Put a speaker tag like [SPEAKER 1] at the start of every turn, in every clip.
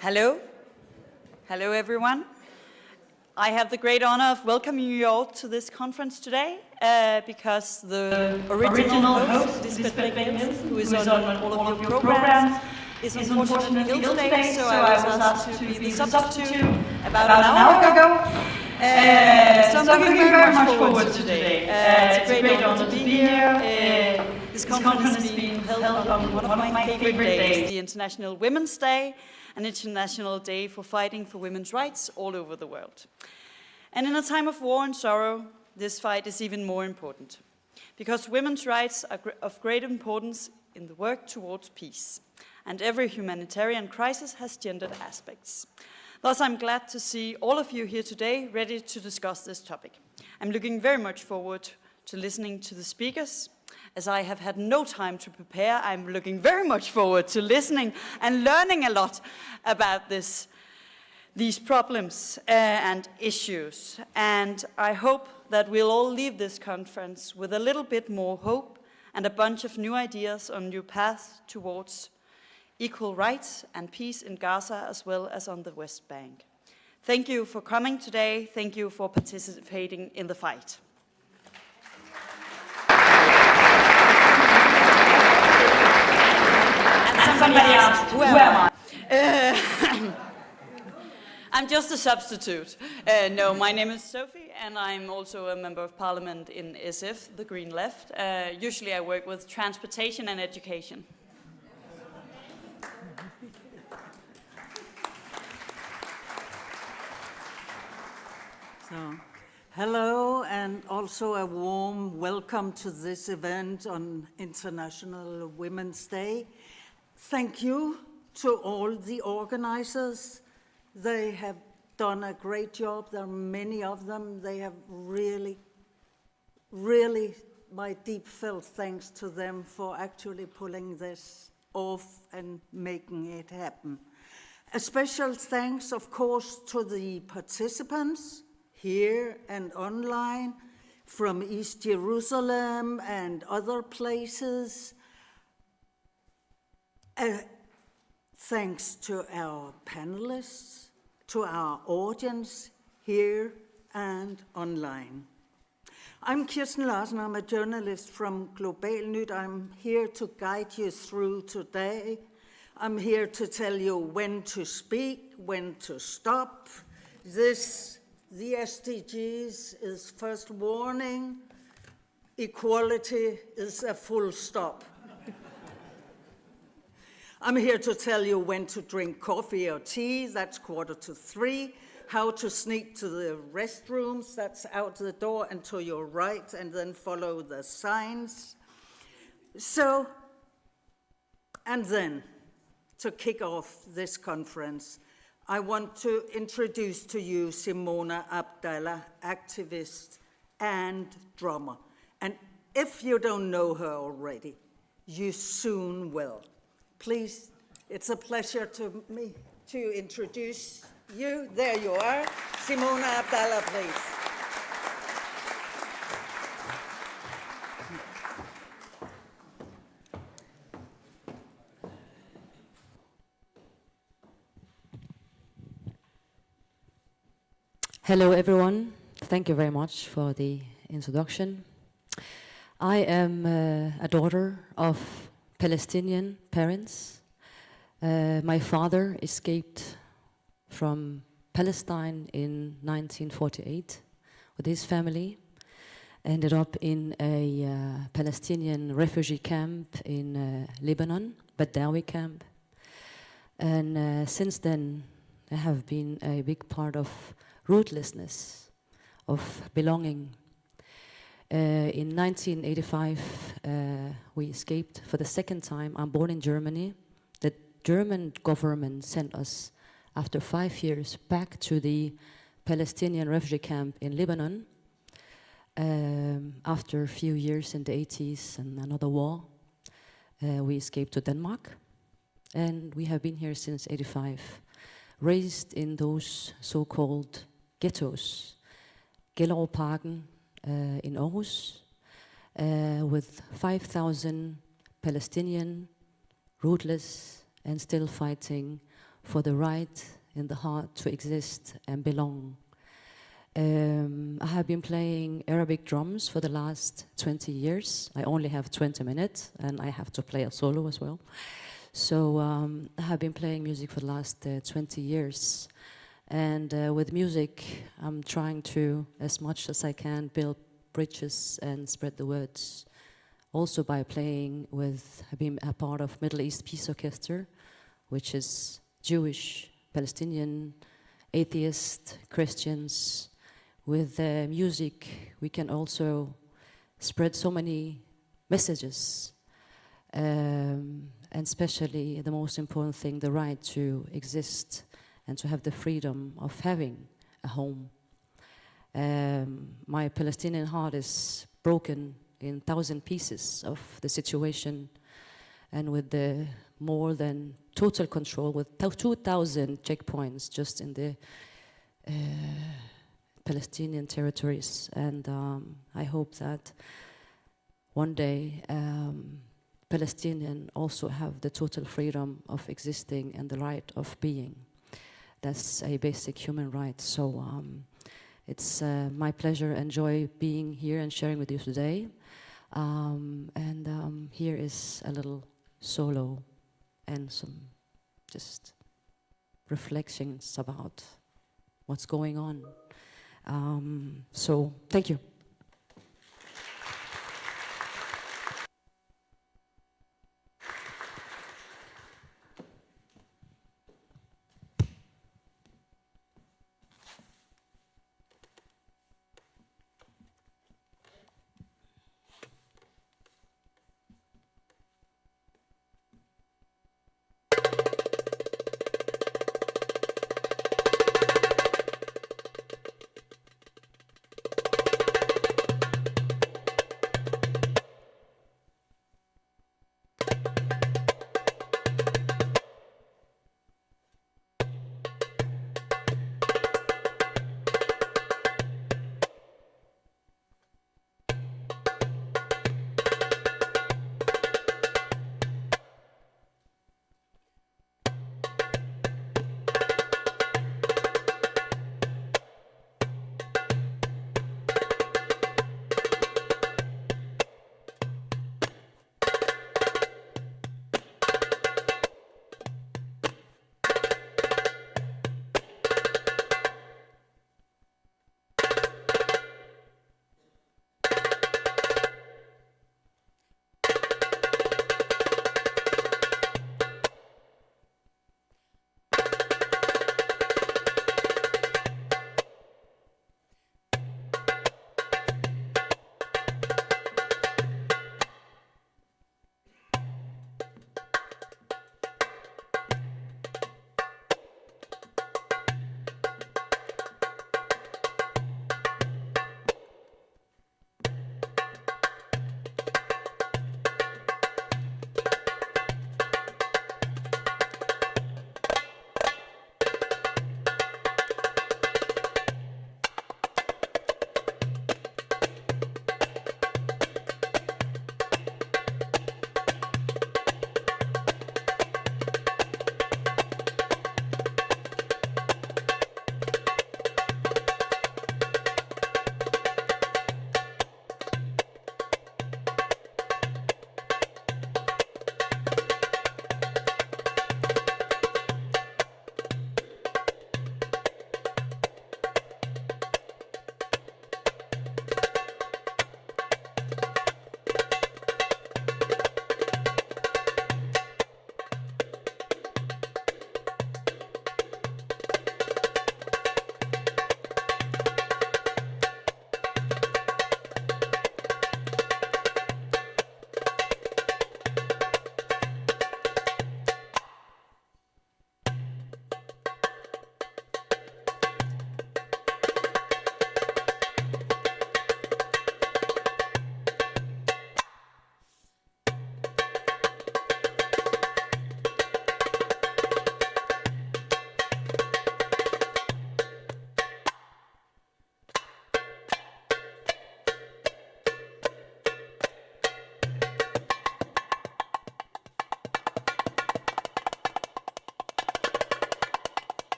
[SPEAKER 1] Hello. Hello, everyone. I have the great honor of welcoming you all to this conference today because the original host, Vestbredden, who is on all of your programs, is unfortunately ill today, so I was asked to be the substitute about an hour ago. So I'm looking very much forward to today. It's a great honor to be here. This conference is being held on one of my favorite days, the International Women's Day, an international day for fighting for women's rights all over the world. And in a time of war and sorrow, this fight is even more important, because women's rights are of great importance in the work towards peace, and every humanitarian crisis has gendered aspects. Thus, I'm glad to see all of you here today ready to discuss this topic. I'm looking very much forward to listening to the speakers. As I have had no time to prepare, I'm looking very much forward to listening and learning a lot about these problems and issues. And I hope that we'll all leave this conference with a little bit more hope and a bunch of new ideas on new paths towards equal rights and peace in Gaza as well as on the West Bank. Thank you for coming today. Thank you for participating in the fight. And somebody asked, who am I? I'm just a substitute. No, my name is Sophie, and I'm also a member of parliament in SF, the Green Left. Usually I work with transportation and education.
[SPEAKER 2] So, hello, and also a warm welcome to this event on International Women's Day. Thank you to all the organizers. They have done a great job. There are many of them. They have really, my deep felt thanks to them for actually pulling this off and making it happen. A special thanks, of course, to the participants here and online from East Jerusalem and other places. Thanks to our panelists, to our audience here and online. I'm Kirsten Larsen, I'm a journalist from Global Nyt. I'm here to guide you through today. I'm here to tell you when to speak, when to stop. The SDGs is first warning, equality is a full stop. I'm here to tell you when to drink coffee or tea, that's 2:45, how to sneak to the restrooms, that's out the door and to your right, and then follow the signs. And then, to kick off this conference, I want to introduce to you Simona Abdallah, activist and drummer. And if you don't know her already, you soon will. Please, it's a pleasure to me to introduce you. There you are. Simona Abdallah, please.
[SPEAKER 3] Hello, everyone. Thank you very much for the introduction. I am a daughter of Palestinian parents. My father escaped from Palestine in 1948 with his family, ended up in a Palestinian refugee camp in Lebanon, Badawi camp. And since then, I have been a big part of rootlessness, of belonging. In 1985, we escaped for the second time. I'm born in Germany. The German government sent us, after 5 years, back to the Palestinian refugee camp in Lebanon. After a few years in the 80s and another war, we escaped to Denmark. And we have been here since 85, raised in those so-called ghettos. Gellerupparken in Aarhus, with 5,000 Palestinian, rootless, and still fighting for the right in the heart to exist and belong. I have been playing Arabic drums for the last 20 years. I only have 20 minutes, and I have to play a solo as well. So I have been playing music for the last 20 years. And with music, I'm trying to, as much as I can, build bridges and spread the words. Also by playing with, I've been a part of Middle East Peace Orchestra, which is Jewish, Palestinian, atheist, Christians. With music, we can also spread so many messages, and especially the most important thing, the right to exist and to have the freedom of having a home. My Palestinian heart is broken in 1,000 pieces of the situation, and with the more than total control, with 2,000 checkpoints just in the Palestinian territories. And I hope that one day Palestinians also have the total freedom of existing and the right of being. That's a basic human right. So it's my pleasure and joy being here and sharing with you today. Here is a little solo and some just reflections about what's going on. So thank you.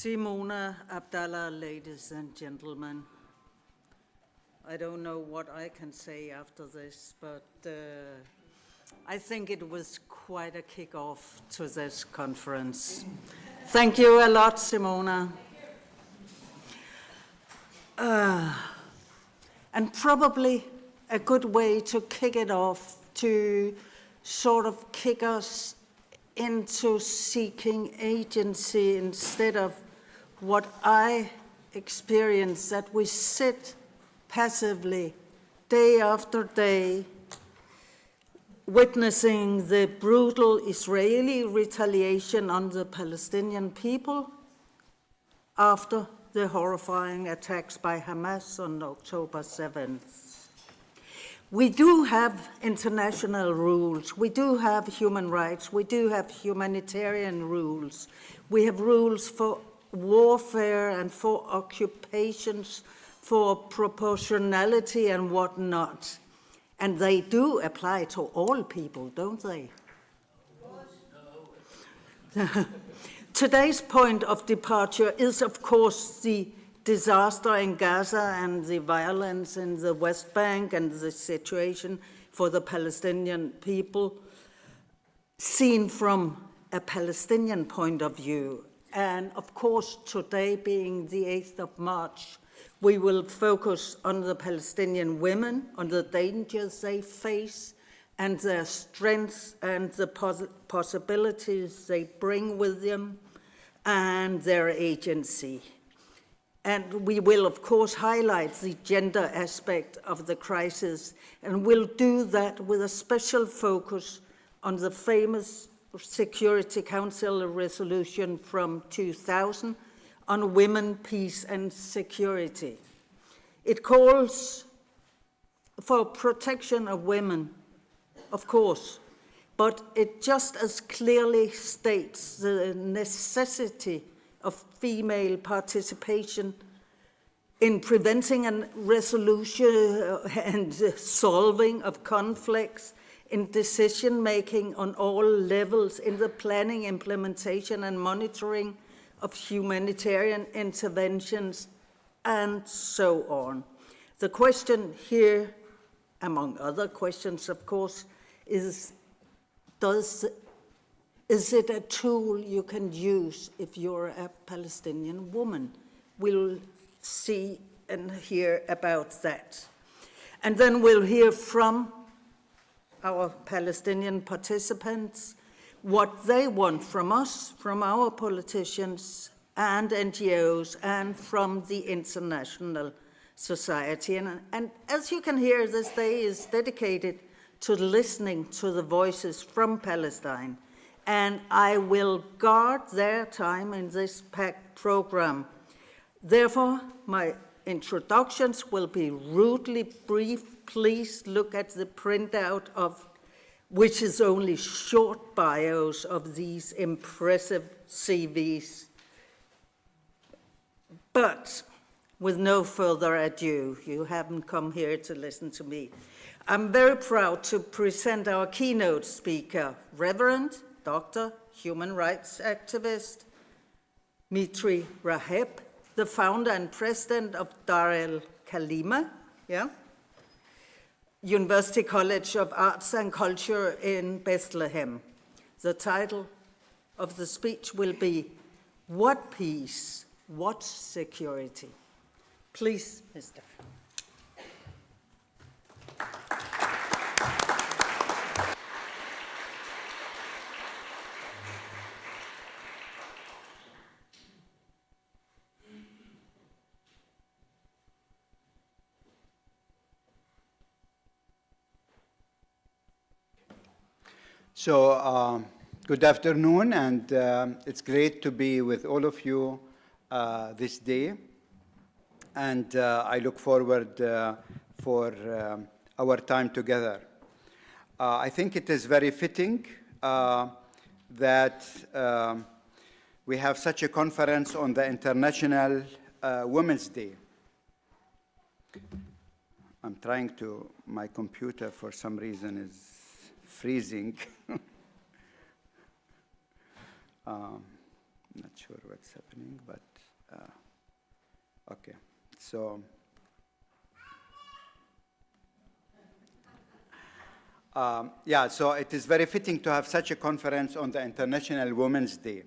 [SPEAKER 2] Simona Abdallah, ladies and gentlemen. I don't know what I can say after this, but I think it was quite a kick-off to this conference. Thank you a lot, Simona. And probably a good way to kick it off, to sort of kick us into seeking agency instead of what I experience, that we sit passively day after day witnessing the brutal Israeli retaliation on the Palestinian people after the horrifying attacks by Hamas on October 7th. We do have international rules, we do have human rights, we do have humanitarian rules, we have rules for warfare and for occupations, for proportionality and whatnot. And they do apply to all people, don't they? Today's point of departure is, of course, the disaster in Gaza and the violence in the West Bank and the situation for the Palestinian people, seen from a Palestinian point of view. And of course, today being the 8th of March, we will focus on the Palestinian women, on the dangers they face, and their strengths and the possibilities they bring with them, and their agency. And we will, of course, highlight the gender aspect of the crisis, and we'll do that with a special focus on the famous Security Council resolution from 2000 on women, peace, and security. It calls for protection of women, of course, but it just as clearly states the necessity of female participation in preventing and resolution and solving of conflicts, in decision-making on all levels, in the planning, implementation, and monitoring of humanitarian interventions, and so on. The question here, among other questions, of course, is it a tool you can use if you're a Palestinian woman? We'll see and hear about that. And then we'll hear from our Palestinian participants what they want from us, from our politicians and NGOs, and from the international society. And as you can hear, this day is dedicated to listening to the voices from Palestine. And I will guard their time in this packed program. Therefore, my introductions will be rudely brief. Please look at the printout of which is only short bios of these impressive CVs. But with no further ado, you haven't come here to listen to me. I'm very proud to present our keynote speaker, Reverend Dr. Human Rights Activist Mitri Raheb, the founder and president of Dar el Kalima, University College of Arts and Culture in Bethlehem. The title of the speech will be, What Peace, What Security? Please, Mr.
[SPEAKER 4] So, good afternoon, and it's great to be with all of you this day. And I look forward for our time together. I think it is very fitting that we have such a conference on the International Women's Day. I'm trying to, my computer for some reason is freezing. I'm not sure what's happening, but okay. So, so it is very fitting to have such a conference on the International Women's Day.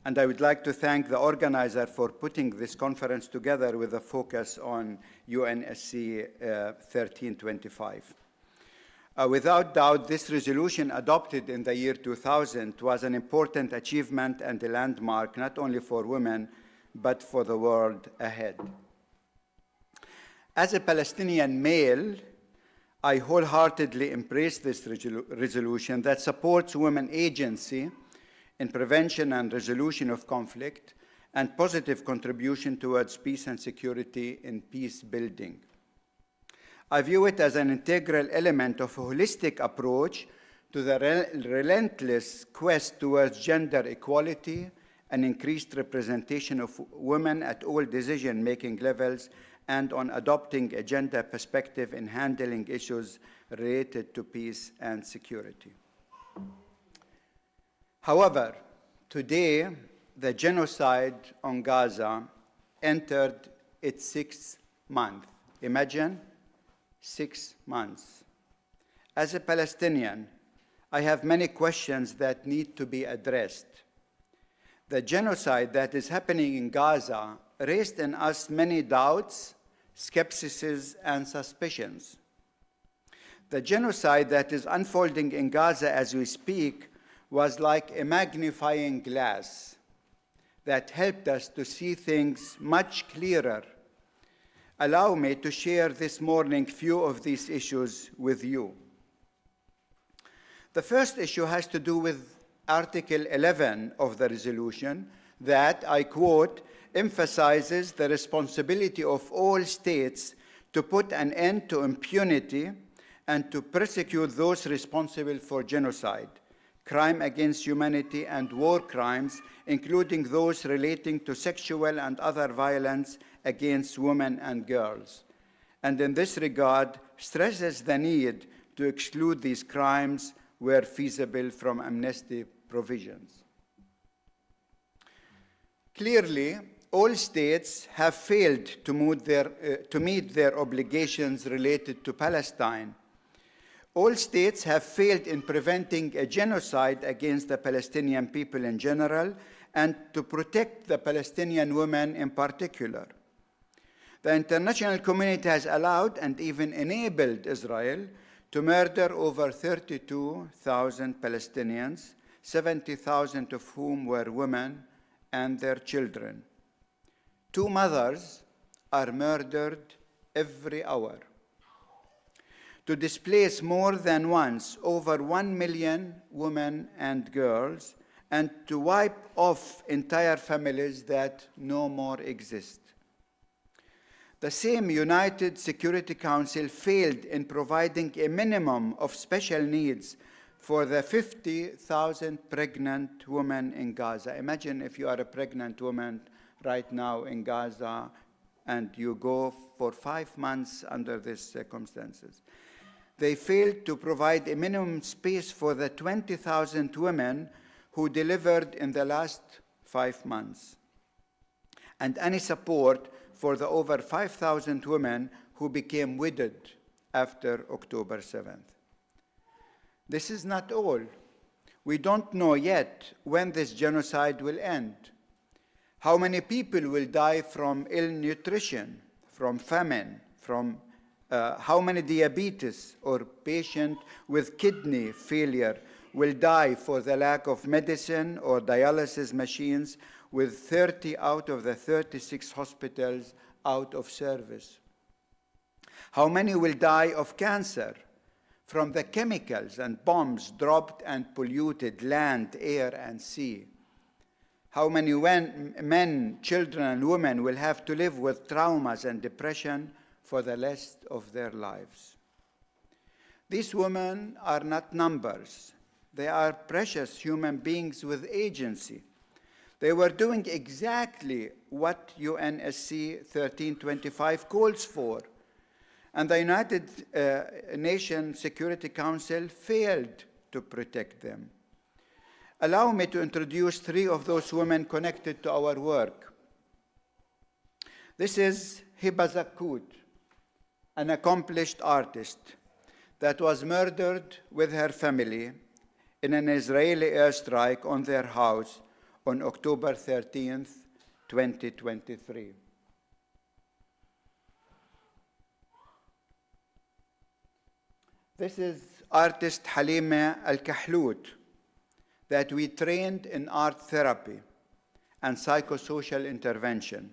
[SPEAKER 4] And I would like to thank the organizer for putting this conference together with a focus on UNSC 1325. Without doubt, this resolution adopted in the year 2000 was an important achievement and a landmark not only for women, but for the world ahead. As a Palestinian male, I wholeheartedly embrace this resolution that supports women's agency in prevention and resolution of conflict and positive contribution towards peace and security in peace building. I view it as an integral element of a holistic approach to the relentless quest towards gender equality and increased representation of women at all decision-making levels and on adopting a gender perspective in handling issues related to peace and security. However, today, the genocide on Gaza entered its 6th month. Imagine, 6 months. As a Palestinian, I have many questions that need to be addressed. The genocide that is happening in Gaza raised in us many doubts, skepticism, and suspicions. The genocide that is unfolding in Gaza as we speak was like a magnifying glass that helped us to see things much clearer. Allow me to share this morning few of these issues with you. The first issue has to do with Article 11 of the resolution that, I quote, emphasizes the responsibility of all states to put an end to impunity and to prosecute those responsible for genocide, crime against humanity, and war crimes, including those relating to sexual and other violence against women and girls. And in this regard, stresses the need to exclude these crimes where feasible from amnesty provisions. Clearly, all states have failed to meet their obligations related to Palestine. All states have failed in preventing a genocide against the Palestinian people in general and to protect the Palestinian women in particular. The international community has allowed and even enabled Israel to murder over 32,000 Palestinians, 70,000 of whom were women and their children. 2 mothers are murdered every hour. To displace more than once over 1 million women and girls, and to wipe off entire families that no more exist. The same United Security Council failed in providing a minimum of special needs for the 50,000 pregnant women in Gaza. Imagine if you are a pregnant woman right now in Gaza and you go for 5 months under these circumstances. They failed to provide a minimum space for the 20,000 women who delivered in the last 5 months, and any support for the over 5,000 women who became widowed after October 7th. This is not all. We don't know yet when this genocide will end. How many people will die from ill nutrition, from famine, from how many diabetes or patients with kidney failure will die for the lack of medicine or dialysis machines, with 30 out of the 36 hospitals out of service? How many will die of cancer from the chemicals and bombs dropped and polluted land, air, and sea? How many men, children, and women will have to live with traumas and depression for the rest of their lives? These women are not numbers. They are precious human beings with agency. They were doing exactly what UNSC 1325 calls for, and the United Nations Security Council failed to protect them. Allow me to introduce three of those women connected to our work. This is Hiba Zakut, an accomplished artist that was murdered with her family in an Israeli airstrike on their house on October 13th, 2023. This is artist Halima Al-Kahlout that we trained in art therapy and psychosocial intervention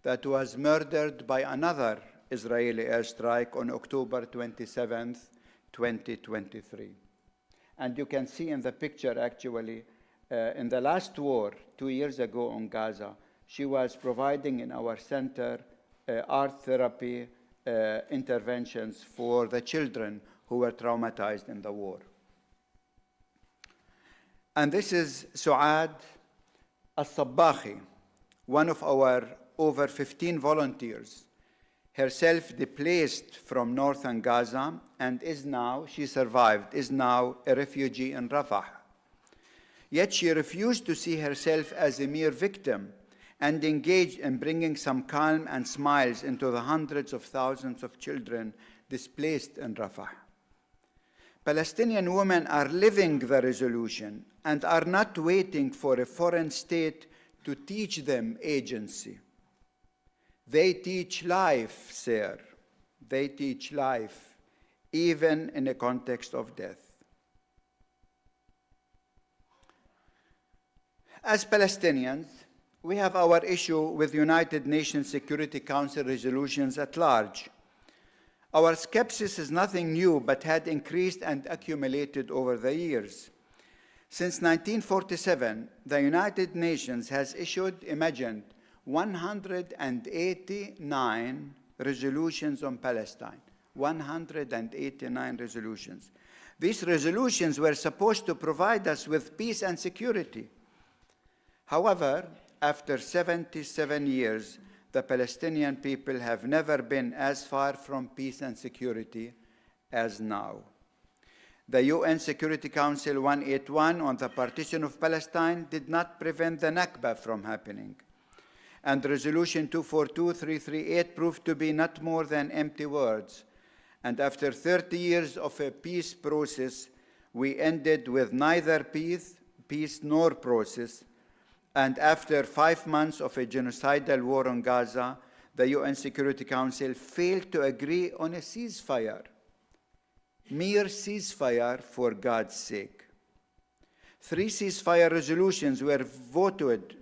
[SPEAKER 4] that was murdered by another Israeli airstrike on October 27th, 2023. And you can see in the picture, actually, in the last war, 2 years ago on Gaza, she was providing in our center art therapy interventions for the children who were traumatized in the war. And this is Suad Al-Sabbahi, one of our over 15 volunteers, herself displaced from northern Gaza and she survived, is now a refugee in Rafah. Yet she refused to see herself as a mere victim and engaged in bringing some calm and smiles into the hundreds of thousands of children displaced in Rafah. Palestinian women are living the resolution and are not waiting for a foreign state to teach them agency. They teach life, sir. They teach life, even in a context of death. As Palestinians, we have our issue with United Nations Security Council resolutions at large. Our skepsis is nothing new, but had increased and accumulated over the years. Since 1947, the United Nations has issued, imagine, 189 resolutions on Palestine. 189 resolutions. These resolutions were supposed to provide us with peace and security. However, after 77 years, the Palestinian people have never been as far from peace and security as now. The UN Security Council 181 on the partition of Palestine did not prevent the Nakba from happening. And Resolution 242-338 proved to be not more than empty words. And after 30 years of a peace process, we ended with neither peace nor process. And after 5 months of a genocidal war on Gaza, the UN Security Council failed to agree on a ceasefire. Mere ceasefire, for God's sake. 3 ceasefire resolutions were voted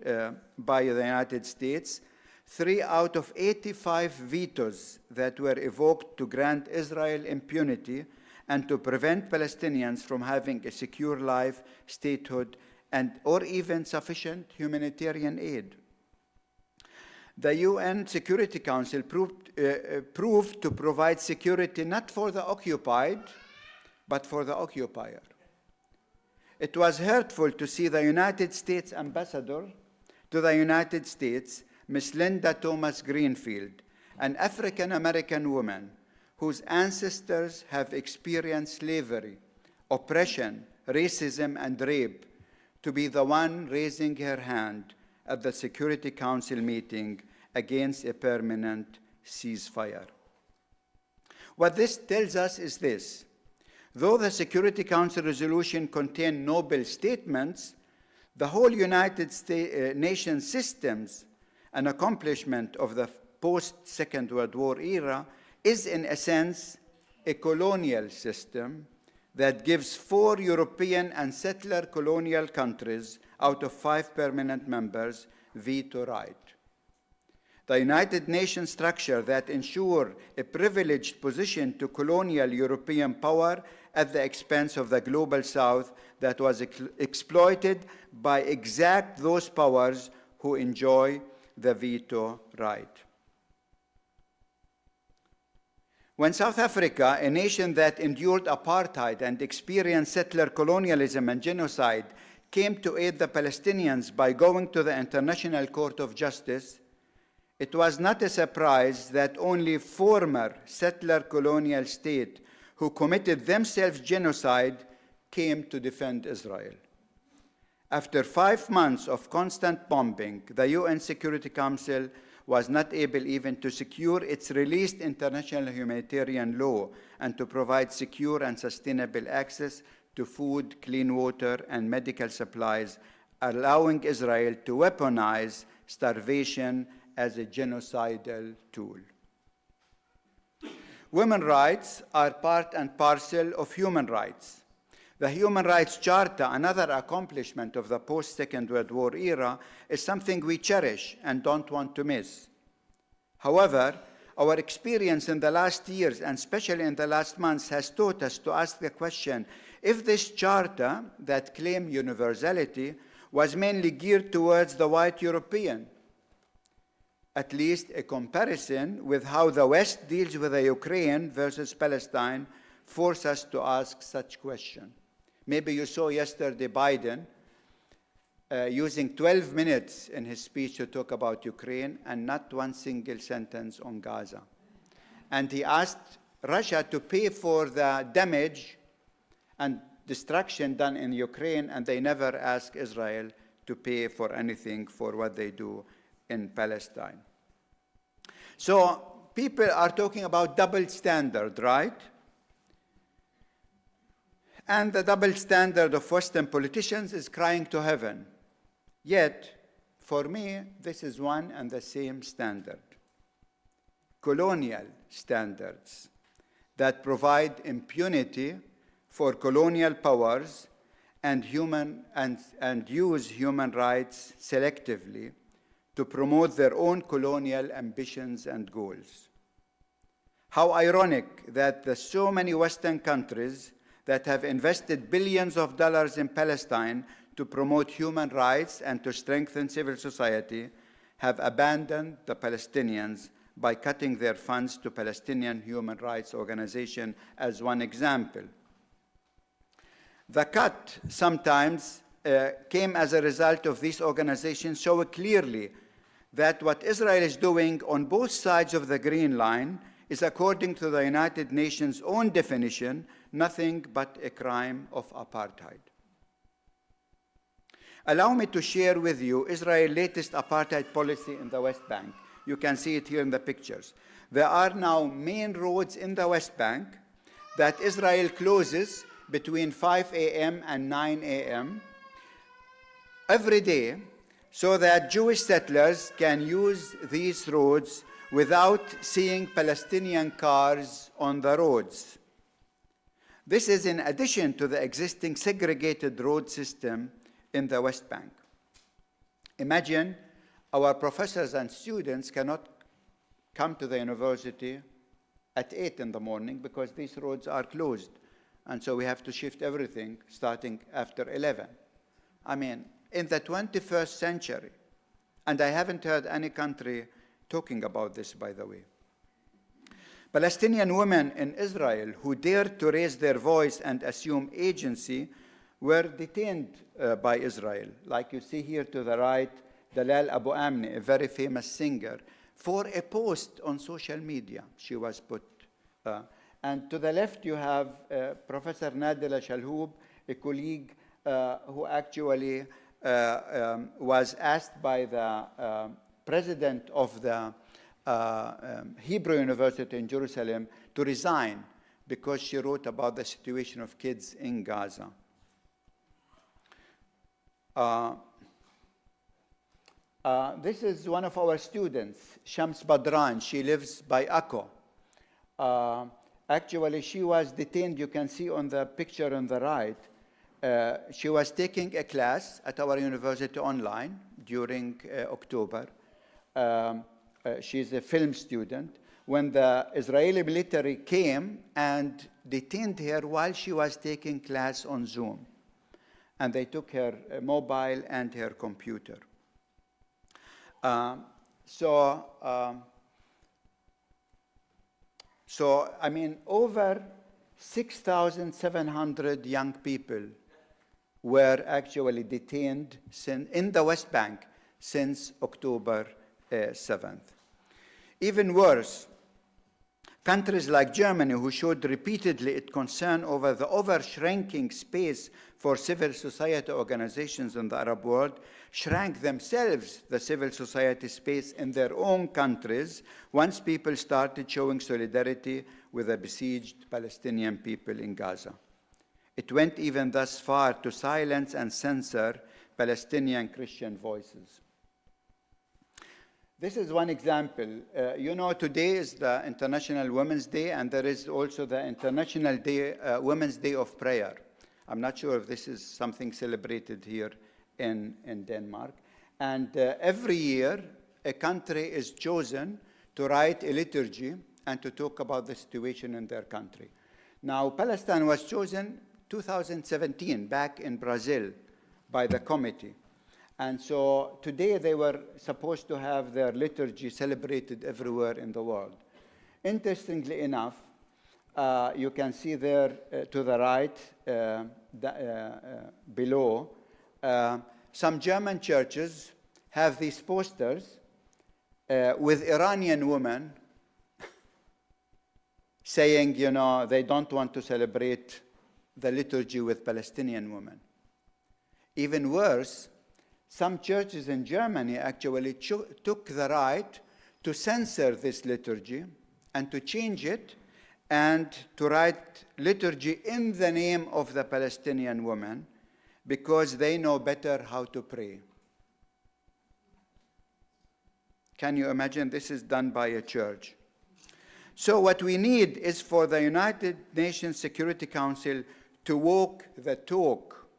[SPEAKER 4] by the United States, 3 out of 85 vetoes that were evoked to grant Israel impunity and to prevent Palestinians from having a secure life, statehood, or even sufficient humanitarian aid. The UN Security Council proved to provide security not for the occupied, but for the occupier. It was hurtful to see the United States ambassador to the United States, Ms. Linda Thomas Greenfield, an African-American woman whose ancestors have experienced slavery, oppression, racism, and rape, to be the one raising her hand at the Security Council meeting against a permanent ceasefire. What this tells us is this: though the Security Council resolution contained noble statements, the whole United Nations systems, an accomplishment of the post-Second World War era, is in a sense a colonial system that gives 4 European and settler colonial countries out of 5 permanent members veto right. The United Nations structure that ensures a privileged position to colonial European power at the expense of the global South that was exploited by exact those powers who enjoy the veto right. When South Africa, a nation that endured apartheid and experienced settler colonialism and genocide, came to aid the Palestinians by going to the International Court of Justice, it was not a surprise that only former settler colonial states who committed themselves genocide came to defend Israel. After 5 months of constant bombing, the UN Security Council was not able even to secure its released international humanitarian law and to provide secure and sustainable access to food, clean water, and medical supplies, allowing Israel to weaponize starvation as a genocidal tool. Women's rights are part and parcel of human rights. The Human Rights Charter, another accomplishment of the post-Second World War era, is something we cherish and don't want to miss. However, our experience in the last years, and especially in the last months, has taught us to ask the question, if this charter that claimed universality was mainly geared towards the white European, at least a comparison with how the West deals with the Ukraine versus Palestine force us to ask such question. Maybe you saw yesterday Biden using 12 minutes in his speech to talk about Ukraine and not one single sentence on Gaza. And he asked Russia to pay for the damage and destruction done in Ukraine, and they never asked Israel to pay for anything for what they do in Palestine. So people are talking about double standard, right? And the double standard of Western politicians is crying to heaven. Yet, for me, this is one and the same standard. Colonial standards that provide impunity for colonial powers and use human rights selectively to promote their own colonial ambitions and goals. How ironic that so many Western countries that have invested billions of dollars in Palestine to promote human rights and to strengthen civil society have abandoned the Palestinians by cutting their funds to Palestinian human rights organizations, as one example. The cut sometimes came as a result of these organizations showing clearly that what Israel is doing on both sides of the Green Line is, according to the United Nations' own definition, nothing but a crime of apartheid. Allow me to share with you Israel's latest apartheid policy in the West Bank. You can see it here in the pictures. There are now main roads in the West Bank that Israel closes between 5 a.m. and 9 a.m. every day so that Jewish settlers can use these roads without seeing Palestinian cars on the roads. This is in addition to the existing segregated road system in the West Bank. Imagine our professors and students cannot come to the university at 8 in the morning because these roads are closed. And so we have to shift everything starting after 11. I mean, in the 21st century, and I haven't heard any country talking about this, by the way. Palestinian women in Israel who dared to raise their voice and assume agency were detained by Israel. Like you see here to the right, Dalal Abu Amni, a very famous singer, for a post on social media. She was put. And to the left, you have Professor Nadila Shalhoub, a colleague who actually was asked by the president of the Hebrew University in Jerusalem to resign because she wrote about the situation of kids in Gaza. This is one of our students, Shams Badran. She lives by Akko. Actually, she was detained, you can see on the picture on the right. She was taking a class at our university online during October. She's a film student. When the Israeli military came and detained her while she was taking class on Zoom. And they took her mobile and her computer. So, I mean, over 6,700 young people were actually detained in the West Bank since October 7th. Even worse, Countries like Germany, who showed repeatedly its concern over the over-shrinking space for civil society organizations in the Arab world, shrank themselves the civil society space in their own countries once people started showing solidarity with the besieged Palestinian people in Gaza. It went even thus far to silence and censor Palestinian Christian voices. This is one example. You know, today is the International Women's Day, and there is also the International Women's Day of Prayer. I'm not sure if this is something celebrated here in Denmark. And every year, a country is chosen to write a liturgy and to talk about the situation in their country. Now, Palestine was chosen 2017, back in Brazil, by the committee. And so today they were supposed to have their liturgy celebrated everywhere in the world. Interestingly enough, you can see there to the right, below, some German churches have these posters with Iranian women saying, you know, they don't want to celebrate the liturgy with Palestinian women. Even worse, some churches in Germany actually took the right to censor this liturgy and to change it and to write liturgy in the name of the Palestinian women because they know better how to pray. Can you imagine? This is done by a church. So what we need is for the United Nations Security Council to walk the talk,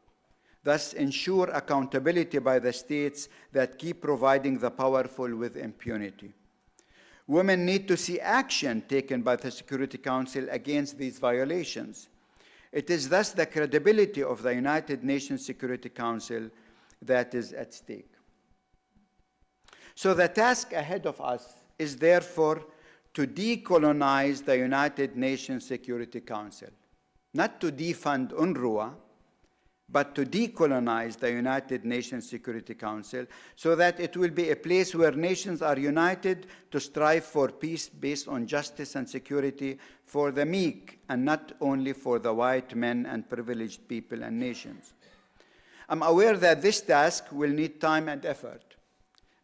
[SPEAKER 4] thus ensure accountability by the states that keep providing the powerful with impunity. Women need to see action taken by the Security Council against these violations. It is thus the credibility of the United Nations Security Council that is at stake. So the task ahead of us is therefore to decolonize the United Nations Security Council, not to defund UNRWA, but to decolonize the United Nations Security Council so that it will be a place where nations are united to strive for peace based on justice and security for the meek and not only for the white men and privileged people and nations. I'm aware that this task will need time and effort,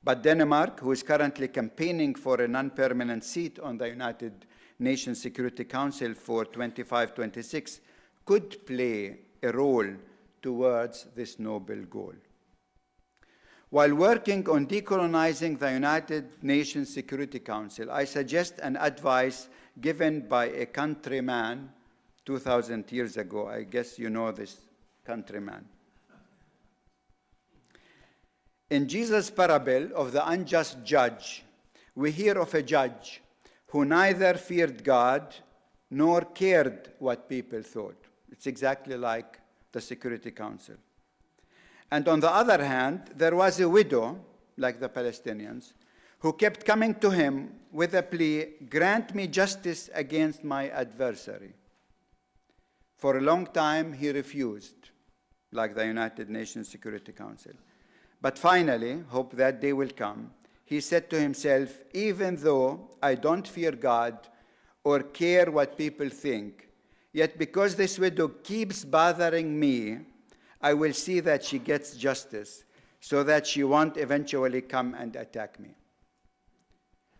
[SPEAKER 4] but Denmark, who is currently campaigning for a non-permanent seat on the United Nations Security Council for 25-26, could play a role towards this noble goal. While working on decolonizing the United Nations Security Council, I suggest an advice given by a countryman 2,000 years ago. I guess you know this countryman. In Jesus' parable of the unjust judge, we hear of a judge who neither feared God nor cared what people thought. It's exactly like the Security Council. And on the other hand, there was a widow, like the Palestinians, who kept coming to him with a plea, grant me justice against my adversary. For a long time, he refused, like the United Nations Security Council. But finally, hope that day will come, he said to himself, even though I don't fear God or care what people think, yet because this widow keeps bothering me, I will see that she gets justice so that she won't eventually come and attack me.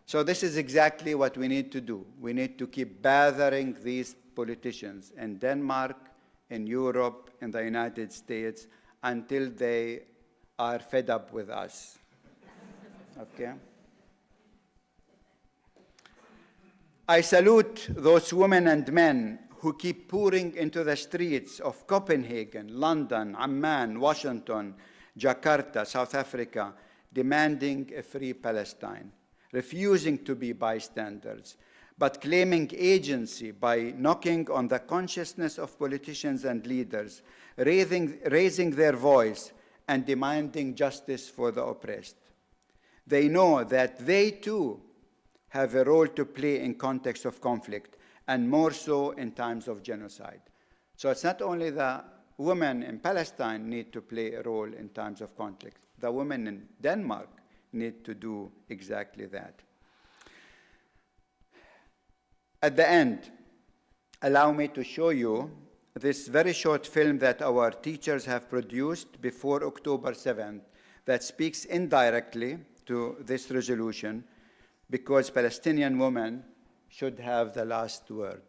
[SPEAKER 4] So this is exactly what we need to do. We need to keep bothering these politicians in Denmark, in Europe, in the United States, until they are fed up with us. Okay? I salute those women and men who keep pouring into the streets of Copenhagen, London, Amman, Washington, Jakarta, South Africa, demanding a free Palestine, refusing to be bystanders, but claiming agency by knocking on the consciousness of politicians and leaders, raising their voice and demanding justice for the oppressed. They know that they too have a role to play in context of conflict, and more so in times of genocide. So it's not only the women in Palestine need to play a role in times of conflict. The women in Denmark need to do exactly that. At the end, allow me to show you this very short film that our teachers have produced before October 7th that speaks indirectly to this resolution, because Palestinian women should have the last word.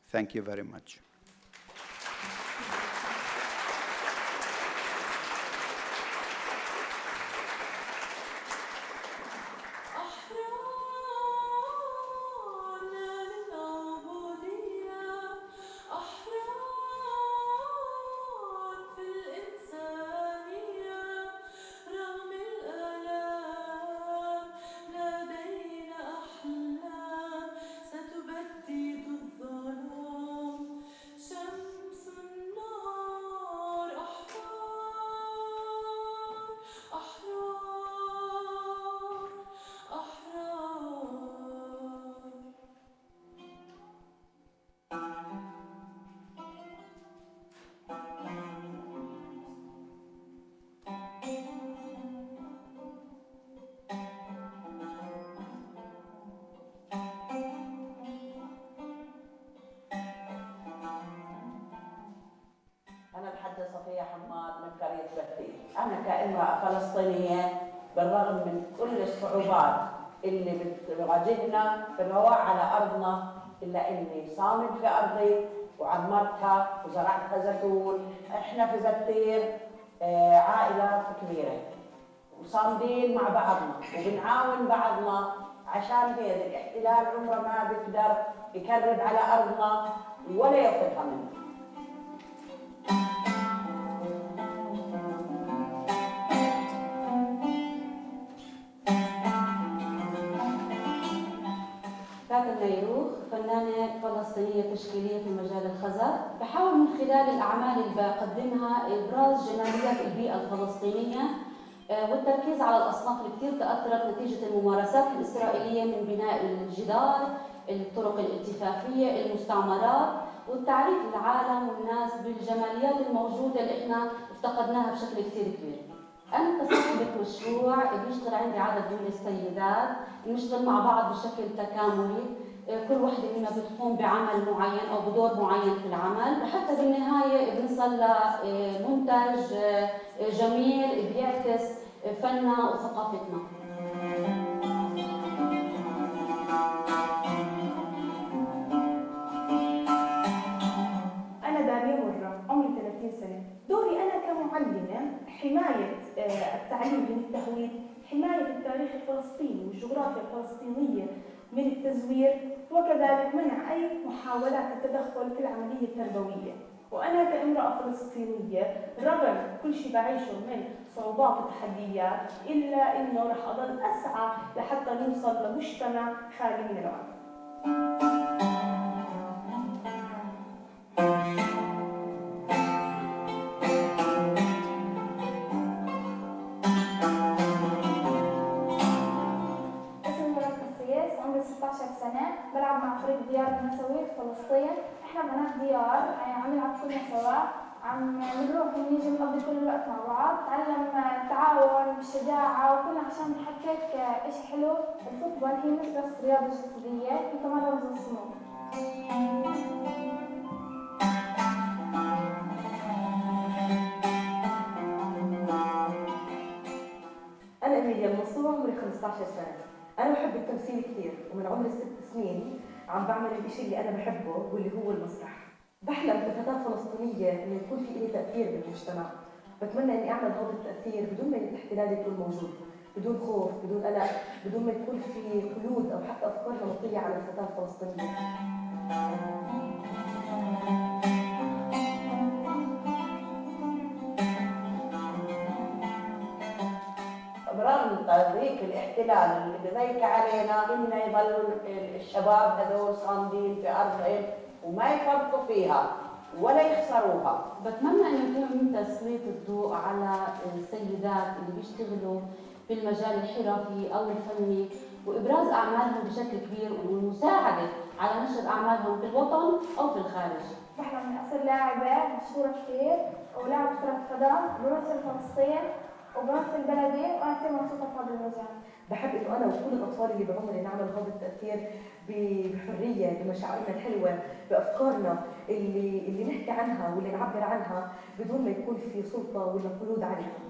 [SPEAKER 4] Thank you very much.
[SPEAKER 5] أنا كامرأة فلسطينية بالرغم من كل الصعوبات اللي بتواجهنا في الرواع على أرضنا، إلا إني صامد في أرضي وعمرتها وزرعتها زيتون. إحنا في زتير عائلة كبيرة وصامدين مع بعضنا وبنعاون بعضنا، عشان هيك الاحتلال عمره ما بيقدر يكرب على أرضنا ولا ياخذها منا.
[SPEAKER 6] فنانة فلسطينية تشكيلية في مجال الخزف، بحاول من خلال الأعمال اللي بقدمها إبراز جماليات البيئة الفلسطينية والتركيز على الأصناف اللي كثير تأثرت نتيجة الممارسات الإسرائيلية من بناء الجدار، الطرق الالتفافية، المستعمرات، والتعريف العالم والناس بالجماليات الموجودة اللي إحنا افتقدناها بشكل كثير كبير. أنا كصاحبة مشروع بيشتغل عندي عدد من السيدات، بنشتغل مع بعض بشكل تكاملي، كل وحدة منا بتقوم بعمل معين أو بدور معين في العمل، لحتى بالنهاية بنصل لمنتج جميل بيعكس فننا وثقافتنا.
[SPEAKER 7] أنا داليا مرة، عمري 30 سنة. دوري أنا كمعلمة حماية التعليم من التهويد، حماية التاريخ الفلسطيني والجغرافيا الفلسطينية من التزوير، وكذلك منع أي محاولات التدخل في العملية التربوية. وأنا كامرأة فلسطينية رغم كل شيء بعيشه من صعوبات وتحديات، إلا إنه رح أضل أسعى لحتى نوصل لمجتمع خالي من العنف.
[SPEAKER 8] عمري 16 سنة، بلعب مع فريق ديار النسوي في فلسطين. احنا بنات ديار عم نلعب كلنا سوا، عم نروح ونيجي بنقضي كل الوقت مع بعض، نتعلم التعاون والشجاعة وكلنا عشان نحقق اشي حلو. الفوتبول هي مش بس رياضة جسدية، هي كمان رمز الصمود.
[SPEAKER 9] أنا أميليا المنصور، عمري 15 سنة. أنا بحب التمثيل كثير، ومن عمري 6 سنين عم بعمل الشيء اللي أنا بحبه واللي هو المسرح. بحلم كفتاة فلسطينية إنه يكون في إلي تأثير بالمجتمع. بتمنى إني أعمل هذا التأثير بدون ما الاحتلال يكون موجود، بدون خوف، بدون قلق، بدون ما يكون في قيود أو حتى أفكار نمطية على الفتاة الفلسطينية.
[SPEAKER 5] برغم تضييق الاحتلال اللي بضيق علينا، إنه يضلوا الشباب هذول صامدين في أرضهم وما يفرطوا فيها ولا يخسروها.
[SPEAKER 6] بتمنى انه يتم تسليط الضوء على السيدات اللي بيشتغلوا في المجال الحرفي او الفني وابراز اعمالهم بشكل كبير والمساعده على نشر اعمالهم في الوطن او في الخارج.
[SPEAKER 8] بحلم اني اصير لاعبة مشهورة كثير ولاعبة كرة قدم، بمثل فلسطين وبمثل بلدي، وانا كثير مبسوطة في هذا المجال.
[SPEAKER 9] بحب إنه أنا وكل الأطفال اللي بعمري نعمل هذا التأثير بحرية، بمشاعرنا الحلوة، بأفكارنا اللي نحكي عنها واللي نعبر عنها بدون ما يكون في سلطة ولا قيود عليها.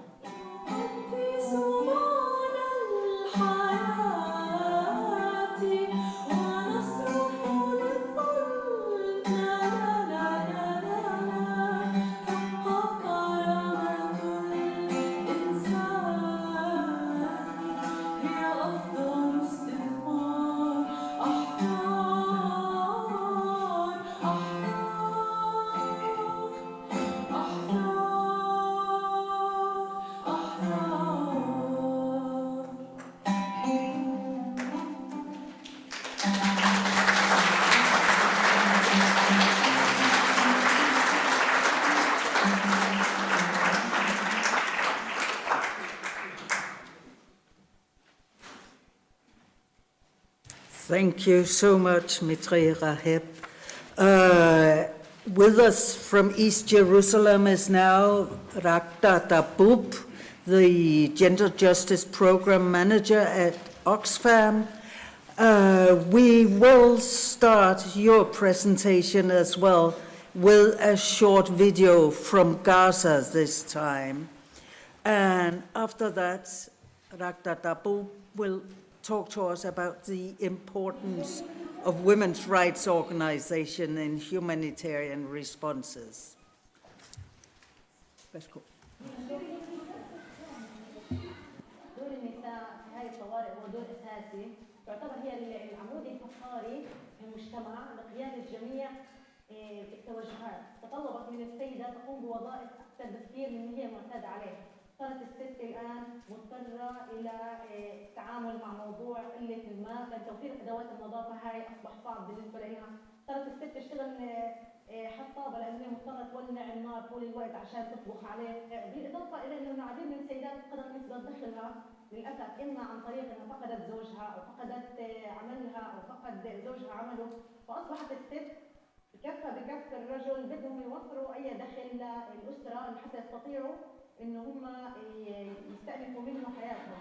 [SPEAKER 2] Thank you so much, Mitre Raheb. With us from East Jerusalem is now Rakta Dabub, the Gender Justice Program Manager at Oxfam. We will start your presentation as well with a short video from Gaza this time. And after that, Rakta Dabub will talk to us about the importance of women's rights organization in humanitarian responses.
[SPEAKER 6] دور النساء في هذه الطوارئ هو دور أساسي، تعتبر هي العمود الفقري في المجتمع لقيادة جميع التوجهات. تطلبت من السيدة تقوم بوظائف أكثر بكثير من هي معتادة عليها. صارت الست الآن مضطرة إلى التعامل مع موضوع قلة الماء، لأن توفير أدوات النظافة هاي أصبح صعب بالنسبة لها. صارت الست تشتغل حطابة لأن هي مضطرة تولع النار طول الوقت عشان تطبخ عليه، بالإضافة إلى أنه العديد من السيدات فقدت مصدر دخلها للأسف، إما عن طريق أنها فقدت زوجها أو فقدت عملها أو فقد زوجها عمله، فأصبحت الست بكفة الرجل بدهم يوفروا أي دخل للأسرة حتى يستطيعوا إنه هم يستأنفوا منه حياتهم.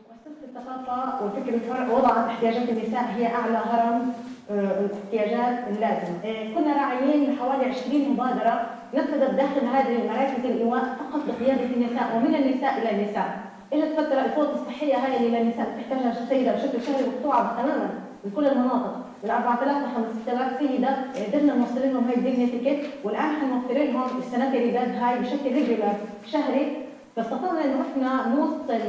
[SPEAKER 6] مؤسسة الثقافة والفكر الحر وضعت احتياجات النساء هي أعلى هرم الاحتياجات اللازمة. كنا راعيين حوالي 20 مبادرة نفذت داخل هذه مراكز الإيواء فقط بقيادة النساء ومن النساء إلى النساء. إجت فترة الفوط الصحية هاي اللي النساء بتحتاجها السيدة بشكل شهري مقطوعة تماما من كل المناطق، من 4000 ل 5000 سيدة قدرنا نوصل لهم هاي الديجنيتي كيت، والآن حنوفر لهم السناتري باد هاي بشكل ريجولار شهري. فاستطعنا إنه إحنا نوصل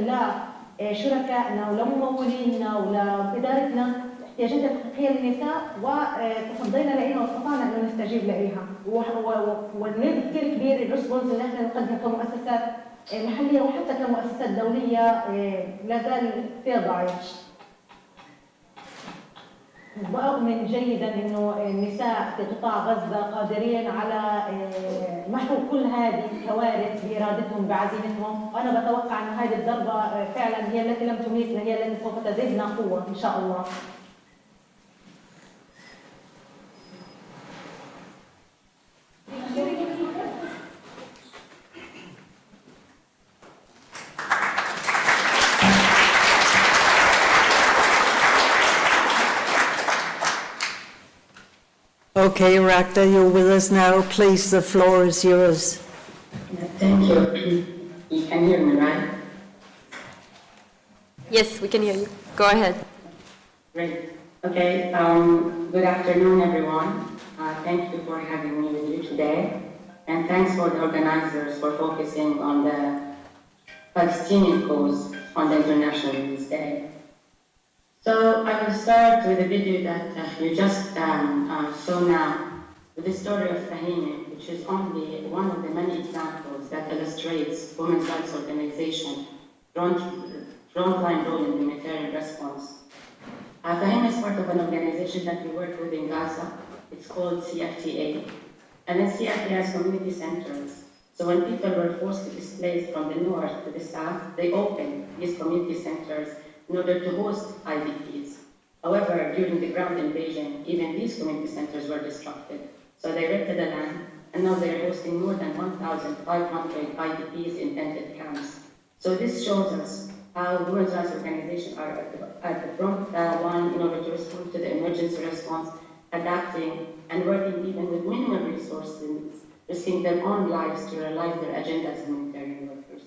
[SPEAKER 6] لشركائنا ولممولينا ولإدارتنا احتياجات الحقيقية للنساء وتصدينا لها واستطعنا أن نستجيب لها. والنسبة كثير كبير الريسبونس اللي احنا نقدمه كمؤسسات محلية وحتى كمؤسسات دولية لا زال كثير ضعيف. وأؤمن جيدا إنه النساء في قطاع غزة قادرين على محو كل هذه الكوارث بإرادتهم بعزيمتهم، وأنا بتوقع أن هذه الضربة فعلا هي التي لم تميتنا، هي التي سوف تزيدنا قوة إن شاء الله.
[SPEAKER 2] Okay, Rakta, you're with us now. Please, the floor is yours.
[SPEAKER 10] Thank you. You can hear me, right?
[SPEAKER 11] Yes, we can hear you. Go ahead.
[SPEAKER 10] Great. Okay. Good afternoon, everyone. Thank you for having me with you today. And thanks for the organizers for focusing on the Palestinian cause on the International Women's Day. So I will start with a video that you just saw now, with the story of Fahimi, which is only one of the many examples that illustrates women's rights organization frontline role in humanitarian response. Fahimi is part of an organization that we work with in Gaza. It's called CFTA. And then CFTA has community centers. So when people were forced to displace from the north to the south, they opened these community centers in order to host IDPs. However, during the ground invasion, even these community centers were disrupted. So they rented the land, and now they're hosting more than 1,500 IDPs in tented camps. So this shows us how women's rights organizations are at the front line in order to respond to the emergency response, adapting and working even with minimal resources, risking their own lives to realize their agenda as humanitarian workers.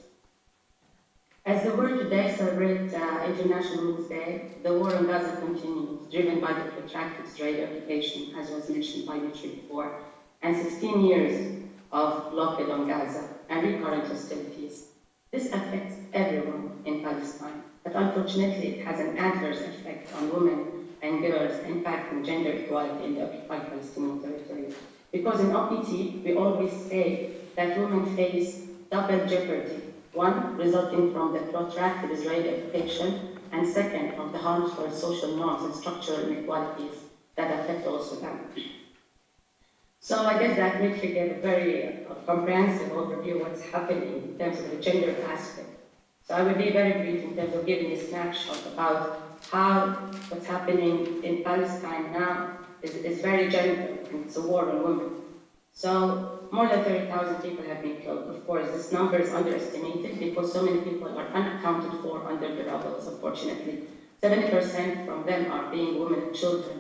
[SPEAKER 10] As the world today celebrates International Women's Day, the war on Gaza continues, driven by the protracted Israeli occupation, as was mentioned by Mitri before, and 16 years of blockade on Gaza and recurrent hostilities. This affects everyone in Palestine, but unfortunately it has an adverse effect on women and girls, impacting gender equality in the occupied Palestinian territory. Because in OPT, we always say that women face double jeopardy. One, resulting from the protracted Israeli occupation, and second, from the harmful social norms and structural inequalities that affect also them. So I guess that Mitri gave a very comprehensive overview of what's happening in terms of the gender aspect. So I will be very brief in terms of giving a snapshot about how what's happening in Palestine now is very gender, and it's a war on women. So more than 30,000 people have been killed. Of course, this number is underestimated because so many people are unaccounted for under the rubble, unfortunately. 70% from them are being women and children.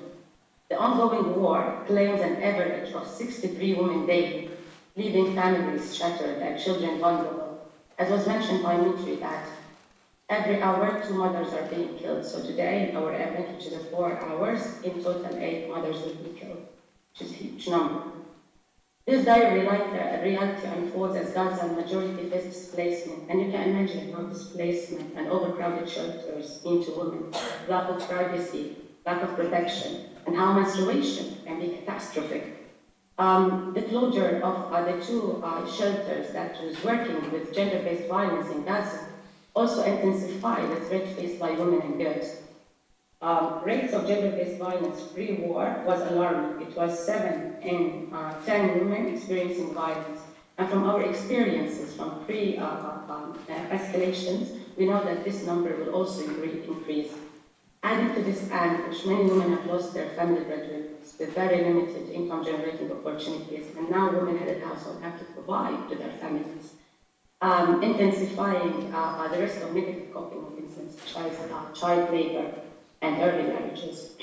[SPEAKER 10] The ongoing war claims an average of 63 women daily, leaving families shattered and children vulnerable. As was mentioned by Mitri, that every hour 2 mothers are being killed. So today, in our event, which is 4 hours, in total 8 mothers will be killed, which is a huge number. This dire reality unfolds as Gaza majority face displacement, and you can imagine how displacement and overcrowded shelters mean to women, lack of privacy, lack of protection, and how menstruation can be catastrophic. The closure of the 2 shelters that was working with gender-based violence in Gaza also intensified the threat faced by women and girls. Rates of gender-based violence pre-war was alarming. It was 7 in 10 women experiencing violence. And from our experiences from pre-escalations, we know that this number will also increase. Adding to this anguish, many women have lost their family breadwinners with very limited income-generating opportunities, and now women-headed households have to provide to their families, intensifying the risk of negative coping mechanisms such as child labor and early marriages.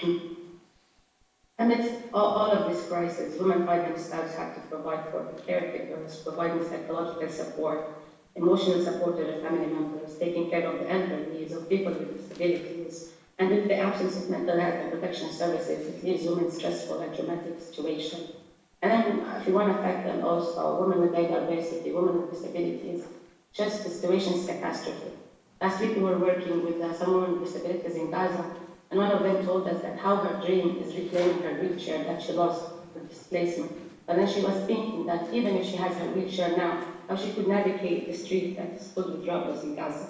[SPEAKER 10] Amidst all of this crisis, women by themselves have to provide for caregivers, providing psychological support, emotional support to their family members, taking care of the elderly, of people with disabilities, and in the absence of mental health and protection services, it leaves women in stressful and traumatic situations. And then, if you want to affect them also, women with diversity, women with disabilities, just the situation is catastrophic. Last week we were working with some women with disabilities in Gaza, and one of them told us that how her dream is reclaiming her wheelchair that she lost with displacement. But then she was thinking that even if she has her wheelchair now, how she could navigate the street that is filled with robbers in Gaza.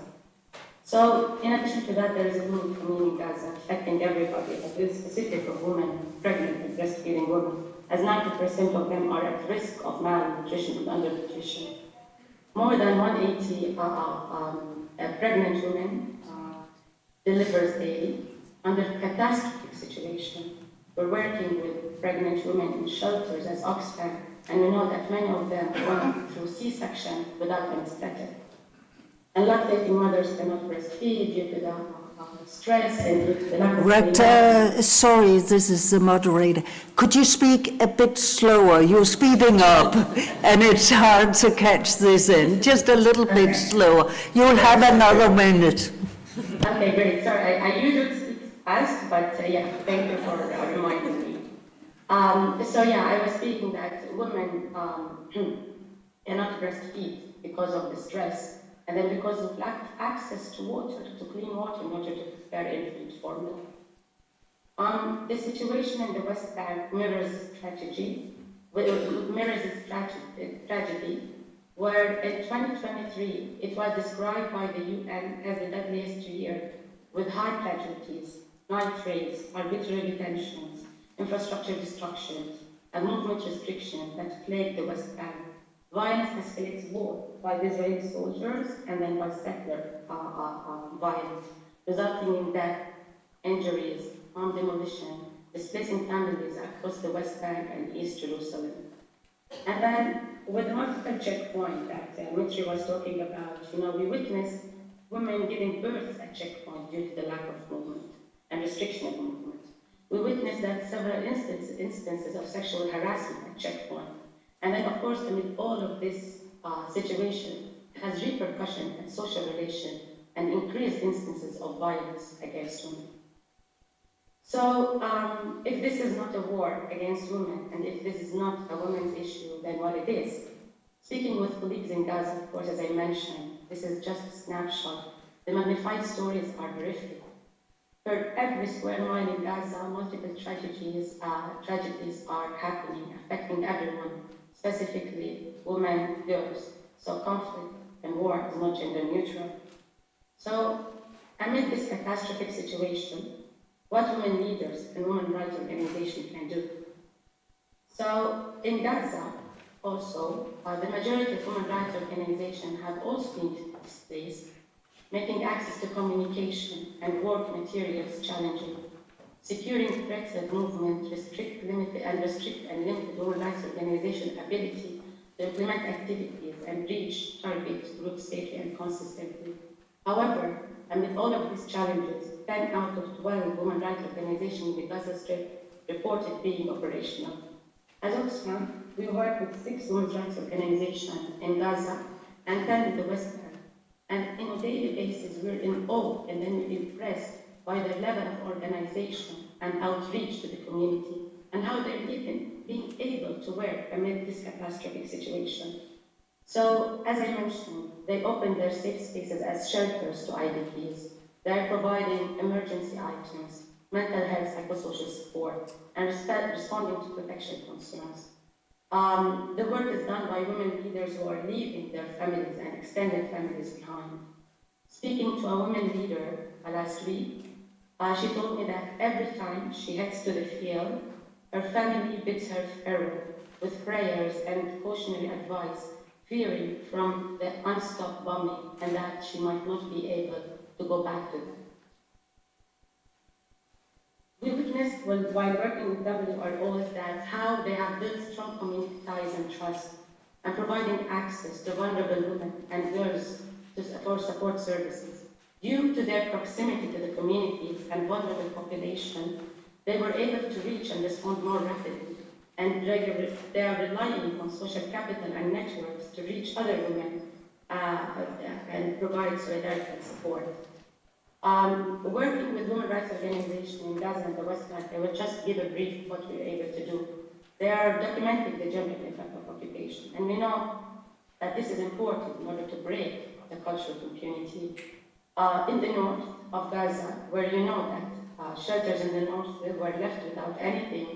[SPEAKER 10] So, in addition to that, there is a women community in Gaza affecting everybody, but this is specific of women, pregnant and breastfeeding women, as 90% of them are at risk of malnutrition and undernutrition. More than 180 pregnant women delivers daily under catastrophic situation. We're working with pregnant women in shelters as Oxfam, and we know that many of them went through C-section without anesthetic. And lactating mothers cannot breastfeed due to the stress and due to the lack of
[SPEAKER 2] sorry, this is the moderator. Could you speak a bit slower? You're speeding up, and it's hard to catch this in. Just a little bit slower. You'll have another minute.
[SPEAKER 10] Okay, great. Sorry, I usually speak fast, but yeah, thank you for reminding me. So yeah, I was speaking that women cannot breastfeed because of the stress. And then because of lack of access to water, to clean water in order to prepare infant formula. The situation in the West Bank mirrors this tragedy, where in 2023, it was described by the UN as the deadliest year, with high casualties, night raids, arbitrary detentions, infrastructure destructions, and movement restrictions that plagued the West Bank. Violence escalates both by the Israeli soldiers and then by settler violence, resulting in death, injuries, home demolition, displacing families across the West Bank and East Jerusalem. And then with the multiple checkpoint that Mitri was talking about, we witnessed women giving birth at checkpoint due to the lack of movement and restriction of movement. We witnessed that several instances of sexual harassment at checkpoint. And then, of course, amid all of this situation, it has repercussion in social relations and increased instances of violence against women. So, if this is not a war against women, and if this is not a women's issue, then what it is? Speaking with colleagues in Gaza, of course, as I mentioned, this is just a snapshot. The magnified stories are horrific. For every square mile in Gaza, multiple tragedies are happening, affecting everyone, specifically women, girls. So conflict and war is not gender neutral. So, amid this catastrophic situation, what women leaders and women rights organizations can do? So, in Gaza, also, the majority of women rights organizations have also been displaced, making access to communication and work materials challenging, securing threats of movement, restrict and limit women rights organization ability to implement activities and reach target groups safely and consistently. However, amid all of these challenges, 10 out of 12 women rights organizations in the Gaza Strip reported being operational. As Oxfam, we work with 6 women's rights organizations in Gaza and 10 in the Westbredden. And on a daily basis, we're in awe and then we're impressed by the level of organization and outreach to the community and how they're even being able to work amid this catastrophic situation. So, as I mentioned, they open their safe spaces as shelters to IDPs. They're providing emergency items, mental health, psychosocial support, and responding to protection concerns. The work is done by women leaders who are leaving their families and extended families behind. Speaking to a woman leader last week, she told me that every time she heads to the field, her family bids her farewell with prayers and cautionary advice, fearing from the unstopped bombing and that she might not be able to go back to them. We witnessed while working with WROs that how they have built strong community ties and trust and providing access to vulnerable women and girls for support services. Due to their proximity to the communities and vulnerable population, they were able to reach and respond more rapidly. And they are relying on social capital and networks to reach other women and provide solidarity and support. Working with women rights organizations in Gaza and the West Bank, I will just give a brief of what we were able to do. They are documenting the gender impact of occupation, and we know that this is important in order to break the culture of impunity. In the north of Gaza, where you know that shelters in the north were left without anything,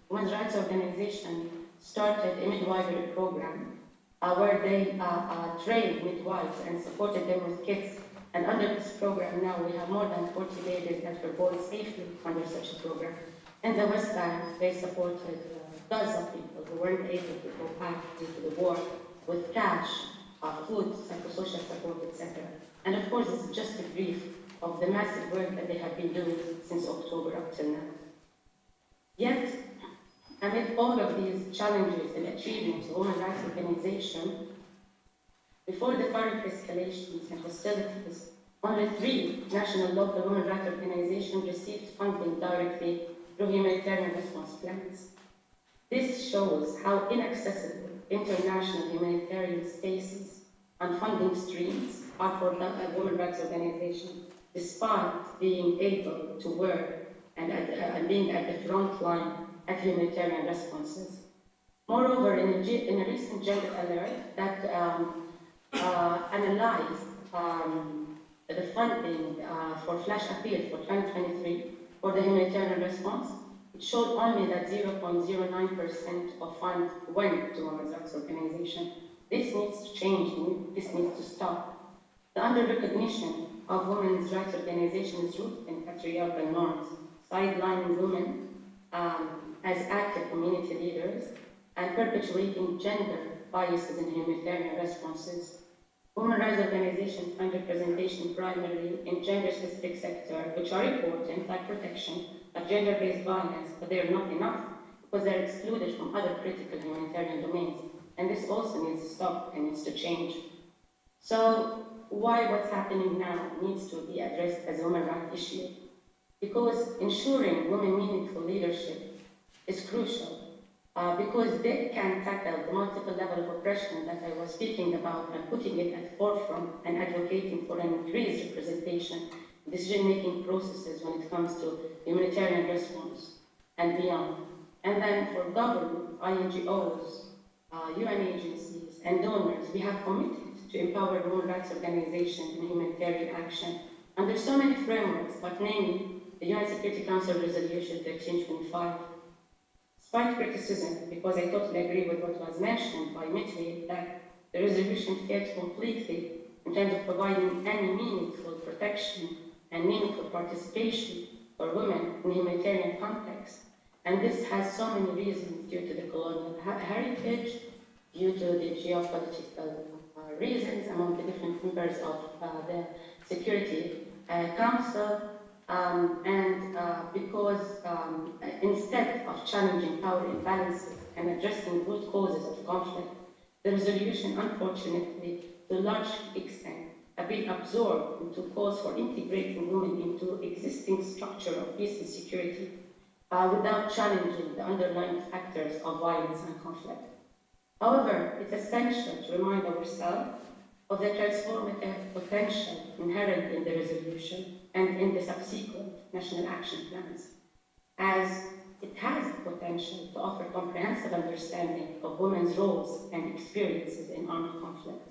[SPEAKER 10] women's rights organization started a midwifery program where they trained midwives and supported them with kits. And under this program now, we have more than 40 babies that were born safely under such a program. In the West Bank, they supported Gaza people who weren't able to go back due to the war with cash, food, psychosocial support, etc. And of course, this is just a brief of the massive work that they have been doing since October up till now. Yet, amid all of these challenges and achievements of women's rights organizations, before the current escalations and hostilities, only 3 national local women's rights organizations received funding directly through humanitarian response plans. This shows how inaccessible international humanitarian spaces and funding streams are for women's rights organizations, despite being able to work and being at the front line at humanitarian responses. Moreover, in a recent gender alert that analyzed the funding for flash appeal for 2023 for the humanitarian response, it showed only that 0.09% of funds went to women's rights organizations. This needs to change, this needs to stop. The under-recognition of women's rights organizations is rooted in patriarchal norms, sidelining women as active community leaders and perpetuating gender biases in humanitarian responses. Women rights organizations find representation primarily in gender-specific sectors, which are important, like protection, like gender-based violence, but they are not enough because they're excluded from other critical humanitarian domains, And this also needs to stop and needs to change. So why what's happening now needs to be addressed as a human rights issue? Because ensuring women meaningful leadership is crucial, because they can tackle the multiple level of oppression that I was speaking about and putting it at the forefront and advocating for an increased representation in decision-making processes when it comes to humanitarian response and beyond. And then for government, INGOs, UN agencies, and donors, we have committed to empower human rights organizations in humanitarian action under so many frameworks, but namely the UN Security Council Resolution 1325. Despite criticism, because I totally agree with what was mentioned by Mitri, that the resolution failed completely in terms of providing any meaningful protection and meaningful participation for women in humanitarian context. And this has so many reasons, due to the colonial heritage, due to the geopolitical reasons among the different members of the Security Council, and because instead of challenging power imbalances and addressing root causes of conflict, the resolution, unfortunately, to a large extent, have been absorbed into calls for integrating women into existing structure of peace and security without challenging the underlying factors of violence and conflict. However, it's essential to remind ourselves of the transformative potential inherent in the resolution and in the subsequent national action plans, as it has the potential to offer comprehensive understanding of women's roles and experiences in armed conflict,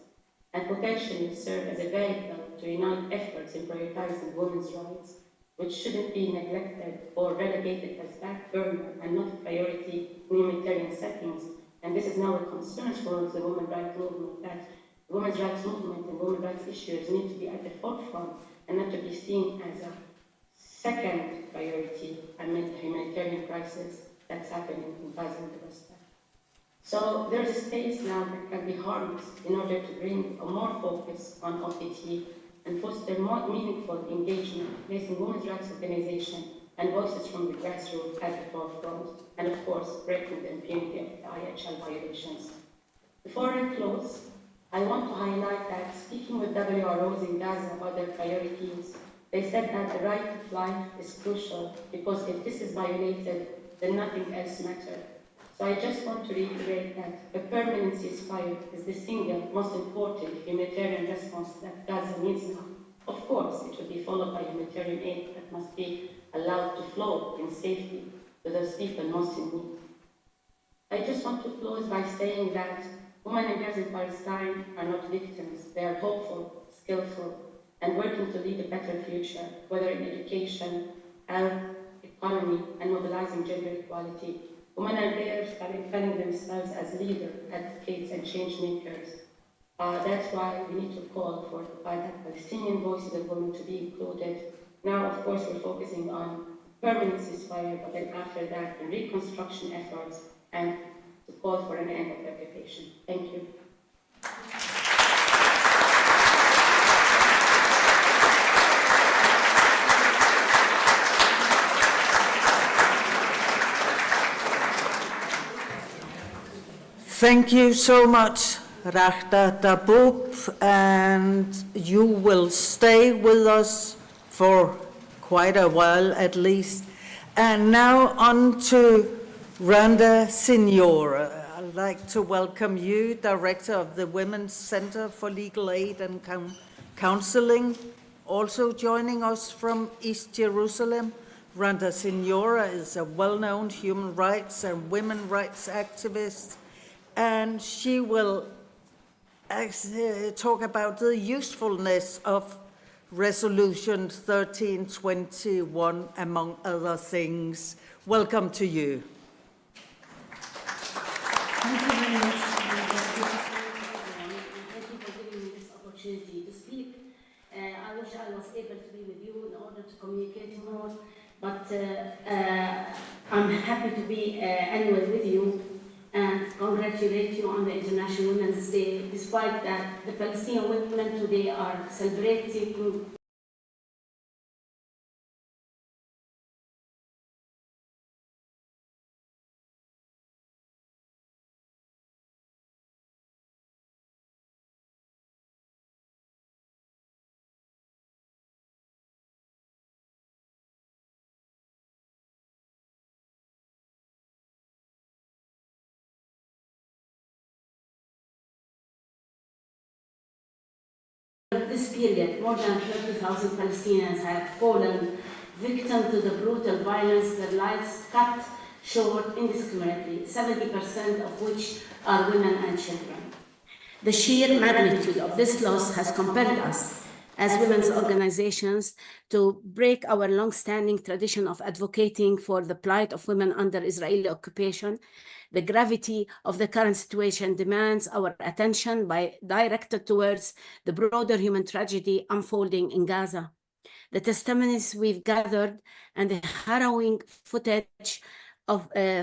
[SPEAKER 10] and potentially serve as a vehicle to unite efforts in prioritizing women's rights, which shouldn't be neglected or relegated as back burner and not a priority in humanitarian settings. And this is now a concern for the women's rights movement, that the women's rights movement and women's rights issues need to be at the forefront and not to be seen as a second priority amid the humanitarian crisis that's happening in Gaza and the Westbredden. So there's a space now that can be harnessed in order to bring a more focus on OPT and foster more meaningful engagement, placing women's rights organizations and voices from the grassroots at the forefront, and of course, breaking the impunity of the IHL violations. Before I close, I want to highlight that speaking with WROs in Gaza about their priorities, they said that the right to life is crucial, because if this is violated, then nothing else matters. So I just want to reiterate that a permanent ceasefire is the single most important humanitarian response that Gaza needs now. Of course, it will be followed by humanitarian aid that must be allowed to flow in safety to those people most in need. I just want to close by saying that women and girls in Palestine are not victims. They are hopeful, skillful, and working to lead a better future, whether in education, health, economy, and mobilizing gender equality. Women and girls are impelling themselves as leaders, advocates, and change makers. That's why we need to call for the Palestinian voices of women to be included. Now, of course, we're focusing on permanent ceasefire, but then after that, the reconstruction efforts and to call for an end of the occupation. Thank you.
[SPEAKER 2] Thank you so much, Rakhta Dabub, and you will stay with us for quite a while at least. And now on to Randa Signora. I'd like to welcome you, Director of the Women's Center for Legal Aid and Counseling. Also joining us from East Jerusalem, Randa Signora is a well-known human rights and women's rights activist, and she will talk about the usefulness of Resolution 1321, among other things. Welcome to you.
[SPEAKER 12] Thank you very much. Thank you for giving me this opportunity to speak. I wish I was able to be with you in order to communicate more, but I'm happy to be anyway with you and congratulate you on the International Women's Day, despite that the Palestinian women today are celebrating this period, more than 30,000 Palestinians have fallen victim to the brutal violence, their lives cut short indiscriminately, 70% of which are women and children. The sheer magnitude of this loss has compelled us as women's organizations to break our long-standing tradition of advocating for the plight of women under Israeli occupation. The gravity of the current situation demands our attention by directed towards the broader human tragedy unfolding in Gaza. The testimonies we've gathered and the harrowing footage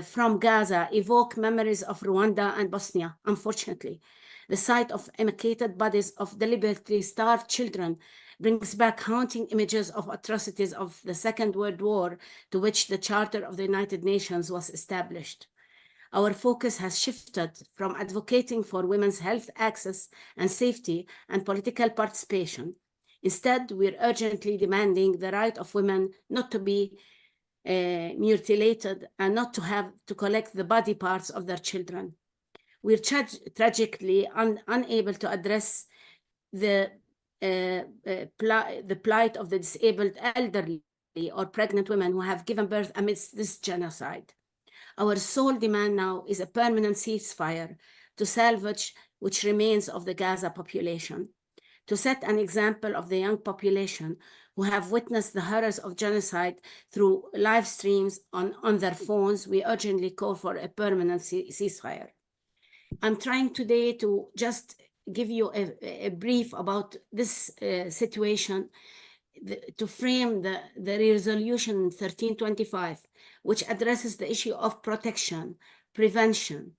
[SPEAKER 12] from Gaza evoke memories of Rwanda and Bosnia, unfortunately. The sight of emaciated bodies of deliberately starved children brings back haunting images of atrocities of the Second World War, to which the Charter of the United Nations was established. Our focus has shifted from advocating for women's health access and safety and political participation. Instead, we're urgently demanding the right of women not to be mutilated and not to have to collect the body parts of their children. We're tragically unable to address the plight of the disabled, elderly, or pregnant women who have given birth amidst this genocide. Our sole demand now is a permanent ceasefire to salvage which remains of the Gaza population, to set an example of the young population who have witnessed the horrors of genocide through live streams on their phones. We urgently call for a permanent ceasefire. I'm trying today to just give you a brief about this situation to frame the resolution 1325, which addresses the issue of protection, prevention,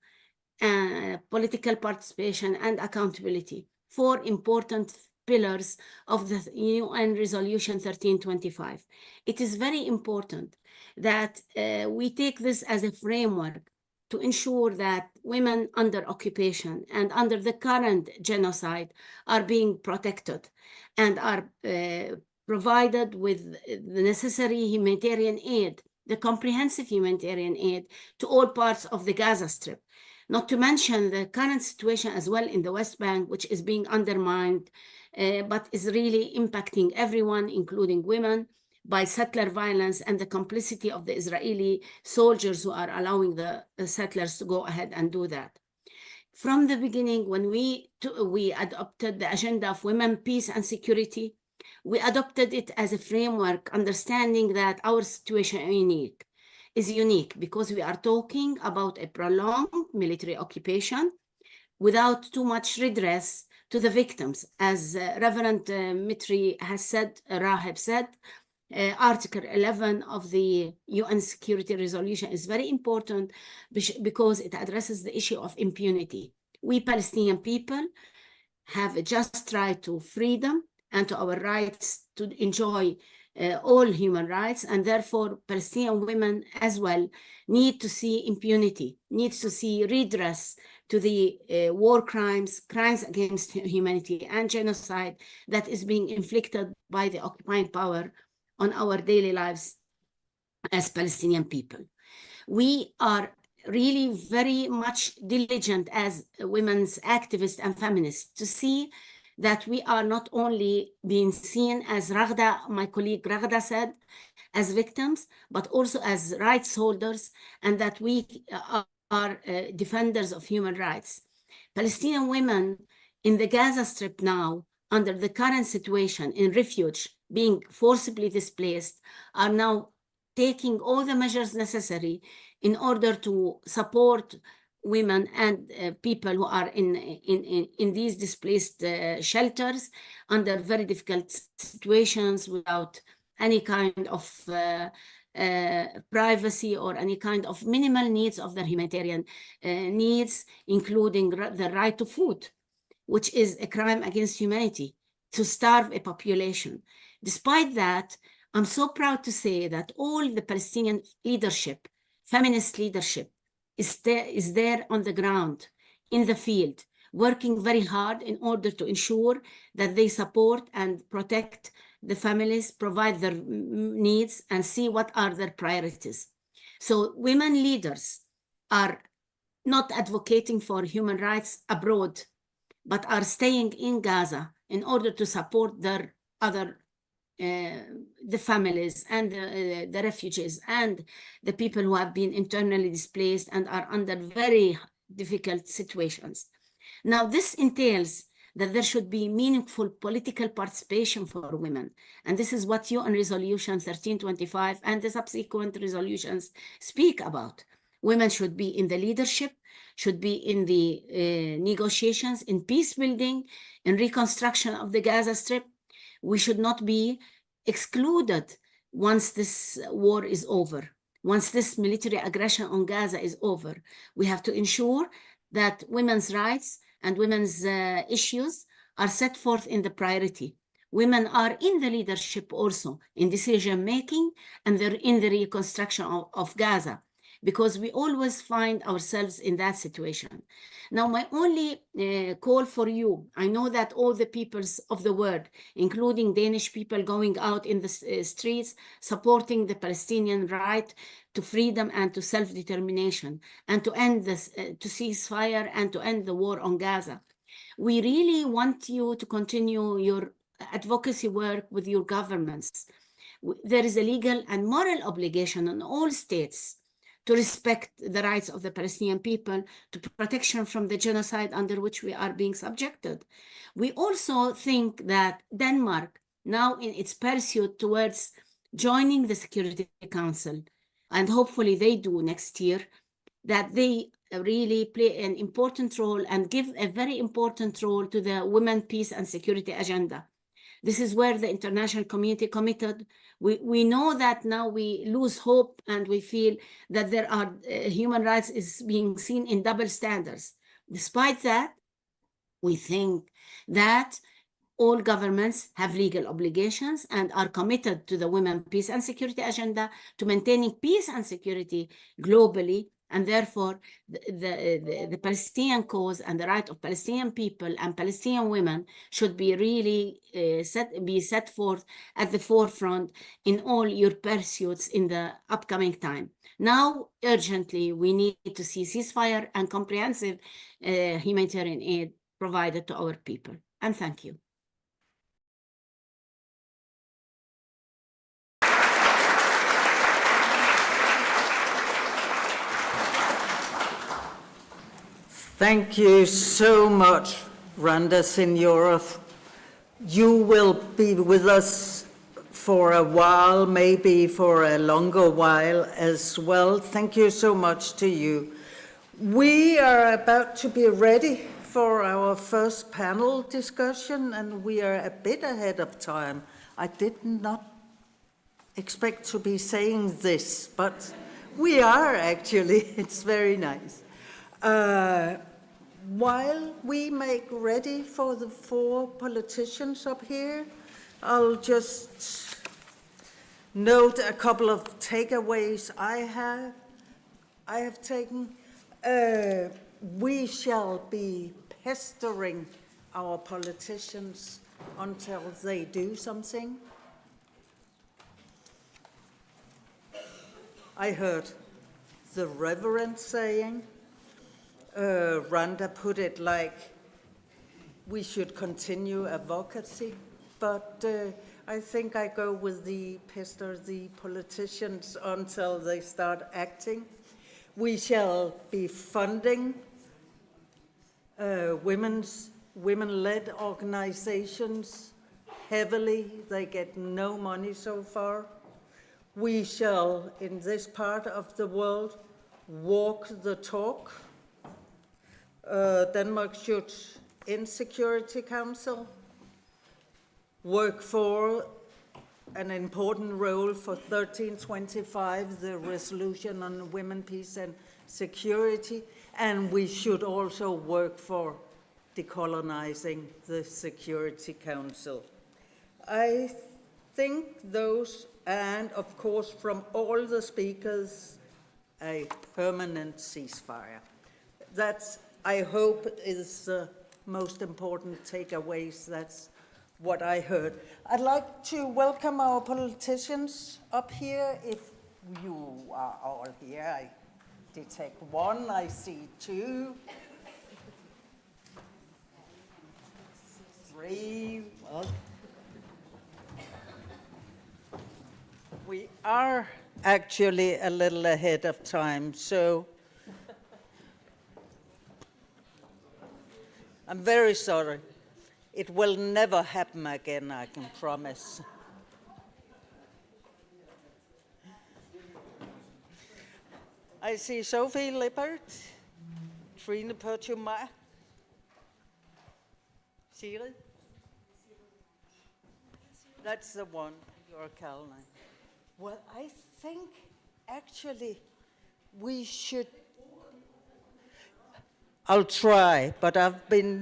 [SPEAKER 12] political participation, and accountability. 4 important pillars of the UN resolution 1325. It is very important that we take this as a framework to ensure that women under occupation and under the current genocide are being protected and are provided with the necessary humanitarian aid, the comprehensive humanitarian aid to all parts of the Gaza Strip. Not to mention the current situation as well in the West Bank, which is being undermined, but is really impacting everyone, including women, by settler violence and the complicity of the Israeli soldiers who are allowing the settlers to go ahead and do that. From the beginning, when we adopted the agenda of women, peace, and security, we adopted it as a framework, understanding that our situation is unique because we are talking about a prolonged military occupation without too much redress to the victims. As Reverend Mitri has said, Rahab said, Article 11 of the UN Security Resolution is very important because it addresses the issue of impunity. We Palestinian people have a just right to freedom and to our rights to enjoy all human rights, and therefore Palestinian women as well need to see impunity, needs to see redress to the war crimes, crimes against humanity, and genocide that is being inflicted by the occupying power on our daily lives as Palestinian people. We are really very much diligent as women's activists and feminists to see that we are not only being seen, as Raghda, my colleague Raghda said, as victims, but also as rights holders, and that we are defenders of human rights. Palestinian women in the Gaza Strip now, under the current situation in refuge, being forcibly displaced, are now taking all the measures necessary in order to support women and people who are in these displaced shelters under very difficult situations without any kind of privacy or any kind of minimal needs of their humanitarian needs, including the right to food, which is a crime against humanity, to starve a population. Despite that, I'm so proud to say that all the Palestinian leadership, feminist leadership, is there on the ground, in the field, working very hard in order to ensure that they support and protect the families, provide their needs, and see what are their priorities. So women leaders are not advocating for human rights abroad, but are staying in Gaza in order to support their other the families and the refugees and the people who have been internally displaced and are under very difficult situations. Now, this entails that there should be meaningful political participation for women. And this is what UN Resolution 1325 and the subsequent resolutions speak about. Women should be in the leadership, should be in the negotiations, in peace building, in reconstruction of the Gaza Strip. We should not be excluded once this war is over, once this military aggression on Gaza is over. We have to ensure that women's rights and women's issues are set forth in the priority. Women are in the leadership also in decision-making, and they're in the reconstruction of Gaza, because we always find ourselves in that situation. Now, my only call for you, I know that all the peoples of the world, including Danish people going out in the streets, supporting the Palestinian right to freedom and to self-determination, and to end this, to cease fire and to end the war on Gaza. We really want you to continue your advocacy work with your governments. There is a legal and moral obligation on all states to respect the rights of the Palestinian people, to protection from the genocide under which we are being subjected. We also think that Denmark, now in its pursuit towards joining the Security Council, and hopefully they do next year, that they really play an important role and give a very important role to the women, peace, and security agenda. This is where the international community committed. We know that now we lose hope and we feel that there are human rights is being seen in double standards. Despite that, we think that all governments have legal obligations and are committed to the women, peace, and security agenda, to maintaining peace and security globally. And therefore, the Palestinian cause and the right of Palestinian people and Palestinian women should be really set forth at the forefront in all your pursuits in the upcoming time. Now, urgently, we need to see ceasefire and comprehensive humanitarian aid provided to our people. And thank you.
[SPEAKER 2] Thank you so much, Randa Signorov. You will be with us for a while, maybe for a longer while as well. Thank you so much to you. We are about to be ready for our first panel discussion, and we are a bit ahead of time. I did not expect to be saying this, but we are actually. It's very nice. While we make ready for the 4 politicians up here, I'll just note a couple of takeaways I have taken. We shall be pestering our politicians until they do something. I heard the Reverend saying, Randa put it like we should continue advocacy, but I think I go with the pester the politicians until they start acting. We shall be funding women-led organizations heavily. They get no money so far. We shall, in this part of the world, walk the talk. Denmark should, in Security Council, work for an important role for 1325, the resolution on women, peace, and security, and we should also work for decolonizing the Security Council. I think those, and of course from all the speakers, a permanent ceasefire. That's, I hope, is the most important takeaways. That's what I heard. I'd like to welcome our politicians up here. If you are all here, I detect 1, I see 2. 3. Well, we are actually a little ahead of time, so I'm very sorry. It will never happen again, I can promise. I see Sophie Lippert, Trine Pertumar, Sigrid. That's the one, you're Caroline. Well, I think actually we should, I'll try, but I've been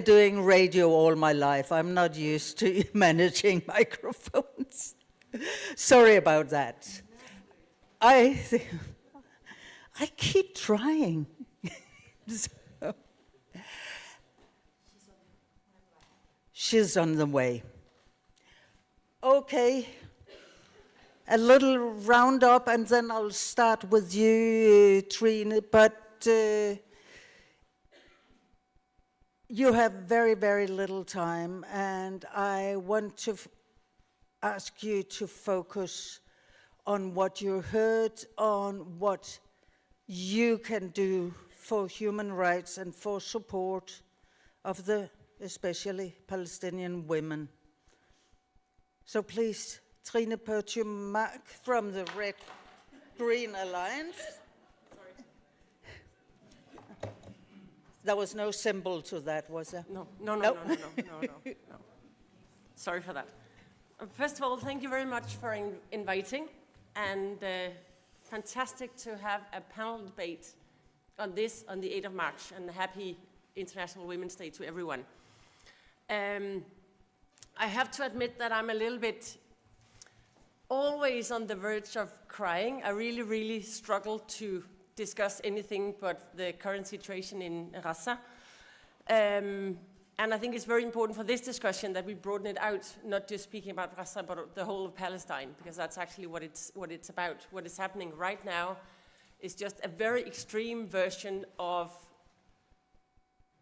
[SPEAKER 2] doing radio all my life. I'm not used to managing microphones. Sorry about that. I keep trying. So, she's on the way. Okay, a little roundup, and then I'll start with you, Trine, but you have very, very little time, and I want to ask you to focus on what you heard, on what you can do for human rights and for support of the especially Palestinian women. So please, Trine Pertumar from the Red Green Alliance.
[SPEAKER 13] Sorry.
[SPEAKER 2] There was no symbol to that, was there?
[SPEAKER 13] No. Sorry for that. First of all, thank you very much for inviting, and fantastic to have a panel debate on this on the 8th of March, and happy International Women's Day to everyone. I have to admit that I'm a little bit always on the verge of crying. I really, really struggle to discuss anything but the current situation in Gaza. And I think it's very important for this discussion that we broaden it out, not just speaking about Gaza, but the whole of Palestine, because that's actually what it's about. What is happening right now is just a very extreme version of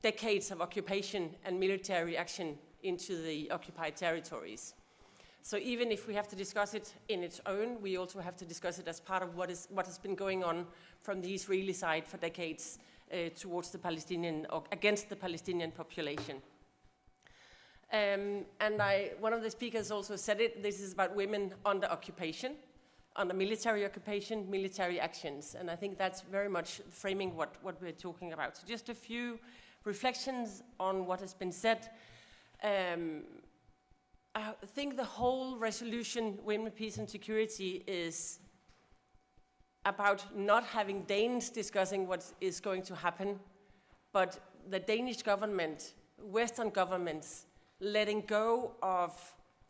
[SPEAKER 13] decades of occupation and military action into the occupied territories. So even if we have to discuss it in its own, we also have to discuss it as part of what has been going on from the Israeli side for decades towards the Palestinian, or against the Palestinian population. One of the speakers also said it, this is about women under occupation, under military occupation, military actions. And I think that's very much framing what we're talking about. So just a few reflections on what has been said. I think the whole resolution, Women, Peace and Security, is about not having Danes discussing what is going to happen, but the Danish government, Western governments, letting go of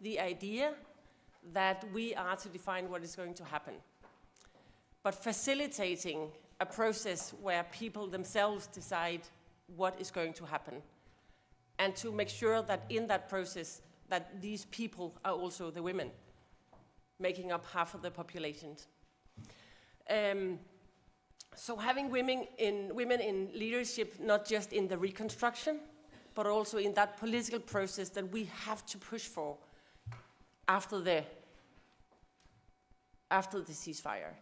[SPEAKER 13] the idea that we are to define what is going to happen, but facilitating a process where people themselves decide what is going to happen, and to make sure that in that process that these people are also the women, making up half of the population. So having women in leadership, not just in the reconstruction, but also in that political process that we have to push for after the ceasefire,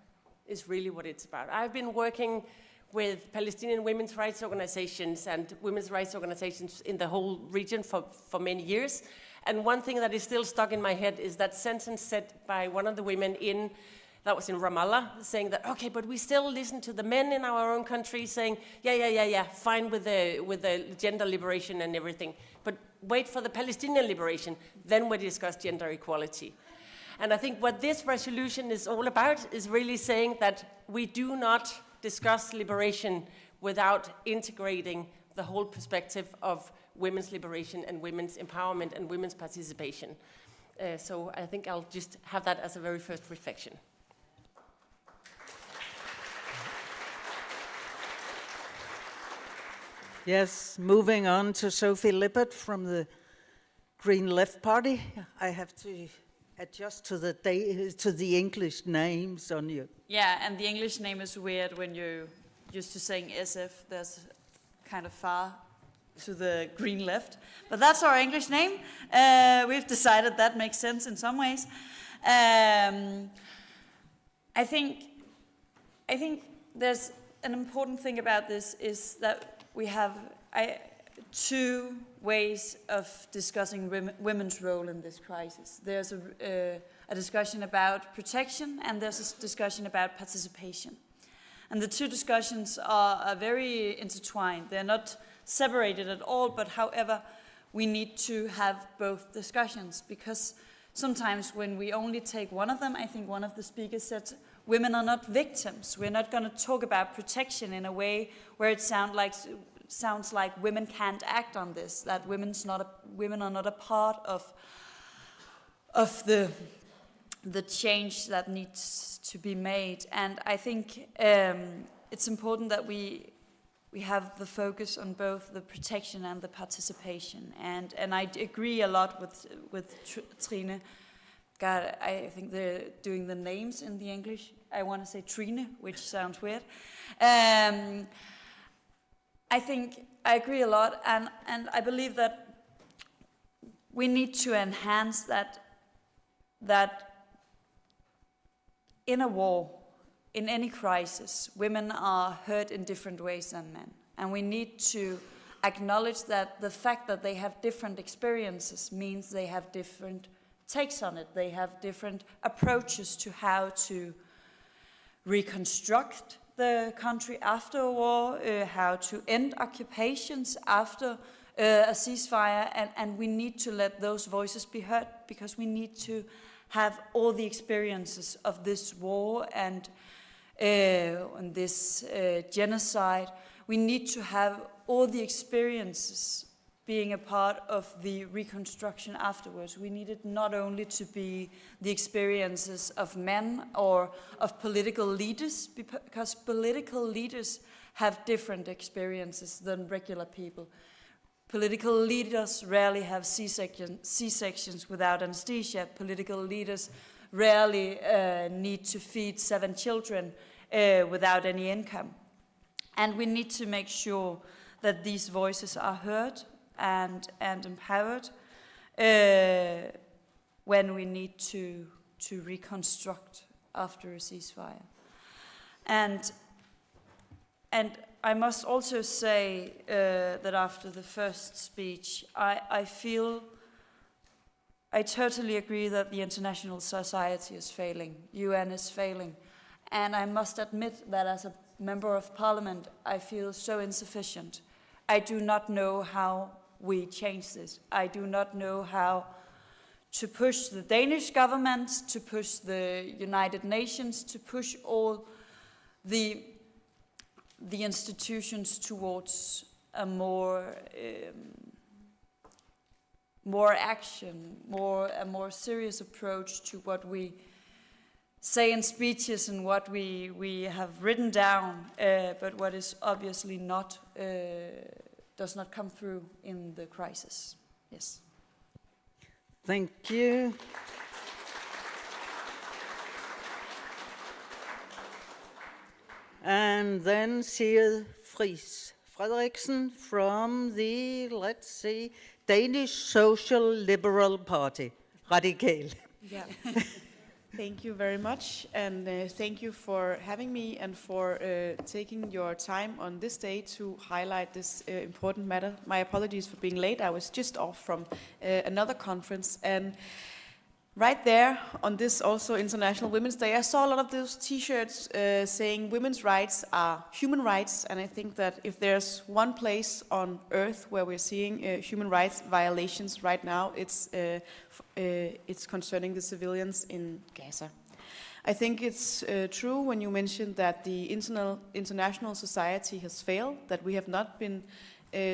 [SPEAKER 13] is really what it's about. I've been working with Palestinian women's rights organizations and women's rights organizations in the whole region for many years. And one thing that is still stuck in my head is that sentence said by one of the women that was in Ramallah, saying that, okay, but we still listen to the men in our own country saying, yeah, fine with the gender liberation and everything, but wait for the Palestinian liberation, then we discuss gender equality. And I think what this resolution is all about is really saying that we do not discuss liberation without integrating the whole perspective of women's liberation and women's empowerment and women's participation. So I think I'll just have that as a very first reflection.
[SPEAKER 2] Yes, moving on to Sophie Lippert from the Green Left Party. I have to adjust to the English names on you.
[SPEAKER 1] Yeah, and the English name is weird when you're used to saying SF. There's kind of far between the letters. So I think I'll just have that as a very first reflection.
[SPEAKER 2] Yes, moving on to Sophie Lippert from the Green Left Party. I have to adjust to the English names on you. Yeah, and the English name is weird when you're used to saying SF. There's
[SPEAKER 1] to the green left. But that's our English name. We've decided that makes sense in some ways. I think there's an important thing about this is that we have two ways of discussing women's role in this crisis. There's a discussion about protection, and there's a discussion about participation. And the two discussions are very intertwined. They're not separated at all, but however, we need to have both discussions, because sometimes when we only take one of them, I think one of the speakers said, women are not victims. We're not going to talk about protection in a way where it sounds like women can't act on this, that women are not a part of the change that needs to be made. And I think it's important that we have the focus on both the protection and the participation. And I agree a lot with Trine. God, I think they're doing the names in the English. I want to say Trine, which sounds weird. I think I agree a lot, and I believe that we need to enhance that in a war, in any crisis, women are hurt in different ways than men. And we need to acknowledge that the fact that they have different experiences means they have different takes on it. They have different approaches to how to reconstruct the country after a war, how to end occupations after a ceasefire, and we need to let those voices be heard, because we need to have all the experiences of this war and this genocide. We need to have all the experiences being a part of the reconstruction afterwards. We need it not only to be the experiences of men or of political leaders, because political leaders have different experiences than regular people. Political leaders rarely have C-sections without anesthesia. Political leaders rarely need to feed 7 children without any income. And we need to make sure that these voices are heard and empowered when we need to reconstruct after a ceasefire. And I must also say that after the first speech, I totally agree that the international society is failing, UN is failing. And I must admit that as a member of parliament, I feel so insufficient. I do not know how we change this. I do not know how to push the Danish government, to push the United Nations, to push all the institutions towards a more action, a more serious approach to what we say in speeches and what we have written down, but what is obviously not does not come through in the crisis. Yes.
[SPEAKER 2] Thank you. And then Sigrid Friis Frederiksen from the, let's see, Danish Social Liberal Party, Radikal.
[SPEAKER 14] Yeah. Thank you very much, and thank you for having me and for taking your time on this day to highlight this important matter. My apologies for being late. I was just off from another conference, and right there on this also International Women's Day, I saw a lot of those t-shirts saying women's rights are human rights, and I think that if there's one place on earth where we're seeing human rights violations right now, it's concerning the civilians in Gaza. I think it's true when you mentioned that the international society has failed, that we have not been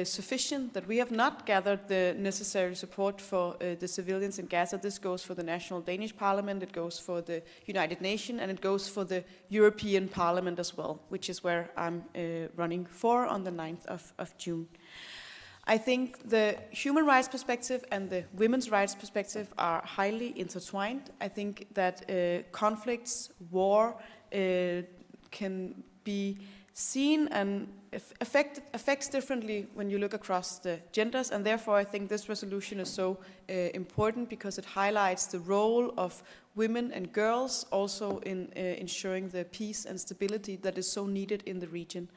[SPEAKER 14] sufficient, that we have not gathered the necessary support for the civilians in Gaza. This goes for the National Danish Parliament, it goes for the United Nations, and it goes for the European Parliament as well, which is where I'm running for on the 9th of June. I think the human rights perspective and the women's rights perspective are highly intertwined. I think that conflicts, war can be seen and affects differently when you look across the genders, and therefore I think this resolution is so important because it highlights the role of women and girls also in ensuring the peace and stability that is so needed in the region.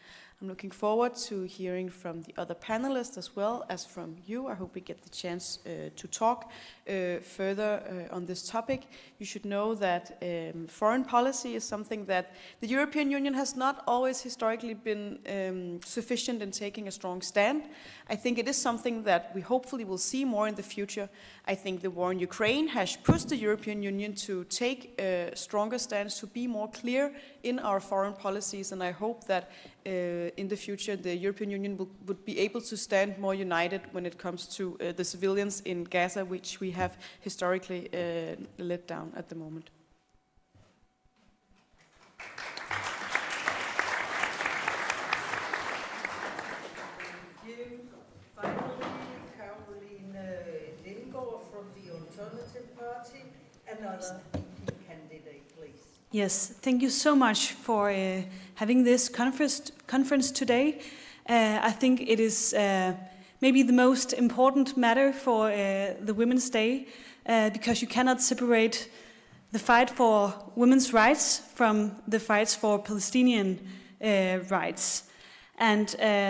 [SPEAKER 14] I'm looking forward to hearing from the other panelists as well as from you. I hope we get the chance to talk further on this topic. You should know that foreign policy is something that the European Union has not always historically been sufficient in taking a strong stand. I think it is something that we hopefully will see more in the future. I think the war in Ukraine has pushed the European Union to take a stronger stance, to be more clear in our foreign policies, and I hope that in the future the European Union would be able to stand more united when it comes to the civilians in Gaza, which we have historically let down at the moment.
[SPEAKER 2] Another EP candidate, please.
[SPEAKER 1] Yes, thank you so much for having this conference today. I think it is maybe the most important matter for the Women's Day because you cannot separate the fight for women's rights from the fights for Palestinian rights. And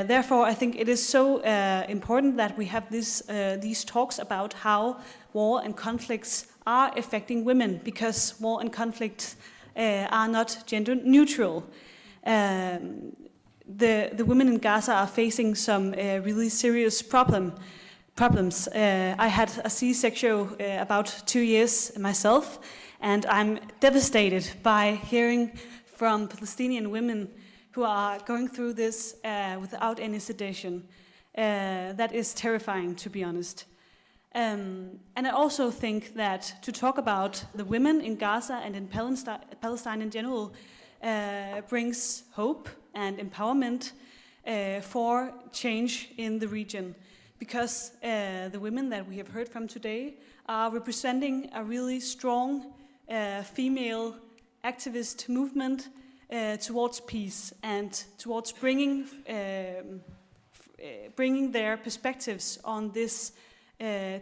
[SPEAKER 1] therefore, I think it is so important that we have these talks about how war and conflicts are affecting women, because war and conflict are not gender neutral. The women in Gaza are facing some really serious problems. I had a C-section about 2 years myself, and I'm devastated by hearing from Palestinian women who are going through this without any sedation. That is terrifying, to be honest. And I also think that to talk about the women in Gaza and in Palestine in general brings hope and empowerment for change in the region. Because the women that we have heard from today are representing a really strong female activist movement towards peace and towards bringing their perspectives on this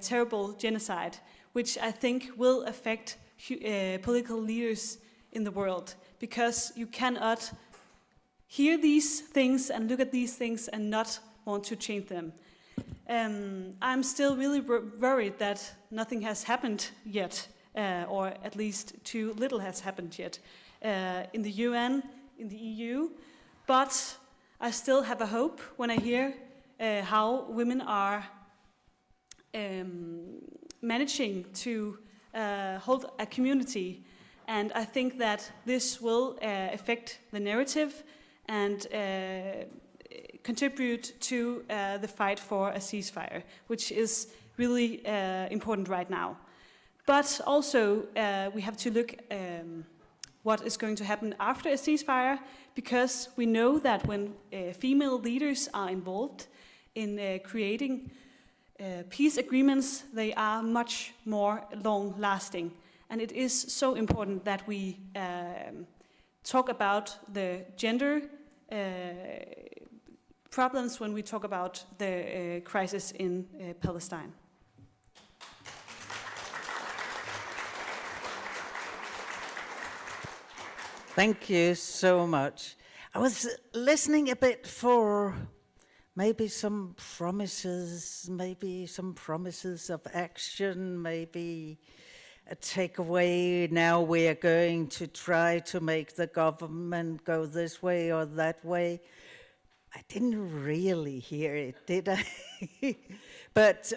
[SPEAKER 1] terrible genocide, which I think will affect political leaders in the world, because you cannot hear these things and look at these things and not want to change them. I'm still really worried that nothing has happened yet, or at least too little has happened yet in the UN, in the EU, but I still have a hope when I hear how women are managing to hold a community, and I think that this will affect the narrative and contribute to the fight for a ceasefire, which is really important right now. But also we have to look what is going to happen after a ceasefire, because we know that when female leaders are involved in creating peace agreements, they are much more long-lasting. And it is so important that we talk about the gender problems when we talk about the crisis in Palestine.
[SPEAKER 2] Thank you so much. I was listening a bit for maybe some promises of action, maybe a takeaway. Now we are going to try to make the government go this way or that way. I didn't really hear it, did I? But,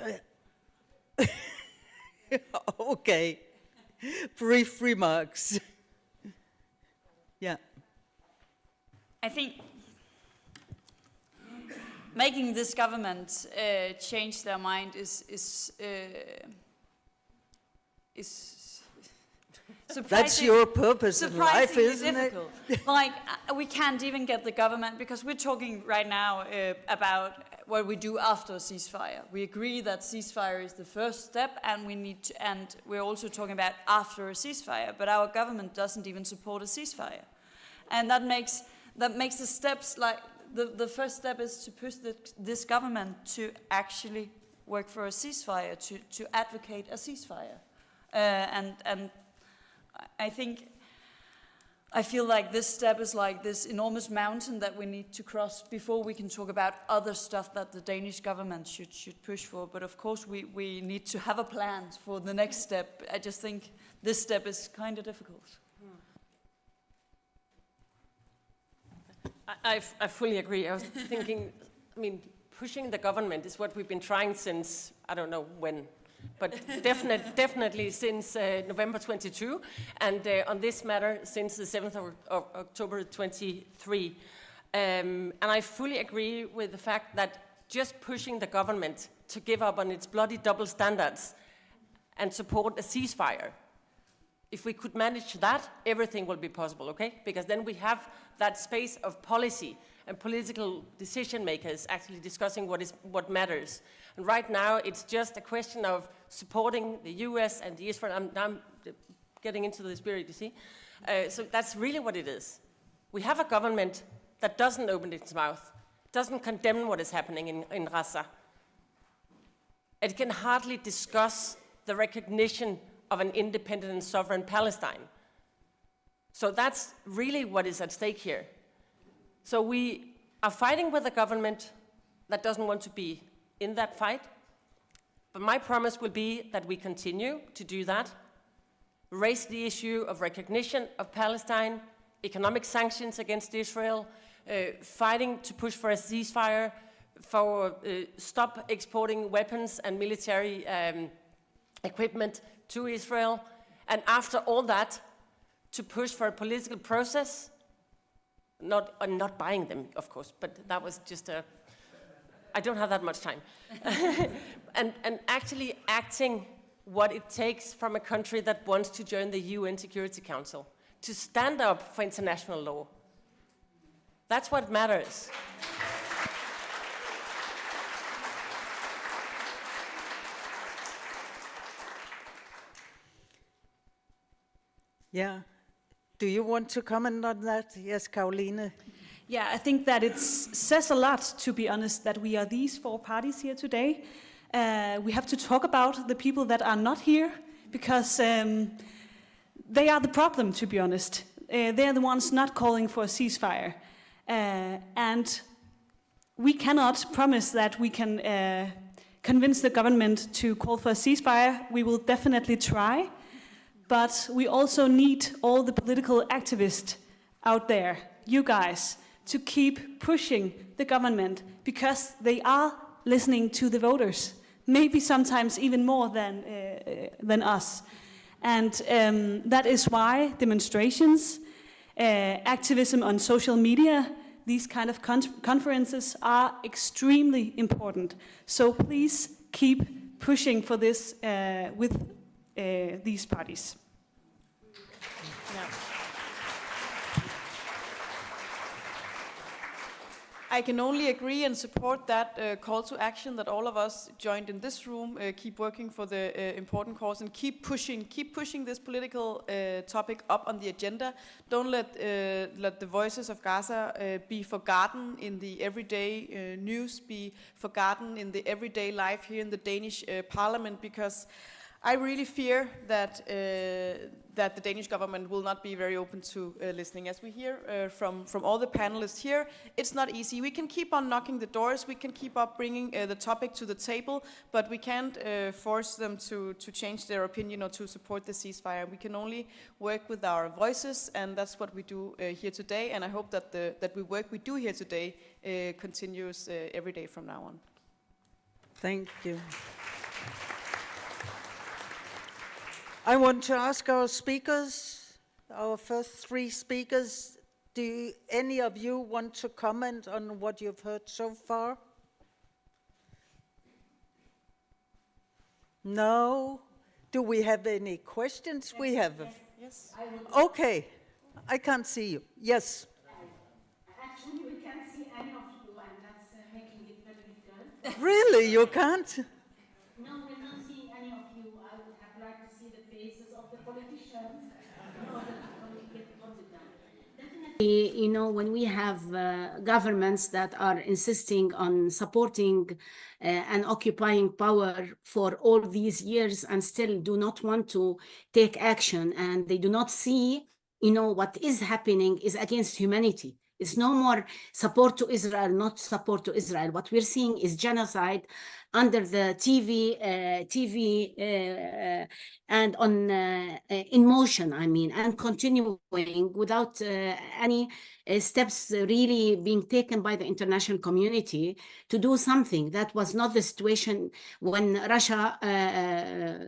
[SPEAKER 2] okay, brief remarks. Yeah.
[SPEAKER 1] I think making this government change their mind is
[SPEAKER 2] That's your purpose in life, isn't
[SPEAKER 1] difficult. Like, we can't even get the government, because we're talking right now about what we do after a ceasefire. We agree that ceasefire is the first step, and and we're also talking about after a ceasefire, but our government doesn't even support a ceasefire. And that makes that makes the steps like the first step is to push this government to actually work for a ceasefire, to advocate a ceasefire. And I feel like this step is like this enormous mountain that we need to cross before we can talk about other stuff that the Danish government should push for. But of course we need to have a plan for the next step. I just think this step is kind of difficult.
[SPEAKER 13] I fully agree. I was thinking, I mean, pushing the government is what we've been trying since, I don't know when, but definitely since November 22, and on this matter since the 7th of October 23. And I fully agree with the fact that just pushing the government to give up on its bloody double standards and support a ceasefire, if we could manage that, everything will be possible, okay? Because then we have that space of policy and political decision makers actually discussing what matters. And right now, it's just a question of supporting the US and the Israel. I'm getting into the spirit, you see? So that's really what it is. We have a government that doesn't open its mouth, doesn't condemn what is happening in Gaza. It can hardly discuss the recognition of an independent and sovereign Palestine. So that's really what is at stake here. So we are fighting with a government that doesn't want to be in that fight. But my promise will be that we continue to do that, raise the issue of recognition of Palestine, economic sanctions against Israel, fighting to push for a ceasefire, for stop exporting weapons and military equipment to Israel, and after all that, to push for a political process, not buying them, of course, but that was just I don't have that much time. and actually acting what it takes from a country that wants to join the UN Security Council, to stand up for international law. That's what matters.
[SPEAKER 2] Yeah. Do you want to comment on that? Yes, Caroline.
[SPEAKER 15] Yeah, I think that it says a lot, to be honest, that we are these four parties here today. We have to talk about the people that are not here, because they are the problem, to be honest. They are the ones not calling for a ceasefire. And we cannot promise that we can convince the government to call for a ceasefire. We will definitely try. But we also need all the political activists out there, you guys, to keep pushing the government, because they are listening to the voters, maybe sometimes even more than us. And that is why demonstrations, activism on social media, these kind of conferences are extremely important. So please keep pushing for this with these parties.
[SPEAKER 14] Yeah. I can only agree and support that call to action that all of us joined in this room keep working for the important cause and keep pushing this political topic up on the agenda. Don't let the voices of Gaza be forgotten in the everyday news, be forgotten in the everyday life here in the Danish parliament, because I really fear that that the Danish government will not be very open to listening. As we hear from all the panelists here, it's not easy. We can keep on knocking the doors, we can keep up bringing the topic to the table, but we can't force them to change their opinion or to support the ceasefire. We can only work with our voices, and that's what we do here today, and I hope that the work we do here today continues every day from now on.
[SPEAKER 2] Thank you. I want to ask our speakers, our first three speakers, do any of you want to comment on what you've heard so far? No? Do we have any questions? Yes, we have.
[SPEAKER 14] Yes.
[SPEAKER 2] Okay. I can't see you. Yes.
[SPEAKER 12] Actually, we can't see any of you, and that's making it very difficult.
[SPEAKER 2] Really? You can't?
[SPEAKER 12] No, we don't see any of you. I would have liked to see the faces of the politicians in order to communicate with them. Definitely You know, when we have governments that are insisting on supporting and occupying power for all these years and still do not want to take action, and they do not see, you know, what is happening is against humanity. It's no more support to Israel, not support to Israel. What we're seeing is genocide under the TV and on in motion, I mean, and continuing without any steps really being taken by the international community to do something. That was not the situation when Russia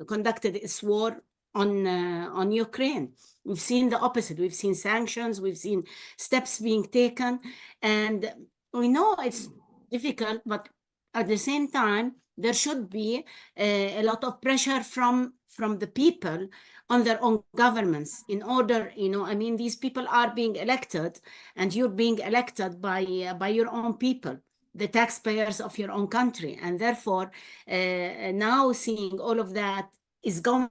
[SPEAKER 12] conducted its war on Ukraine. We've seen the opposite. We've seen sanctions, we've seen steps being taken, and we know it's difficult, but at the same time, there should be a lot of pressure from the people on their own governments in order, you know, I mean, these people are being elected, and you're being elected by your own people, the taxpayers of your own country, and therefore now seeing all of that is going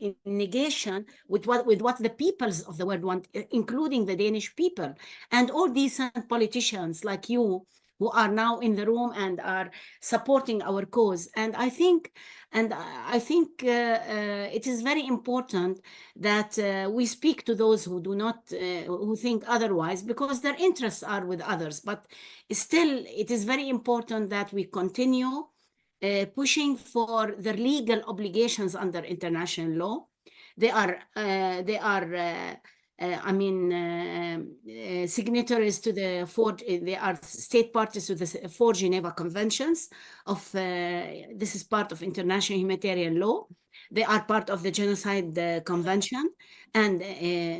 [SPEAKER 12] in negation with what the peoples of the world want, including the Danish people and all these politicians like you who are now in the room and are supporting our cause. And I think it is very important that we speak to those who do not, who think otherwise, because their interests are with others. But still, it is very important that we continue pushing for their legal obligations under international law. They are signatories to they are state parties to the 4 Geneva Conventions of, this is part of international humanitarian law. They are part of the Genocide Convention, and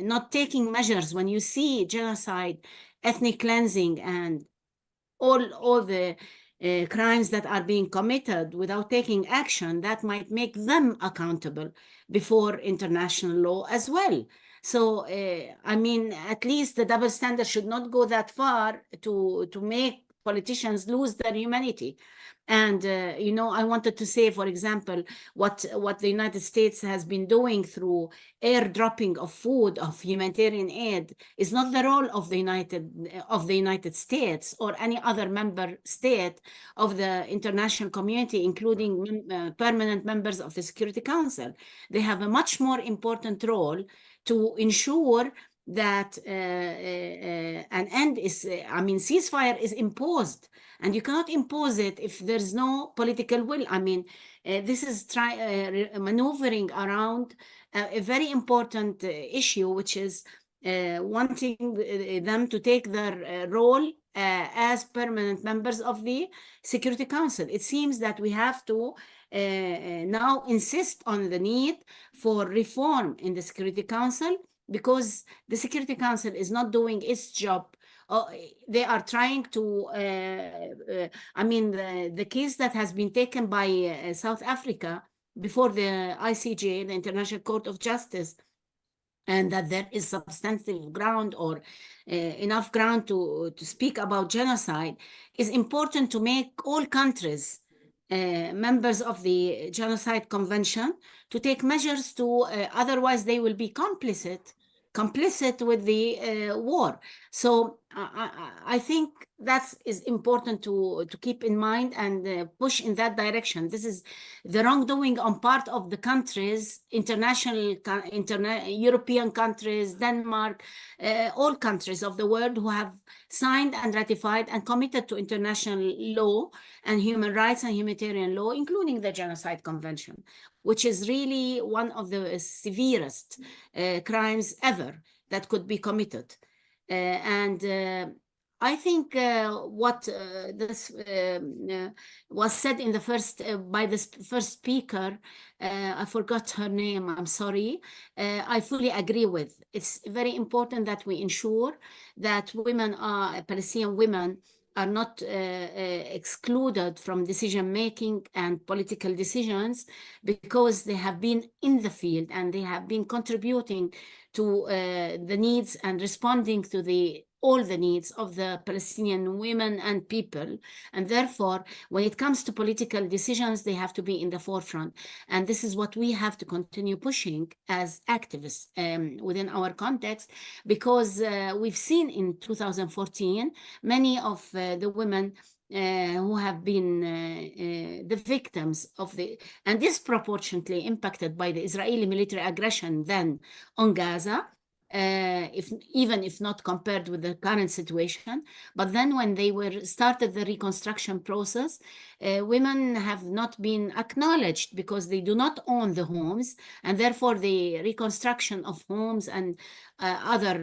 [SPEAKER 12] not taking measures when you see genocide, ethnic cleansing, and all the crimes that are being committed without taking action, that might make them accountable before international law as well. So, I mean, at least the double standard should not go that far to make politicians lose their humanity. And, you know, I wanted to say, for example, what the United States has been doing through airdropping of food, of humanitarian aid, is not the role of the United States or any other member state of the international community, including permanent members of the Security Council. They have a much more important role to ensure that an end is, ceasefire is imposed, and you cannot impose it if there's no political will. I mean, this is maneuvering around a very important issue, which is wanting them to take their role as permanent members of the Security Council. It seems that we have to now insist on the need for reform in the Security Council, because the Security Council is not doing its job. They are trying to, the case that has been taken by South Africa before the ICJ, the International Court of Justice, and that there is substantive ground or enough ground to speak about genocide, is important to make all countries members of the Genocide Convention to take measures to, otherwise they will be complicit with the war. So I think that is important to keep in mind and push in that direction. This is the wrongdoing on part of the countries, European countries, Denmark, all countries of the world who have signed and ratified and committed to international law and human rights and humanitarian law, including the Genocide Convention, which is really one of the severest crimes ever that could be committed. I think what this was said in the first by the first speaker, I forgot her name, I'm sorry, I fully agree with. It's very important that we ensure that Palestinian women are not excluded from decision-making and political decisions, because they have been in the field and they have been contributing to the needs and responding to the all the needs of the Palestinian women and people. And therefore, when it comes to political decisions, they have to be in the forefront. And this is what we have to continue pushing as activists within our context, because we've seen in 2014, many of the women who have been the victims of and disproportionately impacted by the Israeli military aggression then on Gaza, even if not compared with the current situation. But then when they started the reconstruction process, women have not been acknowledged because they do not own the homes, and therefore the reconstruction of homes and other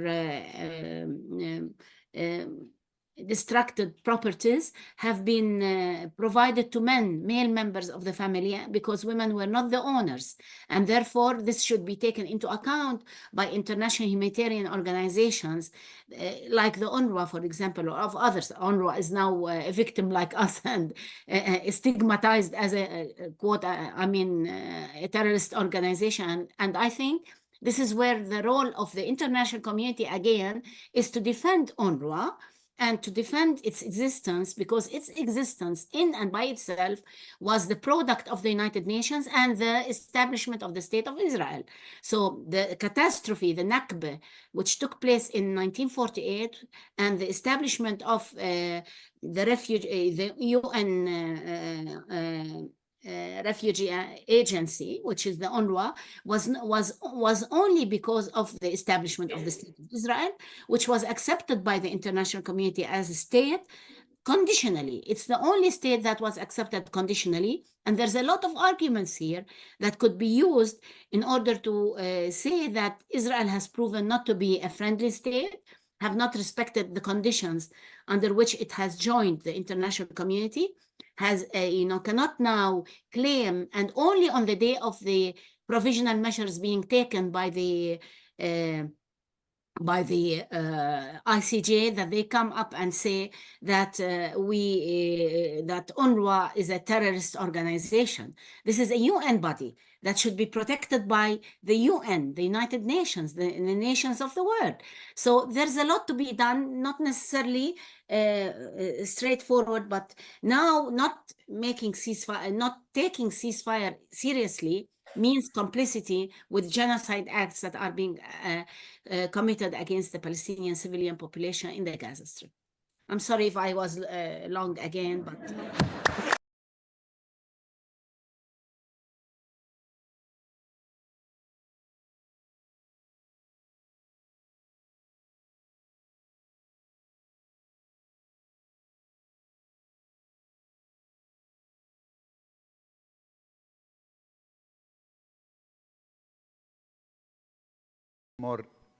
[SPEAKER 12] destructed properties have been provided to male members of the family, because women were not the owners. And therefore, this should be taken into account by international humanitarian organizations like the UNRWA, for example, or of others. UNRWA is now a victim like us and stigmatized as a terrorist organization. And I think this is where the role of the international community, again, is to defend UNRWA and to defend its existence, because its existence in and by itself was the product of the United Nations and the establishment of the State of Israel. So the catastrophe, the Nakba, which took place in 1948, and the establishment of the UN refugee agency, which is the UNRWA, was only because of the establishment of the State of Israel, which was accepted by the international community as a state conditionally. It's the only state that was accepted conditionally, and there's a lot of arguments here that could be used in order to say that Israel has proven not to be a friendly state, have not respected the conditions under which it has joined the international community, has cannot now claim, and only on the day of the provisional measures being taken by the ICJ, that they come up and say that that UNRWA is a terrorist organization. This is a UN body that should be protected by the UN, the United Nations, the nations of the world. So there's a lot to be done, not necessarily straightforward, but now not taking ceasefire seriously means complicity with genocide acts that are being committed against the Palestinian civilian population in the Gaza Strip. I'm sorry if I was long again, but...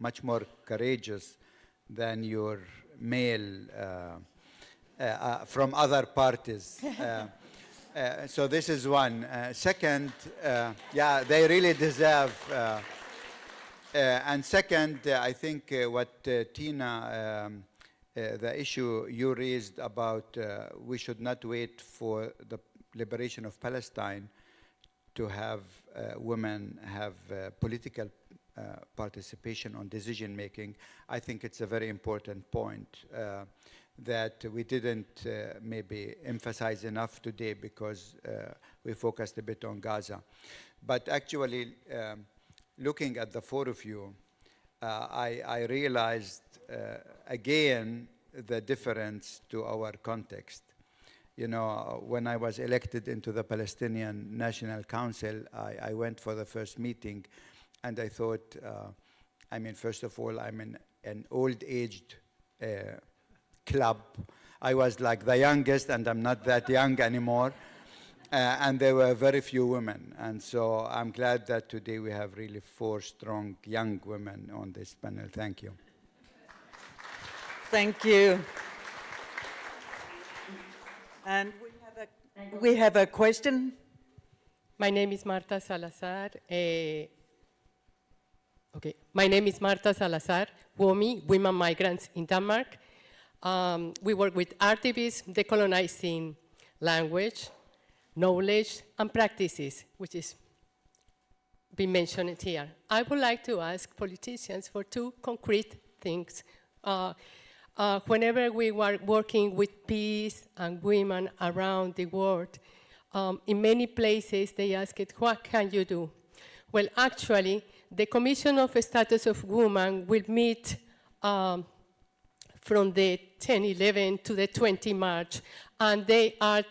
[SPEAKER 4] much more courageous than your male from other parties. So this is one. Second, yeah, they really deserve. And second, I think what Tina, the issue you raised about we should not wait for the liberation of Palestine to have women have political participation on decision making. I think it's a very important point that we didn't maybe emphasize enough today, because we focused a bit on Gaza. But actually, looking at the four of you, I realized again the difference to our context. You know, when I was elected into the Palestinian National Council, I went for the first meeting. And I thought, I mean, first of all, I'm in an old-aged club. I was like the youngest, and I'm not that young anymore. And there were very few women. And so I'm glad that today we have really 4 strong young women on this panel. Thank you.
[SPEAKER 2] Thank you. And we have a question.
[SPEAKER 16] My name is Marta Salazar. My name is Marta Salazar, WOMI, Women Migrants in Denmark. We work with activists decolonizing language, knowledge, and practices, which is been mentioned here. I would like to ask politicians for 2 concrete things. whenever we were working with peace and women around the world, in many places they asked, what can you do? Well, actually, the Commission of Status of Women will meet from the 10-11 to the 20 March, and they are,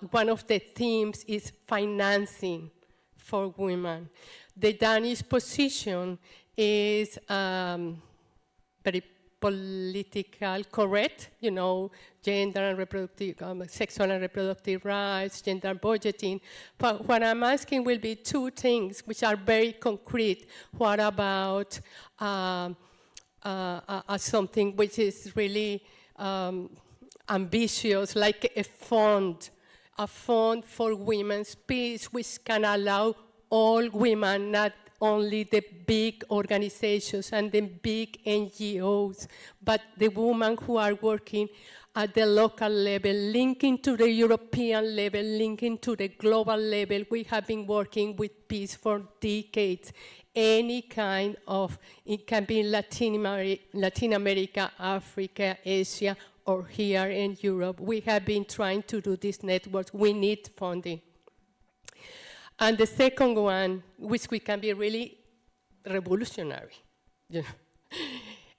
[SPEAKER 16] one of the themes is financing for women. The Danish position is very political correct, you know, gender and reproductive, sexual and reproductive rights, gender budgeting. But what I'm asking will be two things which are very concrete. What about something which is really ambitious, like a fund for women's peace, which can allow all women, not only the big organizations and the big NGOs, but the women who are working at the local level, linking to the European level, linking to the global level. We have been working with peace for decades. Any kind of, it can be in Latin America, Africa, Asia, or here in Europe. We have been trying to do these networks. We need funding. And the second one, which we can be really revolutionary, you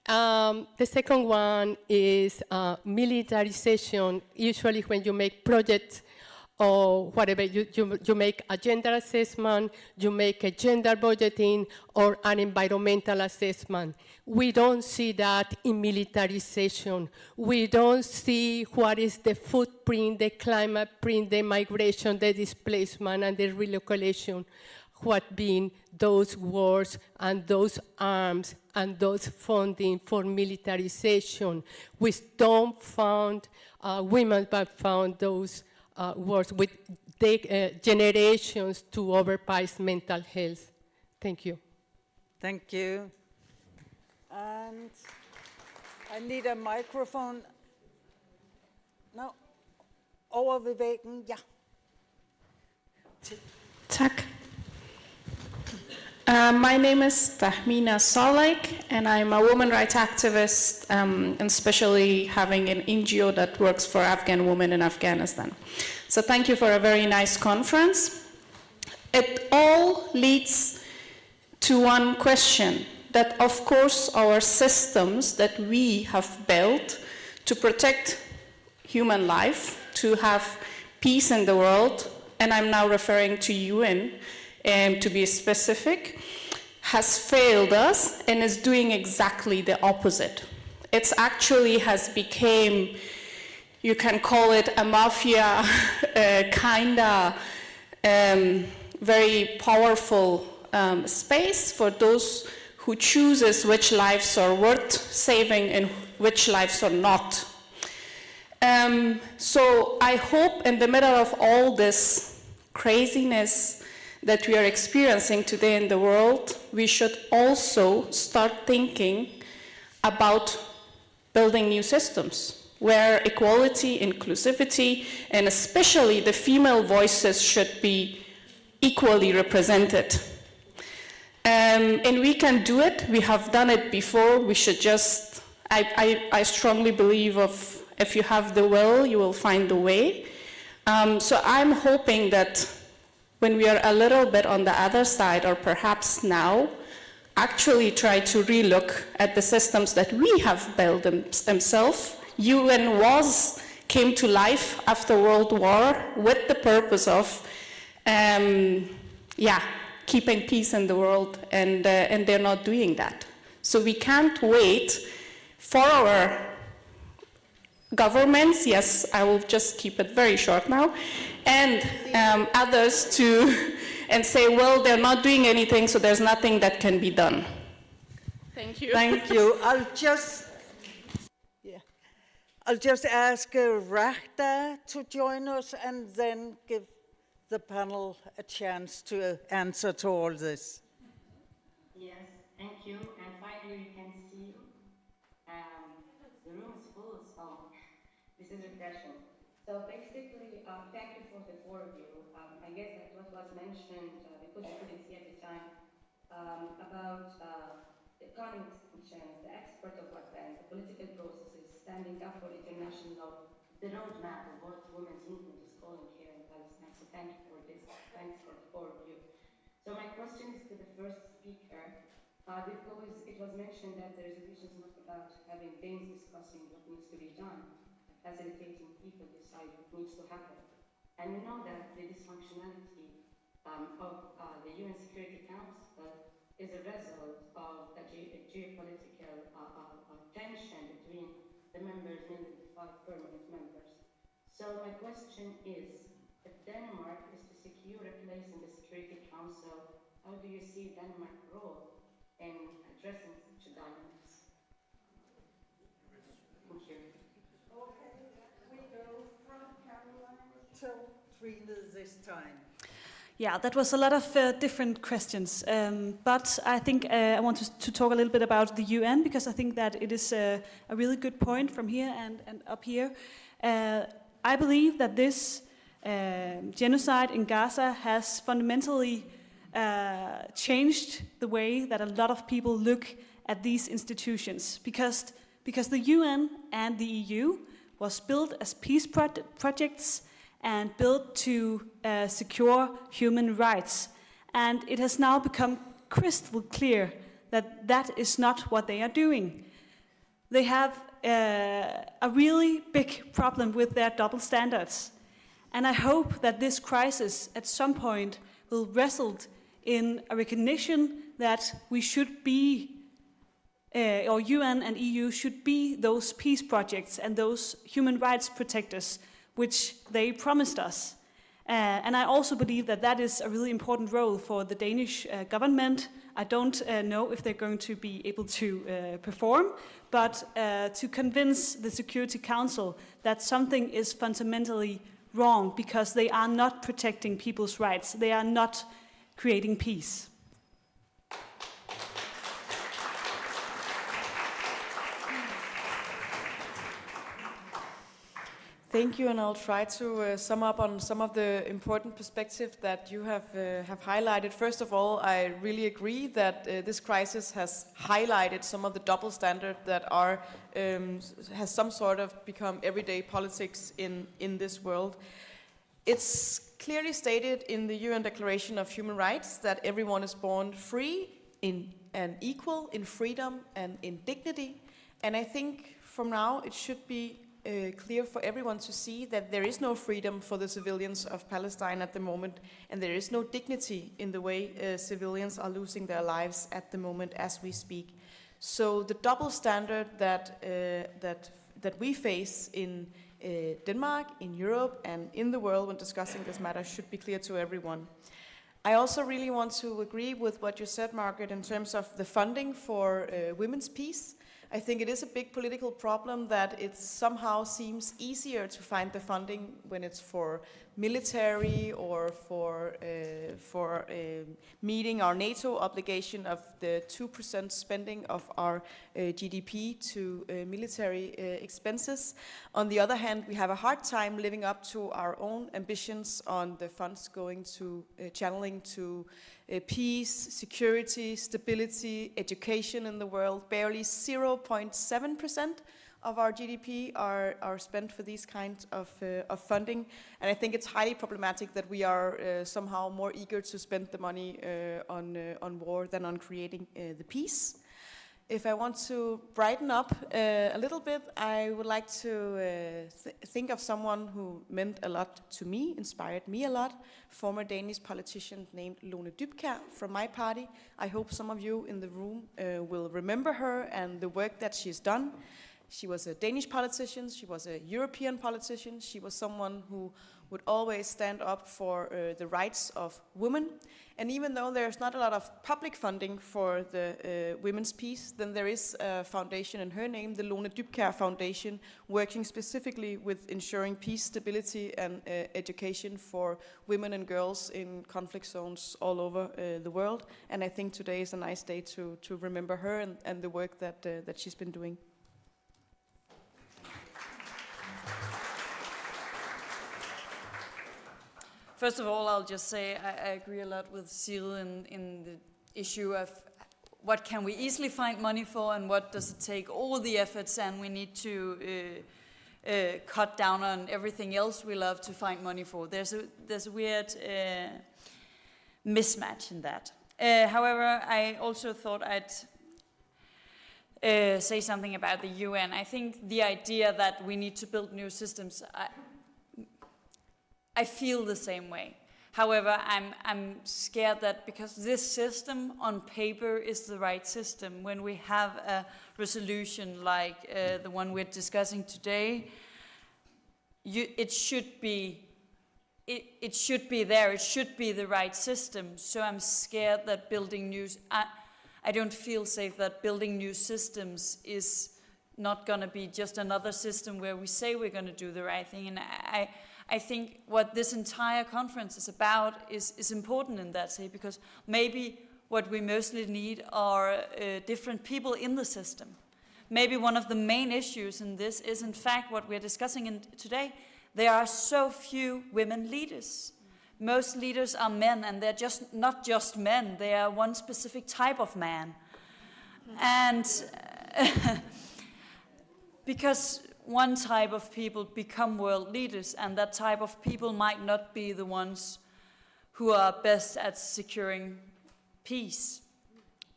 [SPEAKER 16] know. The second one is militarization. Usually when you make projects or whatever, you make a gender assessment, you make a gender budgeting, or an environmental assessment. We don't see that in militarization. We don't see what is the footprint, the climate print, the migration, the displacement, and the relocation, what been those wars and those arms and those funding for militarization. We don't found women, but found those wars with generations to overpass mental health. Thank you.
[SPEAKER 2] Thank you. And I need a microphone. No. Over ved væggen, ja.
[SPEAKER 17] Tak. My name is Tahmina Salek, and I'm a women rights activist, and especially having an NGO that works for Afghan women in Afghanistan. So thank you for a very nice conference. It all leads to one question, that of course our systems that we have built to protect human life, to have peace in the world, and I'm now referring to UN, to be specific, has failed us and is doing exactly the opposite. It's actually has become, you can call it a mafia, kinda very powerful space for those who chooses which lives are worth saving and which lives are not. So I hope in the middle of all this craziness that we are experiencing today in the world, we should also start thinking about building new systems where equality, inclusivity, and especially the female voices should be equally represented. And we can do it. We have done it before. We should just, I strongly believe if you have the will, you will find the way. So I'm hoping that when we are a little bit on the other side, or perhaps now, actually try to relook at the systems that we have built themselves. UN came to life after World War with the purpose of, keeping peace in the world, and they're not doing that. So we can't wait for our governments, yes, I will just keep it very short now, and others to, and say, well, they're not doing anything, so there's nothing that can be done. Thank you.
[SPEAKER 2] Thank you. I'll just ask Rachda to join us and then give the panel a chance to answer to all this.
[SPEAKER 10] Yes, thank you. And finally, we can see the room is full, so this is refreshing. So basically, thank you for the four of you. I guess that what was mentioned, because we couldn't see at the time, about the economic sanctions, the export of weapons, the political processes, standing up for international, the roadmap of what women's movement is calling here in Palestine. So thank you for this. Thanks for the overview. So my question is to the first speaker, because it was mentioned that the resolution is not about having things discussing what needs to be done, facilitating people decide what needs to happen. And we know that the dysfunctionality of the UN Security Council is a result of a geopolitical tension between the members, mainly the 5 permanent members. So my question is, if Denmark is to secure a place in the Security Council, how do you see Denmark's role in addressing such dynamics? Thank you.
[SPEAKER 2] Okay, we go from Caroline to Trina this time.
[SPEAKER 15] Yeah, that was a lot of different questions, but I think I want to talk a little bit about the UN, because I think that it is a really good point from here and up here. I believe that this genocide in Gaza has fundamentally changed the way that a lot of people look at these institutions, because the UN and the EU was built as peace projects and built to secure human rights. And it has now become crystal clear that that is not what they are doing. They have a really big problem with their double standards. And I hope that this crisis at some point will result in a recognition that we should be, or UN and EU should be those peace projects and those human rights protectors which they promised us. And I also believe that that is a really important role for the Danish government. I don't know if they're going to be able to perform, but to convince the Security Council that something is fundamentally wrong because they are not protecting people's rights. They are not creating peace.
[SPEAKER 14] Thank you, and I'll try to sum up on some of the important perspectives that you have highlighted. First of all, I really agree that this crisis has highlighted some of the double standards that are has some sort of become everyday politics in this world. It's clearly stated in the UN Declaration of Human Rights that everyone is born free and equal in freedom and in dignity. And I think from now it should be clear for everyone to see that there is no freedom for the civilians of Palestine at the moment, and there is no dignity in the way civilians are losing their lives at the moment as we speak. So the double standard that we face in Denmark, in Europe, and in the world when discussing this matter should be clear to everyone. I also really want to agree with what you said, Margaret, in terms of the funding for women's peace. I think it is a big political problem that it somehow seems easier to find the funding when it's for military or for meeting our NATO obligation of the 2% spending of our GDP to military expenses. On the other hand, we have a hard time living up to our own ambitions on the funds going to channeling to peace, security, stability, education in the world. Barely 0.7% of our GDP are spent for these kinds of funding. And I think it's highly problematic that we are somehow more eager to spend the money on war than on creating the peace. If I want to brighten up a little bit, I would like to think of someone who meant a lot to me, inspired me a lot, former Danish politician named Lone Dybkjær from my party. I hope some of you in the room will remember her and the work that she's done. She was a Danish politician, she was a European politician, she was someone who would always stand up for the rights of women. And even though there's not a lot of public funding for the women's peace, then there is a foundation in her name, the Lone Dybkjær Foundation, working specifically with ensuring peace, stability and education for women and girls in conflict zones all over the world. And I think today is a nice day to remember her and the work that she's been doing.
[SPEAKER 1] First of all, I'll just say I agree a lot with Cyril in the issue of what can we easily find money for, and what does it take all the efforts, and we need to cut down on everything else we love to find money for. There's a weird mismatch in that. However, I also thought I'd say something about the UN. I think the idea that we need to build new systems, I feel the same way. However, I'm scared that because this system on paper is the right system, when we have a resolution like the one we're discussing today, it should be there. It should be the right system. So I'm scared that building new, I don't feel safe that building new systems is not going to be just another system where we say we're going to do the right thing. And I think what this entire conference is about is important in that sense, because maybe what we mostly need are different people in the system. Maybe one of the main issues in this is, in fact, what we're discussing today. There are so few women leaders. Most leaders are men, and they're just not just men. They are one specific type of man. And because one type of people become world leaders, and that type of people might not be the ones who are best at securing peace.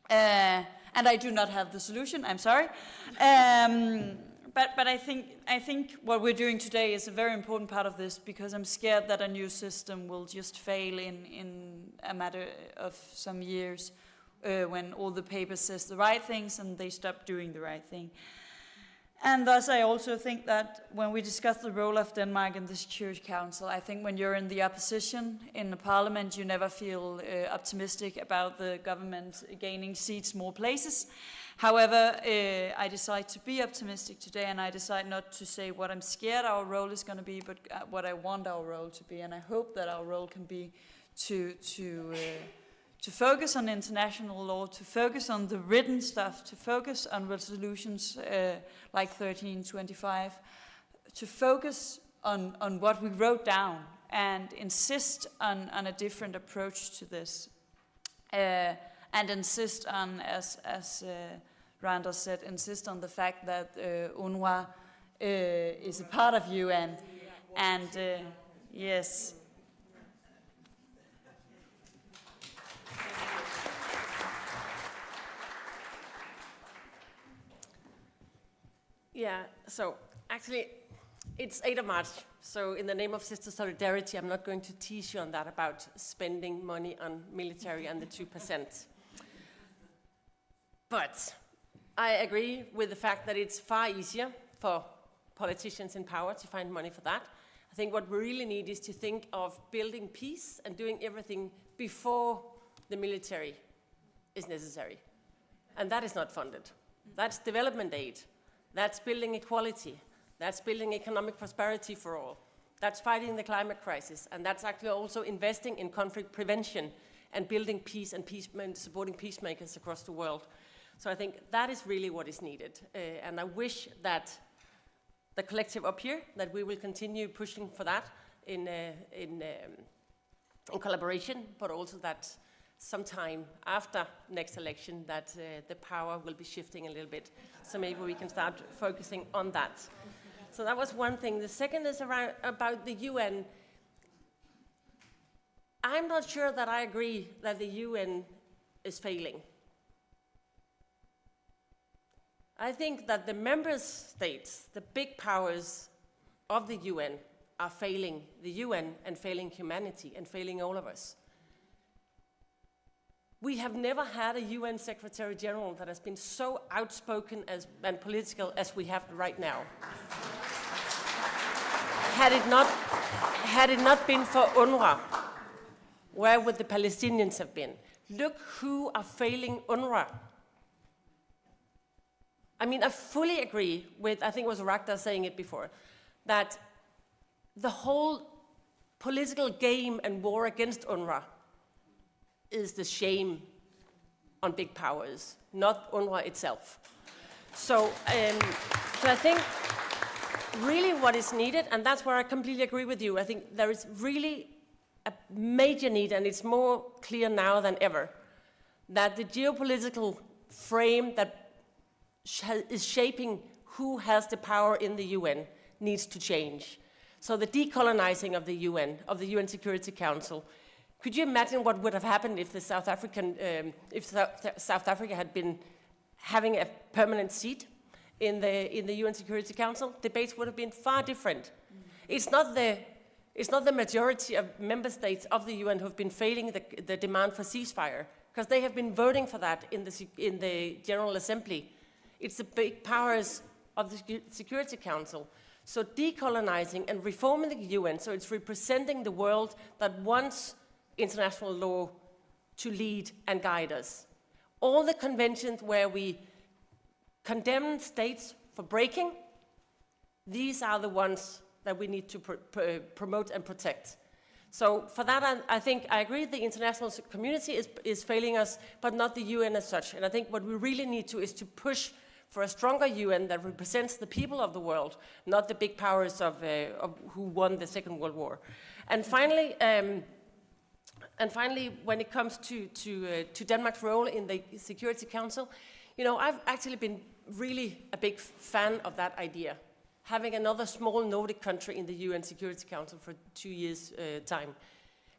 [SPEAKER 1] And I do not have the solution, I'm sorry. But I think what we're doing today is a very important part of this, because I'm scared that a new system will just fail in a matter of some years when all the paper says the right things and they stop doing the right thing. And thus I also think that when we discuss the role of Denmark in the Security Council, I think when you're in the opposition in the parliament, you never feel optimistic about the government gaining seats more places. However, I decide to be optimistic today, and I decide not to say what I'm scared our role is going to be, but what I want our role to be. And I hope that our role can be to focus on international law, to focus on the written stuff, to focus on resolutions like 1325, to focus on what we wrote down and insist on a different approach to this. And insist on, as Randall said, insist on the fact that UNRWA is a part of UN. And yes.
[SPEAKER 13] Yeah, so actually it's 8th of March. So in the name of Sister Solidarity, I'm not going to tease you on that about spending money on military and the 2%. But I agree with the fact that it's far easier for politicians in power to find money for that. I think what we really need is to think of building peace and doing everything before the military is necessary. And that is not funded. That's development aid. That's building equality. That's building economic prosperity for all. That's fighting the climate crisis. And that's actually also investing in conflict prevention and building peace and supporting peacemakers across the world. So I think that is really what is needed. And I wish that the collective up here, that we will continue pushing for that in collaboration, but also that sometime after next election that the power will be shifting a little bit. So maybe we can start focusing on that. So that was one thing. The second is about the UN. I'm not sure that I agree that the UN is failing. I think that the member states, the big powers of the UN, are failing the UN and failing humanity and failing all of us. We have never had a UN Secretary General that has been so outspoken and political as we have right now. Had it not been for UNRWA, where would the Palestinians have been? Look who are failing UNRWA. I mean, I fully agree with, I think it was Rakta saying it before, that the whole political game and war against UNRWA is the shame on big powers, not UNRWA itself. So I think really what is needed, and that's where I completely agree with you, I think there is really a major need, and it's more clear now than ever, that the geopolitical frame that is shaping who has the power in the UN needs to change. So the decolonizing of the UN Security Council. Could you imagine what would have happened if South Africa had been having a permanent seat in the UN Security Council? Debates would have been far different. It's not the majority of member states of the UN who have been failing the demand for ceasefire, because they have been voting for that in the General Assembly. It's the big powers of the Security Council. So decolonizing and reforming the UN so it's representing the world that wants international law to lead and guide us. All the conventions where we condemn states for breaking, these are the ones that we need to promote and protect. So for that, I think I agree the international community is failing us, but not the UN as such. And I think what we really need to is to push for a stronger UN that represents the people of the world, not the big powers of who won the Second World War. And finally, when it comes to Denmark's role in the Security Council, you know, I've actually been really a big fan of that idea, having another small Nordic country in the UN Security Council for 2 years' time.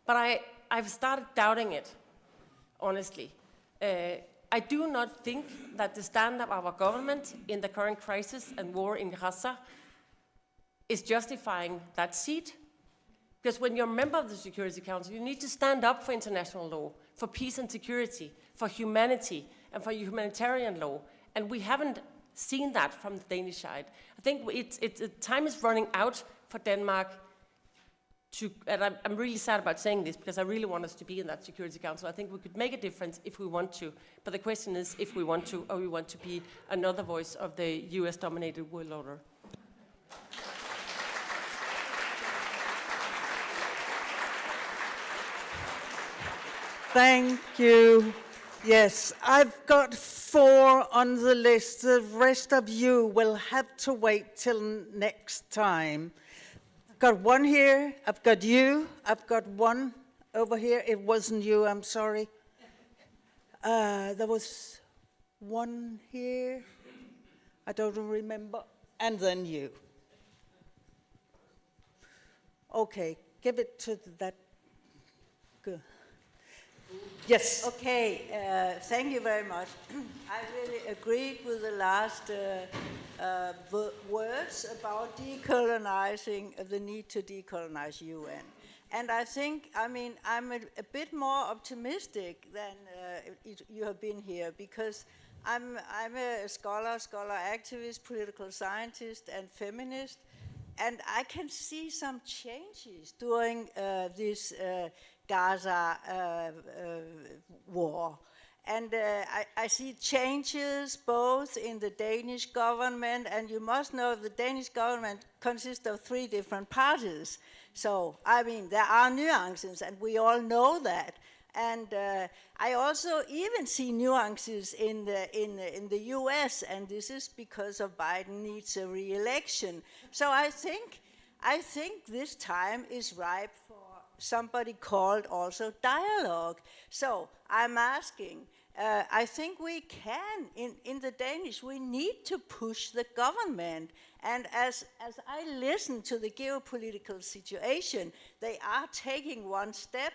[SPEAKER 13] But I've started doubting it, honestly. I do not think that the stand of our government in the current crisis and war in Gaza is justifying that seat. Because when you're a member of the Security Council, you need to stand up for international law, for peace and security, for humanity, and for humanitarian law. And we haven't seen that from the Danish side. I think time is running out for Denmark and I'm really sad about saying this because I really want us to be in that Security Council. I think we could make a difference if we want to. But the question is if we want to, or we want to be another voice of the US-dominated world order.
[SPEAKER 2] Thank you. Yes, I've got 4 on the list. The rest of you will have to wait till next time. I've got 1 here, I've got you, I've got 1 over here. It wasn't you, I'm sorry. There was 1 here, I don't remember, and then you. Okay, give it to that girl. Yes.
[SPEAKER 18] Okay, thank you very much. I really agreed with the last words about decolonizing, the need to decolonize UN. And I think, I mean, I'm a bit more optimistic than you have been here because I'm a scholar, activist, political scientist, and feminist. And I can see some changes during this Gaza war. And I see changes both in the Danish government, and you must know the Danish government consists of 3 different parties. So, I mean, there are nuances, and we all know that. And I also even see nuances in the US, and this is because of Biden needs a re-election. So I think this time is ripe for somebody called also dialogue. So I'm asking, I think we can, in the Danish, we need to push the government. And as I listen to the geopolitical situation, they are taking 1 step.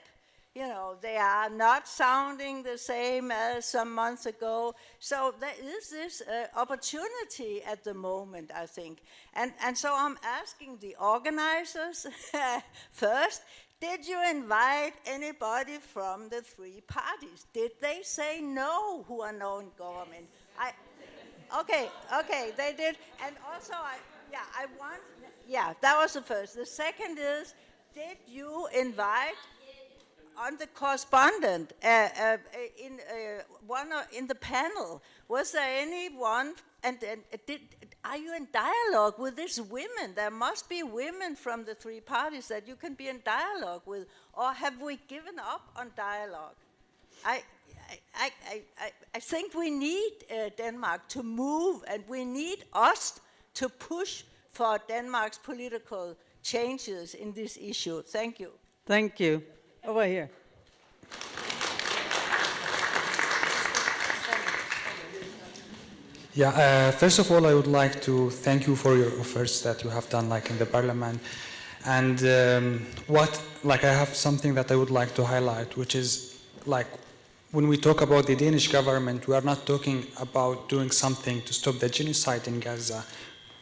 [SPEAKER 18] You know, they are not sounding the same as some months ago. So there is this opportunity at the moment, I think. And so I'm asking the organizers first, did you invite anybody from the 3 parties? Did they say no who are now in government? Okay, they did. And also, that was the first. The second is, did you invite on the correspondent in the panel? Was there anyone? And are you in dialogue with these women? There must be women from the 3 parties that you can be in dialogue with, or have we given up on dialogue? I think we need Denmark to move, and we need us to push for Denmark's political changes in this issue. Thank you.
[SPEAKER 2] Thank you. Over here.
[SPEAKER 19] Yeah, first of all, I would like to thank you for your efforts that you have done, like in the parliament. And I have something that I would like to highlight, which is like, when we talk about the Danish government, we are not talking about doing something to stop the genocide in Gaza.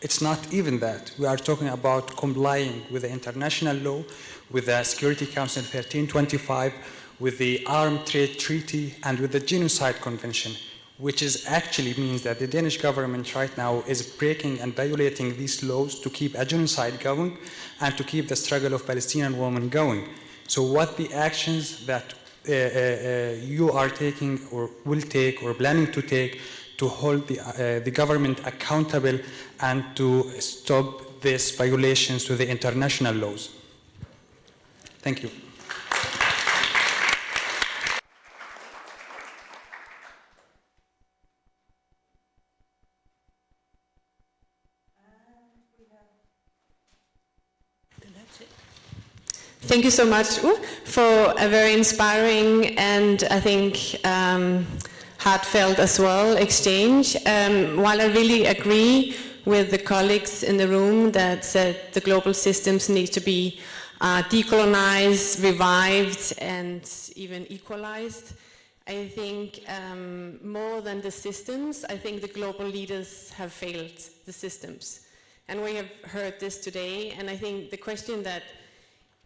[SPEAKER 19] It's not even that. We are talking about complying with the international law, with the Security Council 1325, with the Armed Trade Treaty, and with the Genocide Convention, which is actually means that the Danish government right now is breaking and violating these laws to keep a genocide going and to keep the struggle of Palestinian women going. So what the actions that you are taking or will take or planning to take to hold the government accountable and to stop these violations to the international laws? Thank you.
[SPEAKER 11] Thank you so much for a very inspiring and I think heartfelt as well exchange. While I really agree with the colleagues in the room that said the global systems need to be decolonized, revived, and even equalized, I think more than the systems, I think the global leaders have failed the systems. And we have heard this today, and I think the question that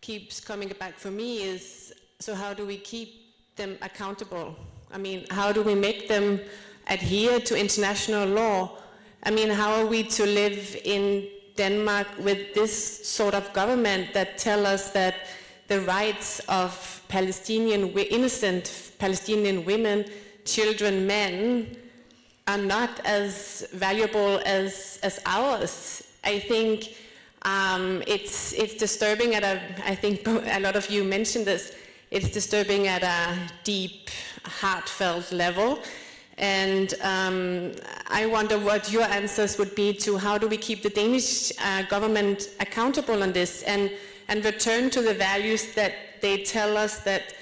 [SPEAKER 11] keeps coming back for me is, so how do we keep them accountable? I mean, how do we make them adhere to international law? I mean, how are we to live in Denmark with this sort of government that tell us that the rights of innocent Palestinian women, children, men are not as valuable as ours? I think it's disturbing I think a lot of you mentioned this, it's disturbing at a deep, heartfelt level. And I wonder what your answers would be to how do we keep the Danish government accountable on this and return to the values that they tell us that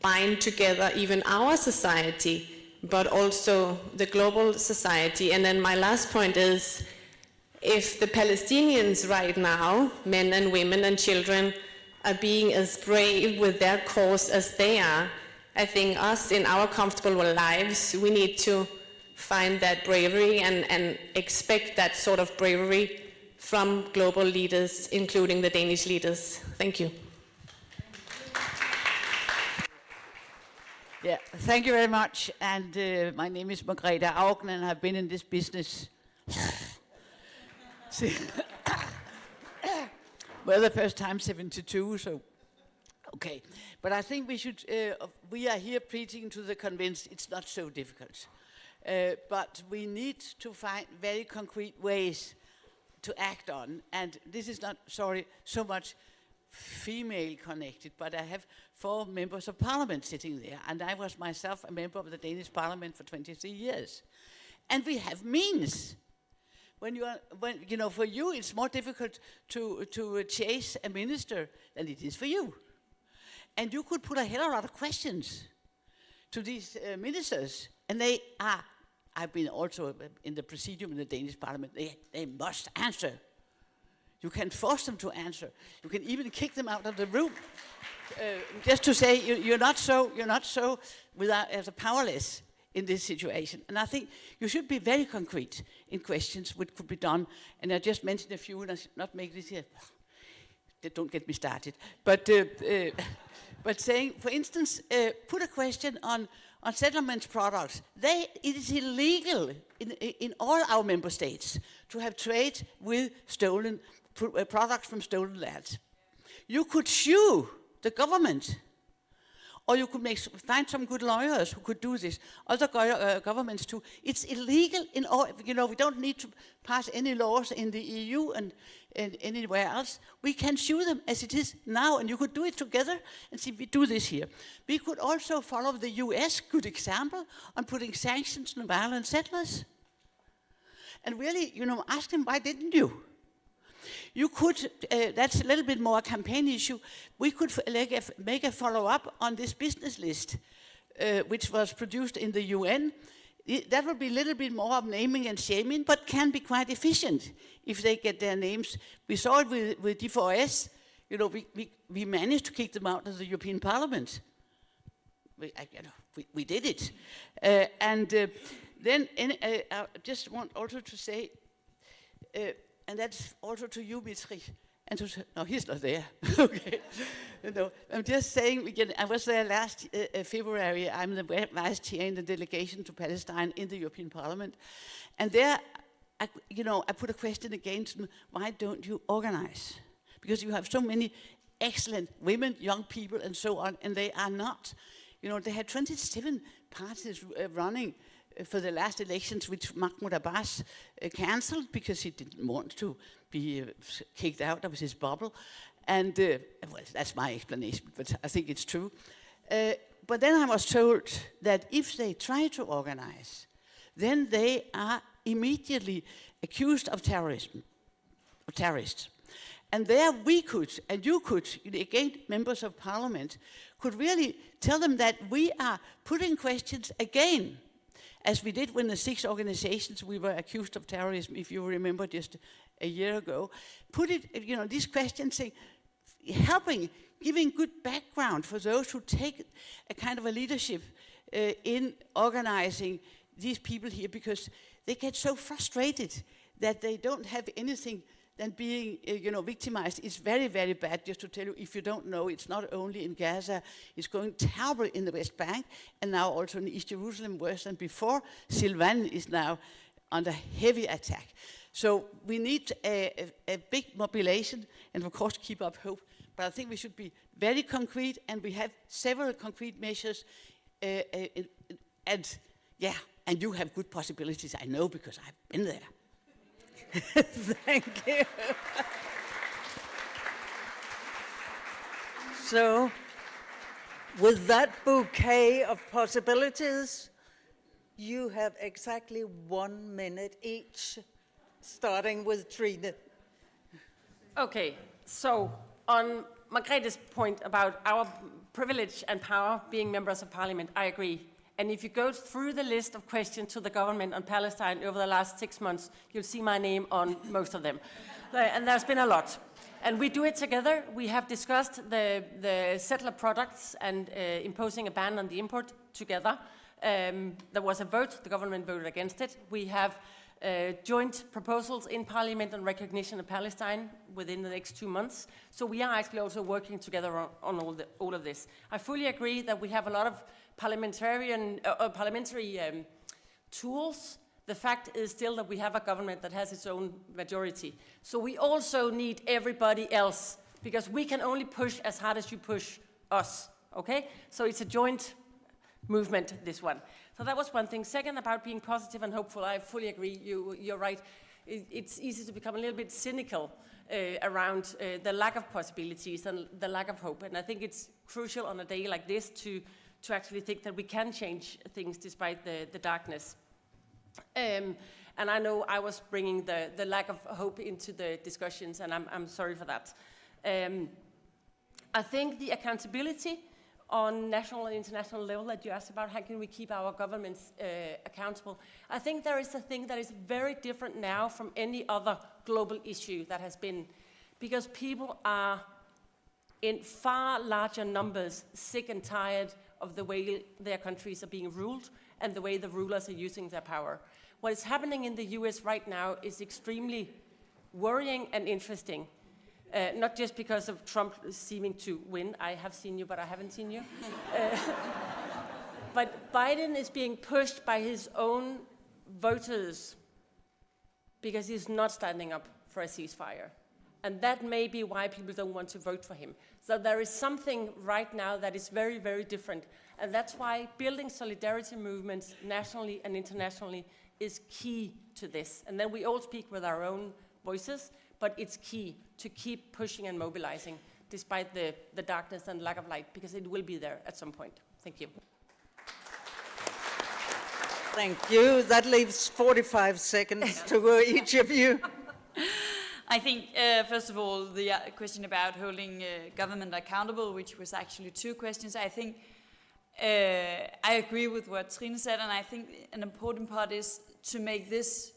[SPEAKER 11] bind together even our society, but also the global society. And then my last point is, if the Palestinians right now, men and women and children, are being as brave with their cause as they are, I think us in our comfortable lives, we need to find that bravery and expect that sort of bravery from global leaders, including the Danish leaders. Thank you.
[SPEAKER 20] Yeah, thank you very much. And my name is Margrethe Augen, and I've been in this business well, the first time 72, so okay. But I think we should, we are here preaching to the convinced it's not so difficult. But we need to find very concrete ways to act on. And this is not, so much female connected, but I have 4 members of parliament sitting there. And I was myself a member of the Danish parliament for 23 years. And we have means. For you, it's more difficult to chase a minister than it is for you. And you could put a hell of a lot of questions to these ministers. And they are, I've been also in the presidium in the Danish parliament, they must answer. You can force them to answer. You can even kick them out of the room. Just to say, you're not so as a powerless in this situation. And I think you should be very concrete in questions which could be done. And I just mentioned a few, and I should not make this here. Don't get me started. But saying, for instance, put a question on settlement products. It is illegal in all our member states to have trade with stolen products from stolen lands. You could sue the government. Or you could find some good lawyers who could do this. Other governments too. It's illegal in all, we don't need to pass any laws in the EU and anywhere else. We can sue them as it is now, and you could do it together and see, we do this here. We could also follow the US good example on putting sanctions on violent settlers. And really, ask them, why didn't you? You could, that's a little bit more a campaign issue, we could make a follow-up on this business list, which was produced in the UN. that would be a little bit more of naming and shaming, but can be quite efficient if they get their names. We saw it with D4S. You know, we managed to kick them out of the European Parliament. We did it. Then I just want also to say, and that's also to you, Mitri, and to, no, he's not there. Okay. No, I'm just saying, again, I was there last February. I'm the vice chair in the delegation to Palestine in the European Parliament. And there, I put a question against them, why don't you organize? Because you have so many excellent women, young people, and so on, and they are not. You know, they had 27 parties running for the last elections, which Mahmoud Abbas cancelled because he didn't want to be kicked out of his bubble. And, well, that's my explanation, but I think it's true. But then I was told that if they try to organize, then they are immediately accused of terrorism, of terrorists. And there we could, and you could, again, members of parliament, could really tell them that we are putting questions again, as we did when the 6 organizations we were accused of terrorism, if you remember just a year ago, put it, these questions saying, helping, giving good background for those who take a kind of a leadership in organizing these people here, because they get so frustrated that they don't have anything than being, victimized. It's very, very bad. Just to tell you, if you don't know, it's not only in Gaza, it's going terrible in the West Bank, and now also in East Jerusalem, worse than before. Silvan is now under heavy attack. So we need a big mobilization, and of course keep up hope. But I think we should be very concrete, and we have several concrete measures, and you have good possibilities, I know, because I've been there.
[SPEAKER 2] Thank you. So, with that bouquet of possibilities, you have exactly 1 minute each, starting with Trine.
[SPEAKER 13] Okay, so on Margrethe's point about our privilege and power being members of parliament, I agree. And if you go through the list of questions to the government on Palestine over the last 6 months, you'll see my name on most of them. And there's been a lot. And we do it together. We have discussed the settler products and imposing a ban on the import together. There was a vote. The government voted against it. We have joint proposals in Parliament on recognition of Palestine within the next 2 months. So we are actually also working together on all of this. I fully agree that we have a lot of parliamentary tools. The fact is still that we have a government that has its own majority. So we also need everybody else, because we can only push as hard as you push us, okay? So it's a joint movement, this one. So that was one thing. Second, about being positive and hopeful, I fully agree, you're right. It's easy to become a little bit cynical around the lack of possibilities and the lack of hope. And I think it's crucial on a day like this to actually think that we can change things despite the darkness. And I know I was bringing the lack of hope into the discussions, and I'm sorry for that. I think the accountability on national and international level that you asked about, how can we keep our governments accountable? I think there is a thing that is very different now from any other global issue that has been, because people are in far larger numbers sick and tired of the way their countries are being ruled and the way the rulers are using their power. What is happening in the US right now is extremely worrying and interesting. Not just because of Trump seeming to win. I have seen you, but I haven't seen you. But Biden is being pushed by his own voters because he's not standing up for a ceasefire. And that may be why people don't want to vote for him. So there is something right now that is very, very different. And that's why building solidarity movements nationally and internationally is key to this. And then we all speak with our own voices, but it's key to keep pushing and mobilizing despite the darkness and lack of light, because it will be there at some point. Thank you.
[SPEAKER 2] Thank you. That leaves 45 seconds to each of you.
[SPEAKER 1] I think, first of all, the question about holding government accountable, which was actually 2 questions. I think I agree with what Trine said, and I think an important part is to make this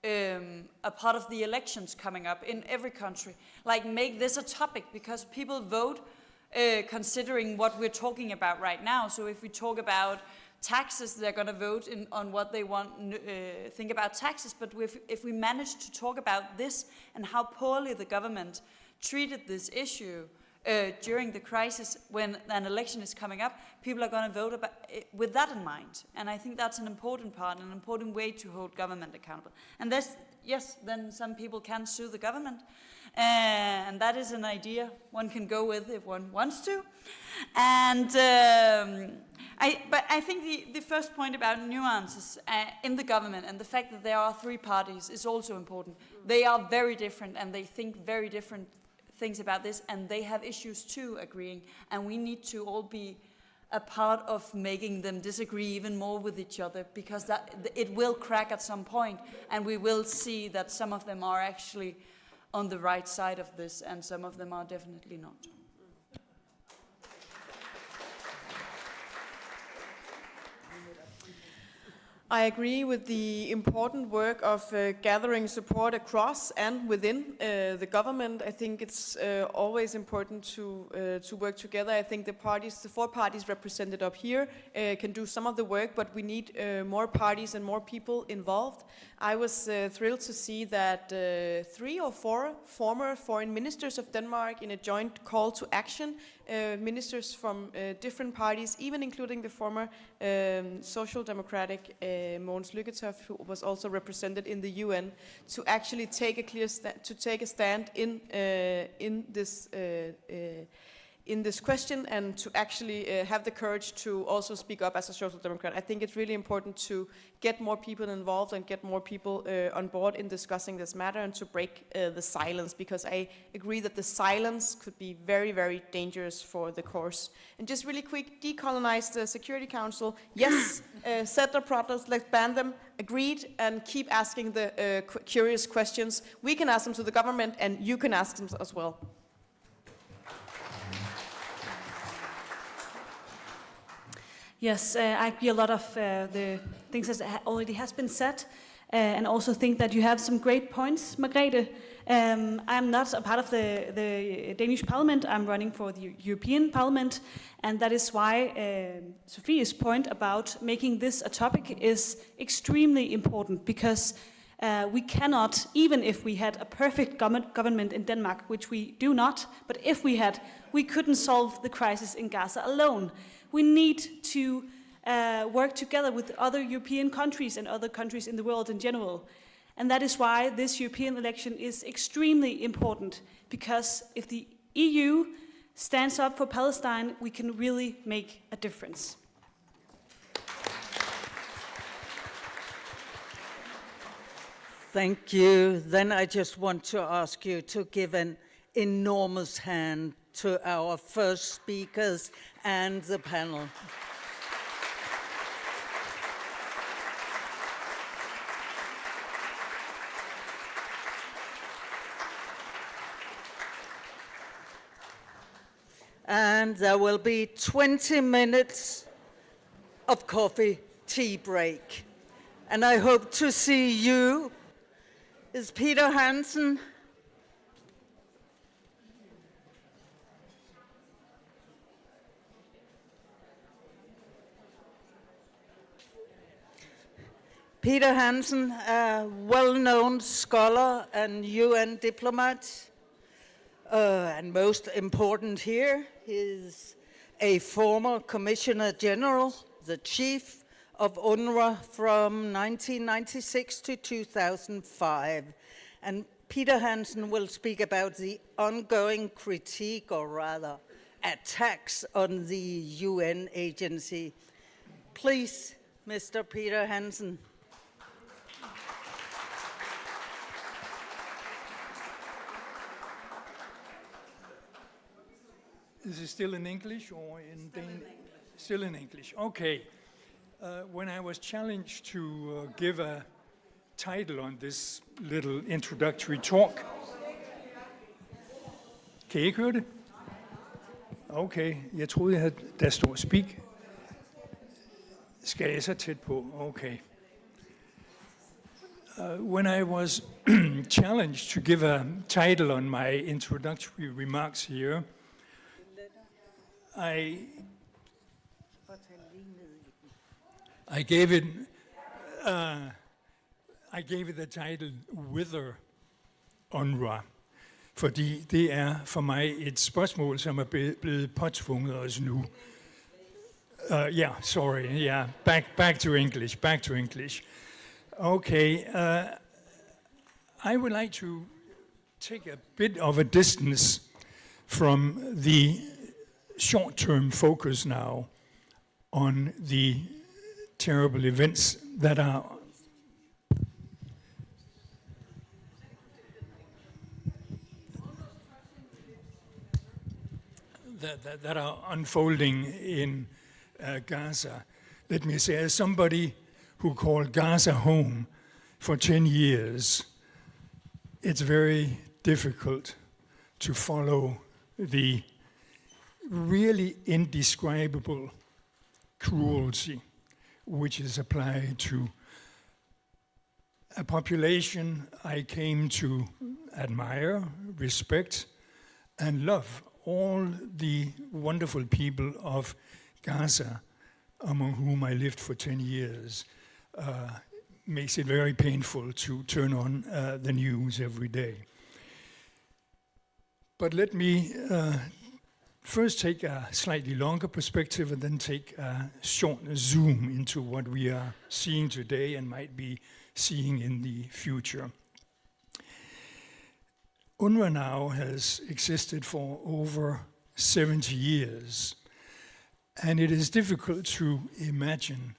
[SPEAKER 1] a part of the elections coming up in every country. Like, make this a topic, because people vote considering what we're talking about right now. So if we talk about taxes, they're going to vote on what they want, think about taxes. But if we manage to talk about this and how poorly the government treated this issue during the crisis when an election is coming up, people are going to vote with that in mind. And I think that's an important part, an important way to hold government accountable. And then some people can sue the government. And that is an idea one can go with if one wants to. And but I think the first point about nuances in the government and the fact that there are three parties is also important. They are very different and they think very different things about this, and they have issues too agreeing, and we need to all be a part of making them disagree even more with each other, because it will crack at some point, and we will see that some of them are actually on the right side of this and some of them are definitely not.
[SPEAKER 14] I agree with the important work of gathering support across and within the government. I think it's always important to work together. I think the four parties represented up here can do some of the work, but we need more parties and more people involved. I was thrilled to see that 3 or 4 former foreign ministers of Denmark in a joint call to action, ministers from different parties, even including the former Social Democratic Mogens Lykketoft, who was also represented in the UN, to actually take a clear take a stand in this question, and to actually have the courage to also speak up as a social democrat. I think it's really important to get more people involved and get more people on board in discussing this matter, and to break the silence, because I agree that the silence could be very, very dangerous for the course. And just really quick, decolonize the Security Council. Yes, set the protests, let's ban them, agreed, and keep asking the curious questions. We can ask them to the government, and you can ask them as well.
[SPEAKER 15] Yes, I agree a lot of the things that already has been said, and also think that you have some great points, Margrethe. I'm not a part of the Danish Parliament. I'm running for the European Parliament, and that is why Sophia's point about making this a topic is extremely important, because we cannot, even if we had a perfect government in Denmark, which we do not, but if we had, we couldn't solve the crisis in Gaza alone. We need to work together with other European countries and other countries in the world in general. And that is why this European election is extremely important, because if the EU stands up for Palestine, we can really make a difference.
[SPEAKER 2] Thank you. Then I just want to ask you to give an enormous hand to our first speakers and the panel. And there will be 20 minutes of coffee tea break. And I hope to see you. Is Peter Hansen? Peter Hansen, a well-known scholar and UN diplomat, and most important here, he is a former Commissioner General, the chief of UNRWA from 1996 to 2005. And Peter Hansen will speak about the ongoing critique, or rather attacks, on the UN agency. Please, Mr. Peter Hansen.
[SPEAKER 21] Is it still in English or in Danish? Still in English. Okay. When I was challenged to give a title on this little introductory talk. Kan I ikke høre det? Okay, jeg troede, der stod speak. Skal jeg så tæt på? Okay. When I was challenged to give a title on my introductory remarks here, I gave it the title Wither UNRWA, fordi det er for mig et spørgsmål, som er blevet påtvunget os nu. Back to English. Okay, I would like to take a bit of a distance from the short-term focus now on the terrible events that are unfolding in Gaza. Let me say, as somebody who called Gaza home for 10 years, it's very difficult to follow the really indescribable cruelty which is applied to a population I came to admire, respect, and love. All the wonderful people of Gaza, among whom I lived for 10 years, makes it very painful to turn on the news every day. But let me first take a slightly longer perspective and then take a short zoom into what we are seeing today and might be seeing in the future. UNRWA now has existed for over 70 years, and it is difficult to imagine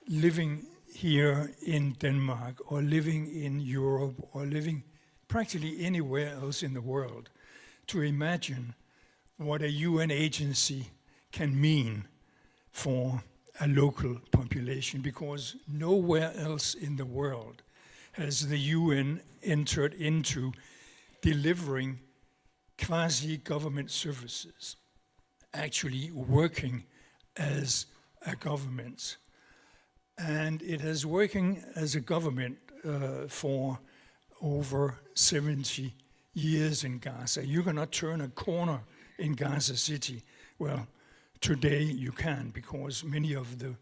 [SPEAKER 21] living here in Denmark or living in Europe or living practically anywhere else in the world to imagine what a UN agency can mean for a local population, because nowhere else in the world has the UN entered into delivering quasi-government services, actually working as a government. And it is working as a government for over 70 years in Gaza. You cannot turn a corner in Gaza City. Well, today you can, because many of the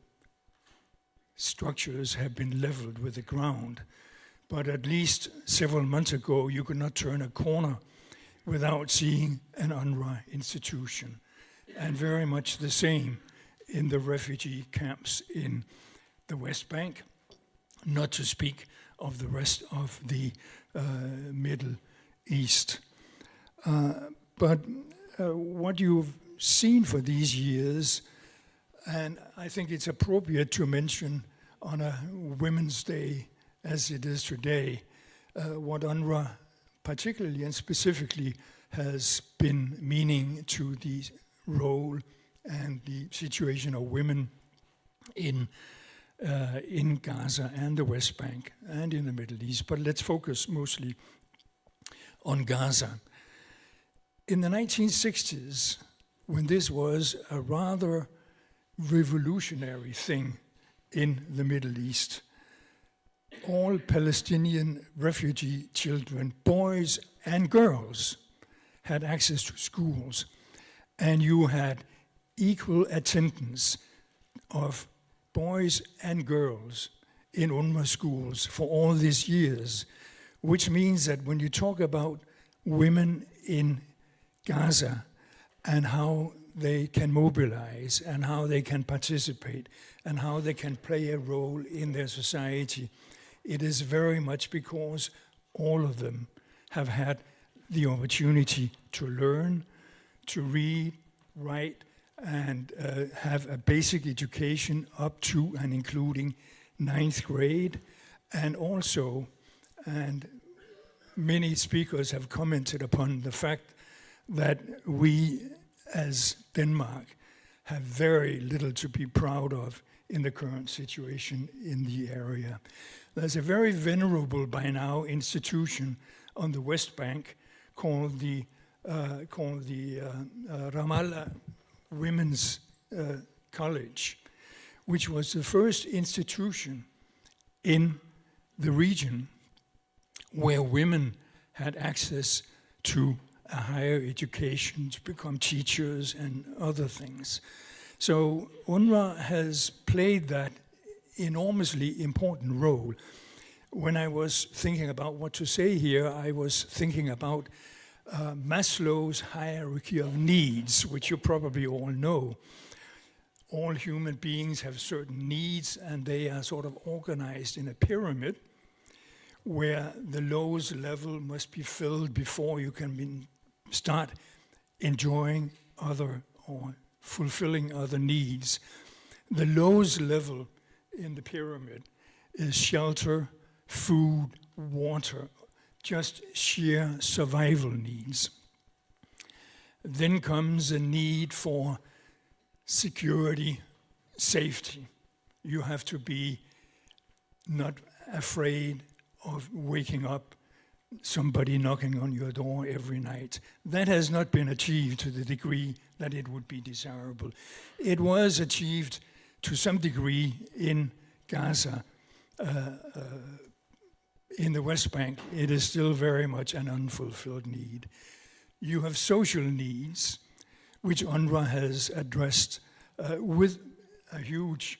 [SPEAKER 21] structures have been leveled with the ground. But at least several months ago, you could not turn a corner without seeing an UNRWA institution. And very much the same in the refugee camps in the West Bank, not to speak of the rest of the Middle East. But what you've seen for these years, and I think it's appropriate to mention on a Women's Day as it is today, what UNRWA particularly and specifically has been meaning to the role and the situation of women in Gaza and the West Bank and in the Middle East. But let's focus mostly on Gaza. In the 1960s, when this was a rather revolutionary thing in the Middle East, all Palestinian refugee children, boys and girls, had access to schools, and you had equal attendance of boys and girls in UNRWA schools for all these years, which means that when you talk about women in Gaza and how they can mobilize and how they can participate and how they can play a role in their society, it is very much because all of them have had the opportunity to learn, to read, write, and have a basic education up to and including 9th grade. And also, and many speakers have commented upon the fact that we as Denmark have very little to be proud of in the current situation in the area. There's a very venerable by now institution on the West Bank called the Ramallah Women's College, which was the first institution in the region where women had access to a higher education, to become teachers and other things. So UNRWA has played that enormously important role. When I was thinking about what to say here, I was thinking about Maslow's hierarchy of needs, which you probably all know. All human beings have certain needs, and they are sort of organized in a pyramid where the lowest level must be filled before you can start enjoying other or fulfilling other needs. The lowest level in the pyramid is shelter, food, water, just sheer survival needs. Then comes a need for security, safety. You have to be not afraid of waking up somebody knocking on your door every night. That has not been achieved to the degree that it would be desirable. It was achieved to some degree in Gaza. In the West Bank, it is still very much an unfulfilled need. You have social needs, which UNRWA has addressed with a huge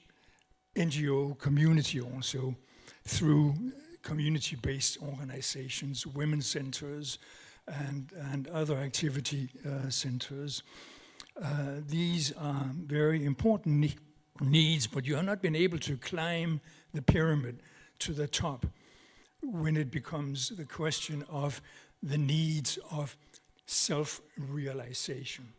[SPEAKER 21] NGO community also, through community-based organizations, women's centers, and other activity centers. These are very important needs, but you have not been able to climb the pyramid to the top when it becomes the question of the needs of self-realization.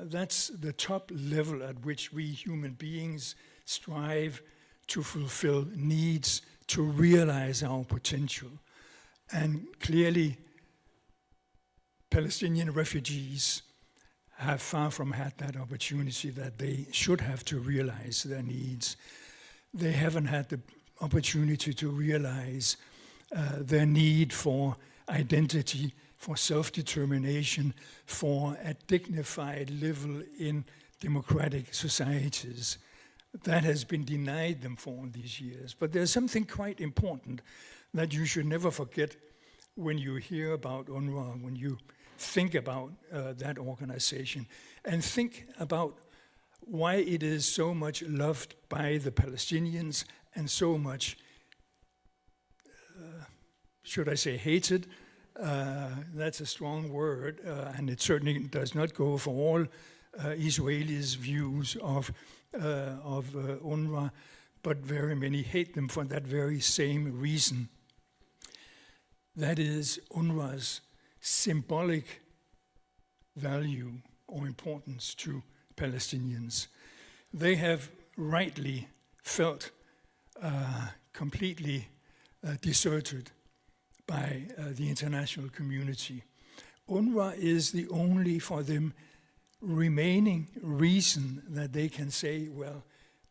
[SPEAKER 21] That's the top level at which we human beings strive to fulfill needs, to realize our potential. And clearly, Palestinian refugees have far from had that opportunity that they should have to realize their needs. They haven't had the opportunity to realize their need for identity, for self-determination, for a dignified level in democratic societies. That has been denied them for all these years. But there's something quite important that you should never forget when you hear about UNRWA, when you think about that organization, and think about why it is so much loved by the Palestinians and so much, should I say, hated. That's a strong word, and it certainly does not go for all Israelis' views of UNRWA, but very many hate them for that very same reason. That is UNRWA's symbolic value or importance to Palestinians. They have rightly felt completely deserted by the international community. UNRWA is the only, for them, remaining reason that they can say, well,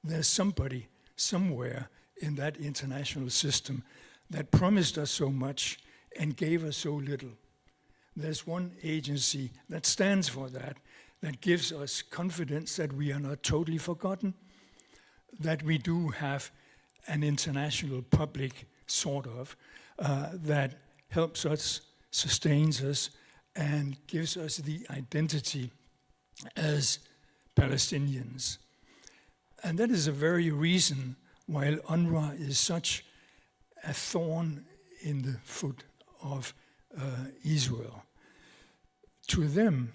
[SPEAKER 21] there's somebody somewhere in that international system that promised us so much and gave us so little. There's one agency that stands for that gives us confidence that we are not totally forgotten, that we do have an international public, sort of, that helps us, sustains us, and gives us the identity as Palestinians. And that is the very reason why UNRWA is such a thorn in the foot of Israel. To them,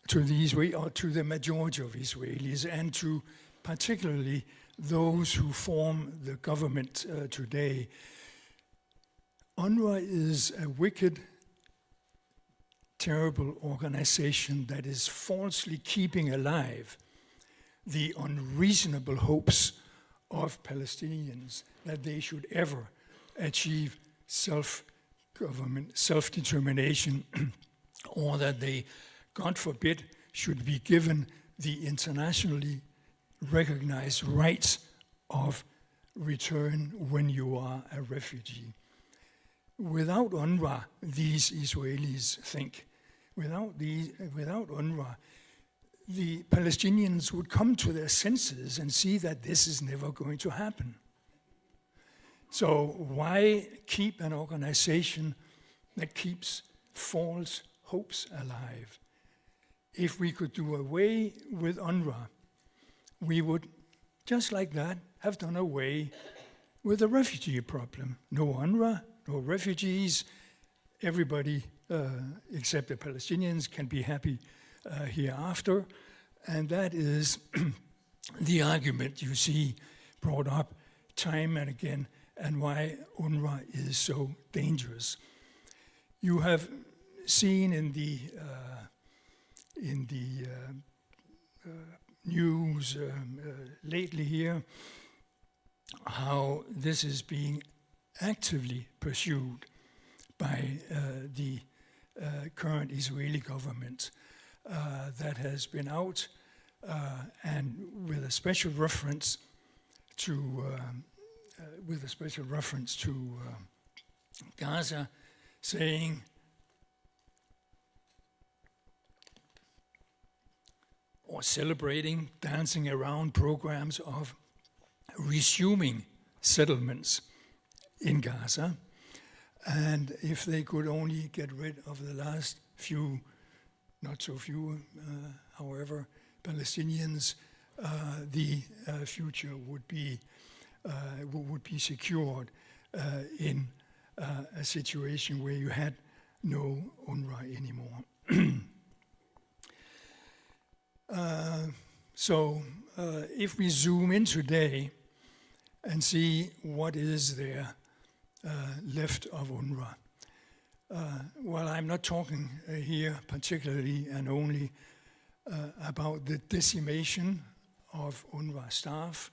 [SPEAKER 21] to the Israeli, or to the majority of Israelis, and to particularly those who form the government today, UNRWA is a wicked, terrible organization that is falsely keeping alive the unreasonable hopes of Palestinians that they should ever achieve self-government, self-determination, or that they, God forbid, should be given the internationally recognized rights of return when you are a refugee. Without UNRWA, these Israelis think, without UNRWA, the Palestinians would come to their senses and see that this is never going to happen. So why keep an organization that keeps false hopes alive? If we could do away with UNRWA, we would, just like that, have done away with the refugee problem. No UNRWA, no refugees. Everybody, except the Palestinians, can be happy hereafter. And that is the argument you see brought up time and again, and why UNRWA is so dangerous. You have seen in the news lately here how this is being actively pursued by the current Israeli government that has been out and with a special reference to Gaza, saying or celebrating, dancing around programs of resuming settlements in Gaza. And if they could only get rid of the last few, not so few, however, Palestinians, the future would be secured in a situation where you had no UNRWA anymore. So if we zoom in today and see what is there left of UNRWA, well, I'm not talking here particularly and only about the decimation of UNRWA staff.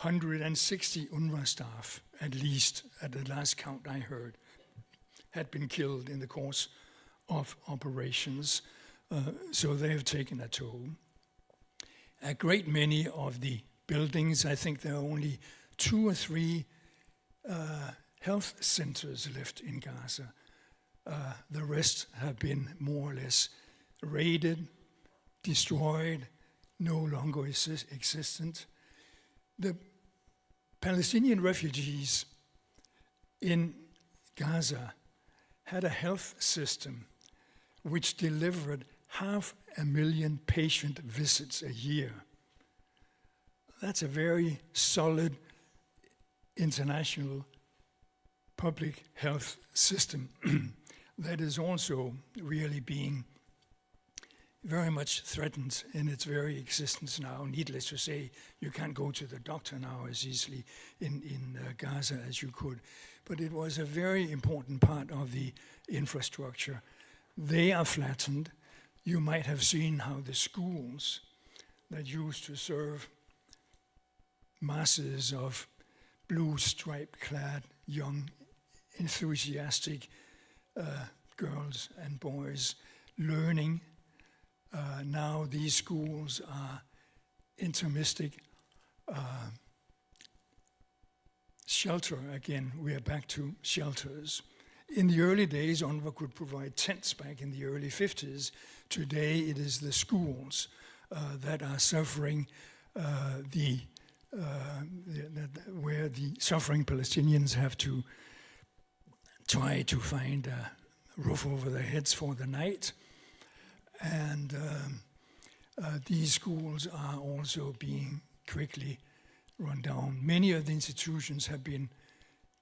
[SPEAKER 21] 160 UNRWA staff, at least at the last count I heard, had been killed in the course of operations. So they have taken a toll. A great many of the buildings, I think there are only 2 or 3 health centers left in Gaza. The rest have been more or less raided, destroyed, no longer existent. The Palestinian refugees in Gaza had a health system which delivered 500,000 patient visits a year. That's a very solid international public health system that is also really being very much threatened in its very existence now. Needless to say, you can't go to the doctor now as easily in Gaza as you could. But it was a very important part of the infrastructure. They are flattened. You might have seen how the schools that used to serve masses of blue stripe-clad, young, enthusiastic girls and boys learning. Now these schools are intimistic shelter again. We are back to shelters. In the early days, UNRWA could provide tents back in the early 50s. Today, it is the schools that are suffering where the suffering Palestinians have to try to find a roof over their heads for the night. And these schools are also being quickly run down. Many of the institutions have been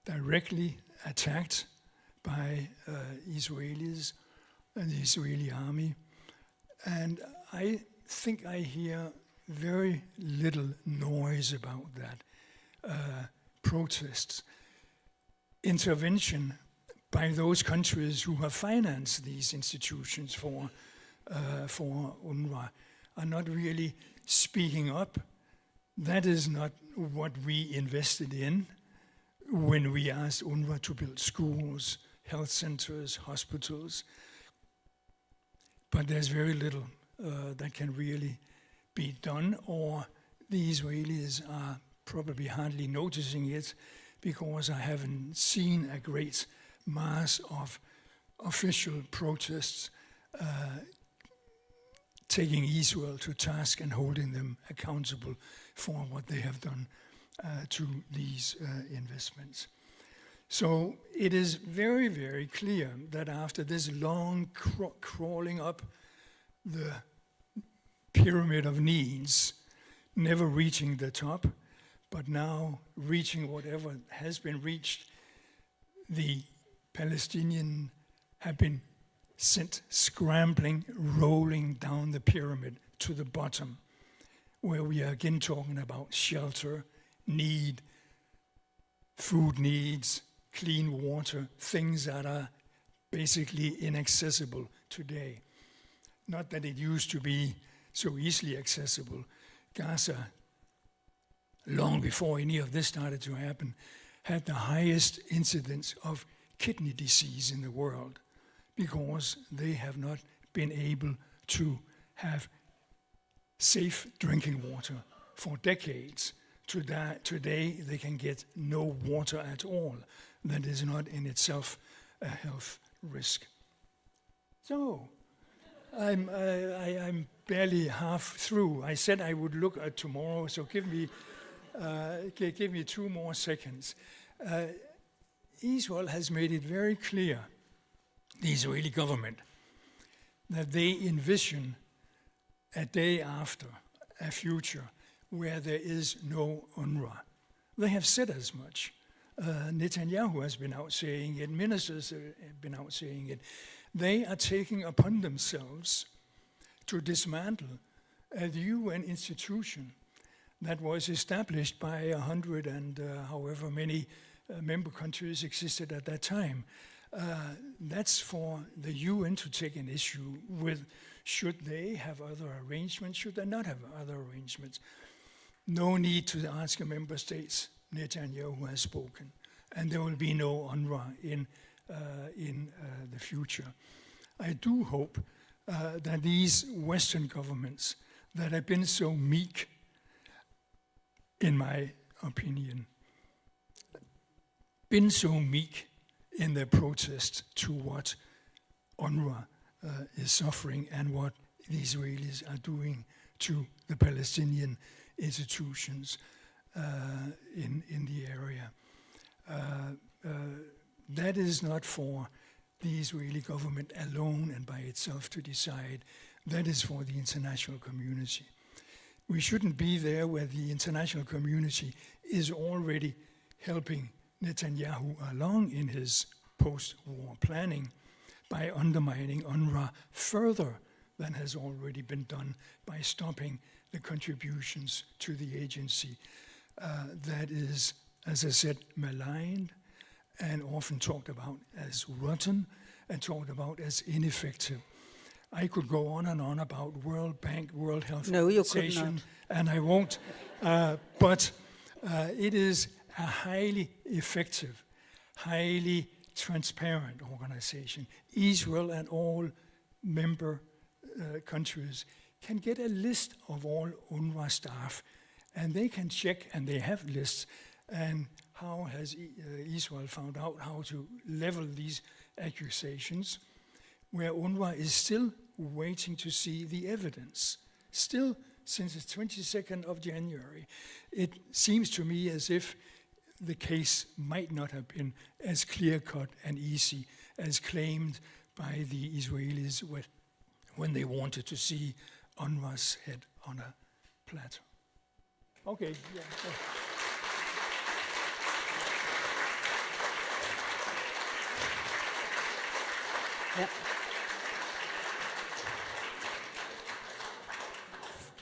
[SPEAKER 21] directly attacked by Israelis and the Israeli army. And I think I hear very little noise about that. Protests, intervention by those countries who have financed these institutions for UNRWA are not really speaking up. That is not what we invested in when we asked UNRWA to build schools, health centers, hospitals. But there's very little that can really be done, or the Israelis are probably hardly noticing it because I haven't seen a great mass of official protests taking Israel to task and holding them accountable for what they have done to these investments. So it is very, very clear that after this long crawling up the pyramid of needs, never reaching the top, but now reaching whatever has been reached, the Palestinians have been sent scrambling, rolling down the pyramid to the bottom, where we are again talking about shelter, need, food needs, clean water, things that are basically inaccessible today. Not that it used to be so easily accessible. Gaza, long before any of this started to happen, had the highest incidence of kidney disease in the world because they have not been able to have safe drinking water for decades. Today they can get no water at all. That is not in itself a health risk. So, I'm barely half through. I said I would look at tomorrow, so give me 2 more seconds. Israel has made it very clear, the Israeli government, that they envision a day after, a future, where there is no UNRWA. They have said as much. Netanyahu has been out saying it, ministers have been out saying it. They are taking upon themselves to dismantle a UN institution that was established by 100 and however many member countries existed at that time. That's for the UN to take an issue with. Should they have other arrangements? Should they not have other arrangements? No need to ask the member states. Netanyahu has spoken, and there will be no UNRWA in the future. I do hope that these Western governments that have been so meek, in my opinion, been so meek in their protest to what UNRWA is suffering and what the Israelis are doing to the Palestinian institutions in the area. That is not for the Israeli government alone and by itself to decide. That is for the international community. We shouldn't be there where the international community is already helping Netanyahu along in his post-war planning by undermining UNRWA further than has already been done by stopping the contributions to the agency. That is, as I said, maligned and often talked about as rotten and talked about as ineffective. I could go on and on about World Bank, World Health Organization, and I won't. But it is a highly effective, highly transparent organization. Israel and all member countries can get a list of all UNRWA staff, and they can check, and they have lists, and how has Israel found out how to level these accusations, where UNRWA is still waiting to see the evidence. Still, since the 22nd of January, it seems to me as if the case might not have been as clear-cut and easy as claimed by the Israelis when they wanted to see UNRWA's head on a platter. Okay. Yeah.
[SPEAKER 2] Yeah.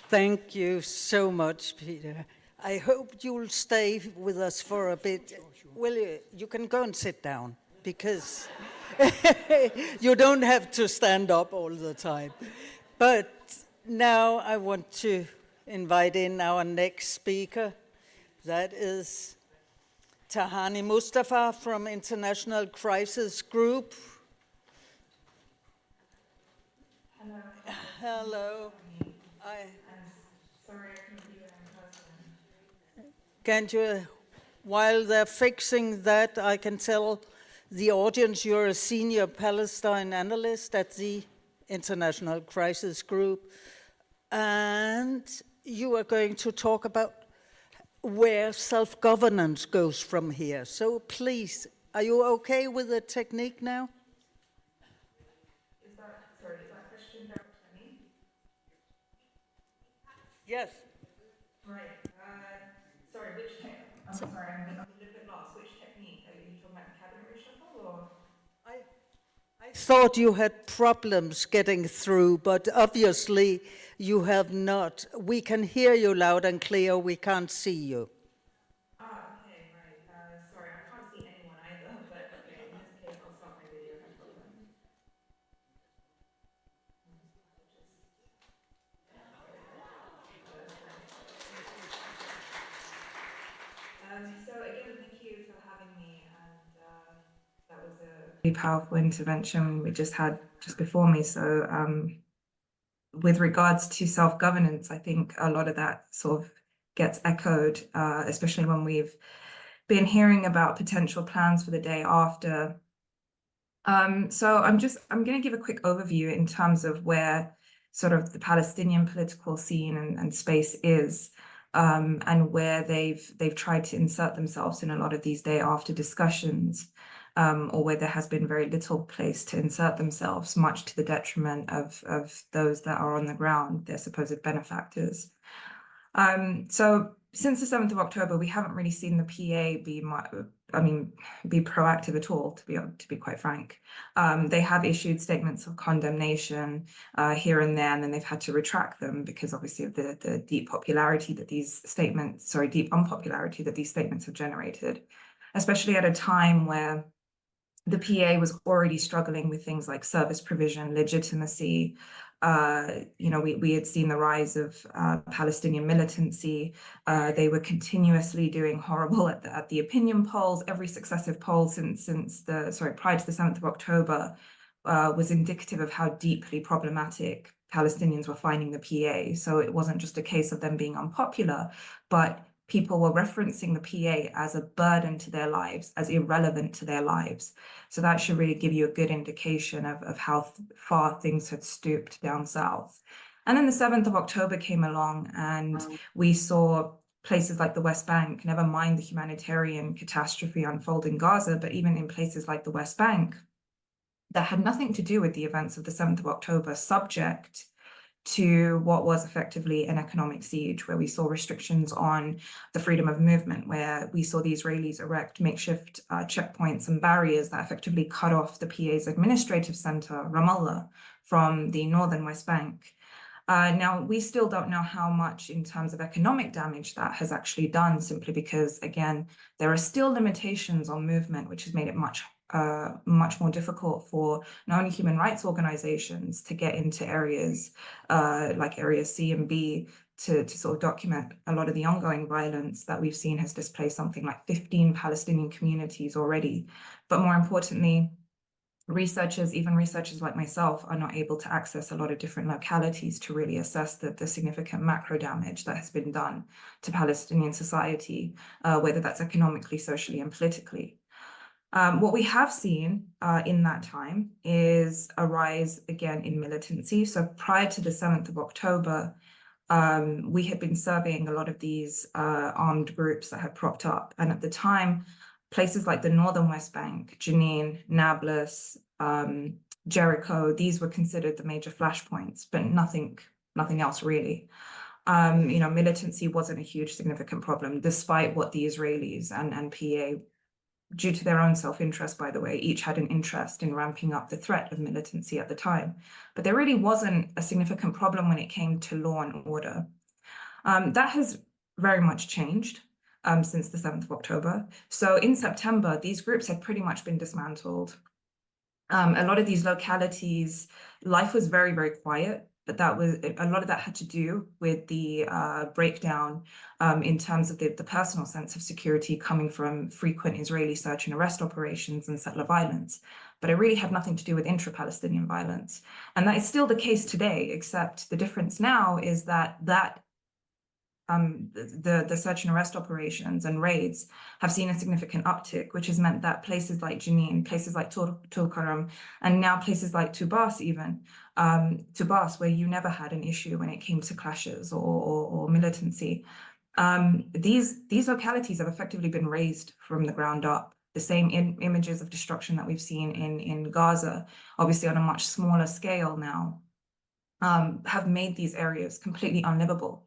[SPEAKER 2] Thank you so much, Peter. I hope you'll stay with us for a bit. Well, you can go and sit down, because you don't have to stand up all the time. But now I want to invite in our next speaker. That is Tahani Mustafa from International Crisis Group.
[SPEAKER 3] Hello.
[SPEAKER 2] Hello.
[SPEAKER 3] I'm sorry I couldn't be there in person.
[SPEAKER 2] Can't you, while they're fixing that, I can tell the audience you're a senior Palestine analyst at the International Crisis Group, and you are going to talk about where self-governance goes from here. So please, are you okay with the technique now?
[SPEAKER 3] Is that question directed at me?
[SPEAKER 2] Yes.
[SPEAKER 3] Right. Sorry, which technique? I'm sorry, I'm a little bit lost. Which technique? Are you talking about the cabinet reshuffle or?
[SPEAKER 2] I thought you had problems getting through, but obviously you have not. We can hear you loud and clear, we can't see you.
[SPEAKER 3] Okay, right. Sorry, I can't see anyone either, but okay, in this case, I'll start my video, no problem. So again, thank you for having me, and that was a really powerful intervention we just had just before me. So with regards to self-governance, I think a lot of that sort of gets echoed, especially when we've been hearing about potential plans for the day after. So I'm going to give a quick overview in terms of where sort of the Palestinian political scene and space is, and where they've tried to insert themselves in a lot of these day after discussions, or where there has been very little place to insert themselves, much to the detriment of those that are on the ground, their supposed benefactors. So since the 7th of October, we haven't really seen the PA be proactive at all, to be quite frank. They have issued statements of condemnation here and there, and then they've had to retract them because obviously of the deep unpopularity that these statements have generated, especially at a time where the PA was already struggling with things like service provision, legitimacy. We had seen the rise of Palestinian militancy. They were continuously doing horrible at the opinion polls. Every successive poll prior to the 7th of October was indicative of how deeply problematic Palestinians were finding the PA. So it wasn't just a case of them being unpopular, but people were referencing the PA as a burden to their lives, as irrelevant to their lives. So that should really give you a good indication of how far things had stooped down south. And then the 7th of October came along, and we saw places like the West Bank, never mind the humanitarian catastrophe unfolding in Gaza, but even in places like the West Bank, that had nothing to do with the events of the 7th of October, subject to what was effectively an economic siege, where we saw restrictions on the freedom of movement, where we saw the Israelis erect makeshift checkpoints and barriers that effectively cut off the PA's administrative center, Ramallah, from the northern West Bank. Now, we still don't know how much in terms of economic damage that has actually done, simply because, again, there are still limitations on movement, which has made it much more difficult for not only human rights organizations to get into areas like areas C and B to sort of document a lot of the ongoing violence that we've seen has displaced something like 15 Palestinian communities already. But more importantly, even researchers like myself, are not able to access a lot of different localities to really assess the significant macro damage that has been done to Palestinian society, whether that's economically, socially, and politically. What we have seen in that time is a rise again in militancy. So prior to the 7th of October, we had been surveying a lot of these armed groups that had propped up. And at the time, places like the northern West Bank, Jenin, Nablus, Jericho, these were considered the major flashpoints, but nothing else really. Militancy wasn't a huge significant problem, despite what the Israelis and PA, due to their own self-interest, by the way, each had an interest in ramping up the threat of militancy at the time. But there really wasn't a significant problem when it came to law and order. That has very much changed since the 7th of October. So in September, these groups had pretty much been dismantled. A lot of these localities, life was very, very quiet. But a lot of that had to do with the breakdown in terms of the personal sense of security coming from frequent Israeli search and arrest operations and settler violence. But it really had nothing to do with intra-Palestinian violence. And that is still the case today, except the difference now is that the search and arrest operations and raids have seen a significant uptick, which has meant that places like Jenin, places like Tulkarm, and now places like Tubas even, Tubas, where you never had an issue when it came to clashes or militancy. These localities have effectively been razed from the ground up. The same images of destruction that we've seen in Gaza, obviously on a much smaller scale now, have made these areas completely unlivable.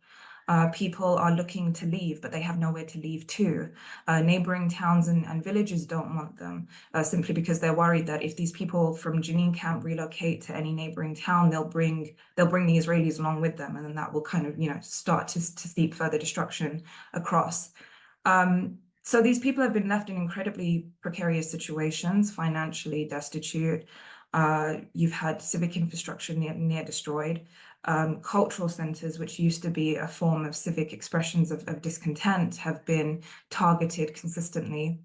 [SPEAKER 3] People are looking to leave, but they have nowhere to leave to. Neighboring towns and villages don't want them, simply because they're worried that if these people from Jenin camp relocate to any neighboring town, they'll bring the Israelis along with them, and then that will kind of, start to seep further destruction across. So these people have been left in incredibly precarious situations, financially destitute. You've had civic infrastructure near destroyed. Cultural centers, which used to be a form of civic expressions of discontent, have been targeted consistently.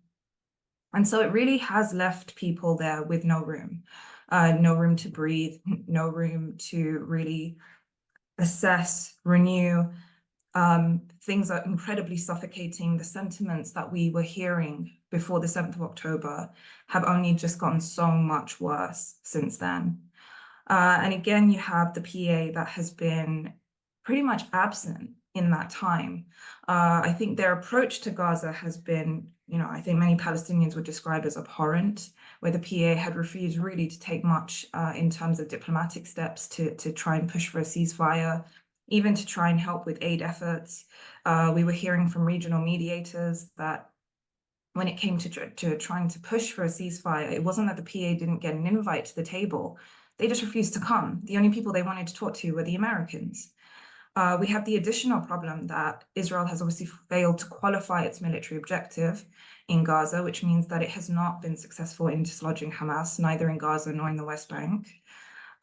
[SPEAKER 3] And so it really has left people there with no room to breathe, no room to really assess, renew. Things are incredibly suffocating. The sentiments that we were hearing before the 7th of October have only just gotten so much worse since then. And again, you have the PA that has been pretty much absent in that time. I think their approach to Gaza has been, I think many Palestinians would describe as abhorrent, where the PA had refused really to take much in terms of diplomatic steps to try and push for a ceasefire, even to try and help with aid efforts. We were hearing from regional mediators that when it came to trying to push for a ceasefire, it wasn't that the PA didn't get an invite to the table. They just refused to come. The only people they wanted to talk to were the Americans. We have the additional problem that Israel has obviously failed to qualify its military objective in Gaza, which means that it has not been successful in dislodging Hamas, neither in Gaza nor in the West Bank.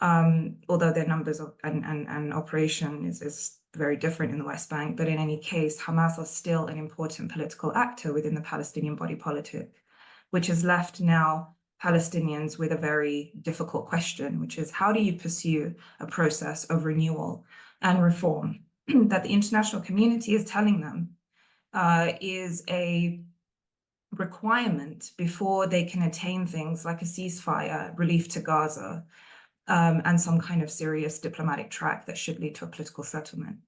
[SPEAKER 3] Although their numbers and operation is very different in the West Bank, but in any case, Hamas are still an important political actor within the Palestinian body politic, which has left now Palestinians with a very difficult question, which is how do you pursue a process of renewal and reform that the international community is telling them is a requirement before they can attain things like a ceasefire, relief to Gaza, and some kind of serious diplomatic track that should lead to a political settlement.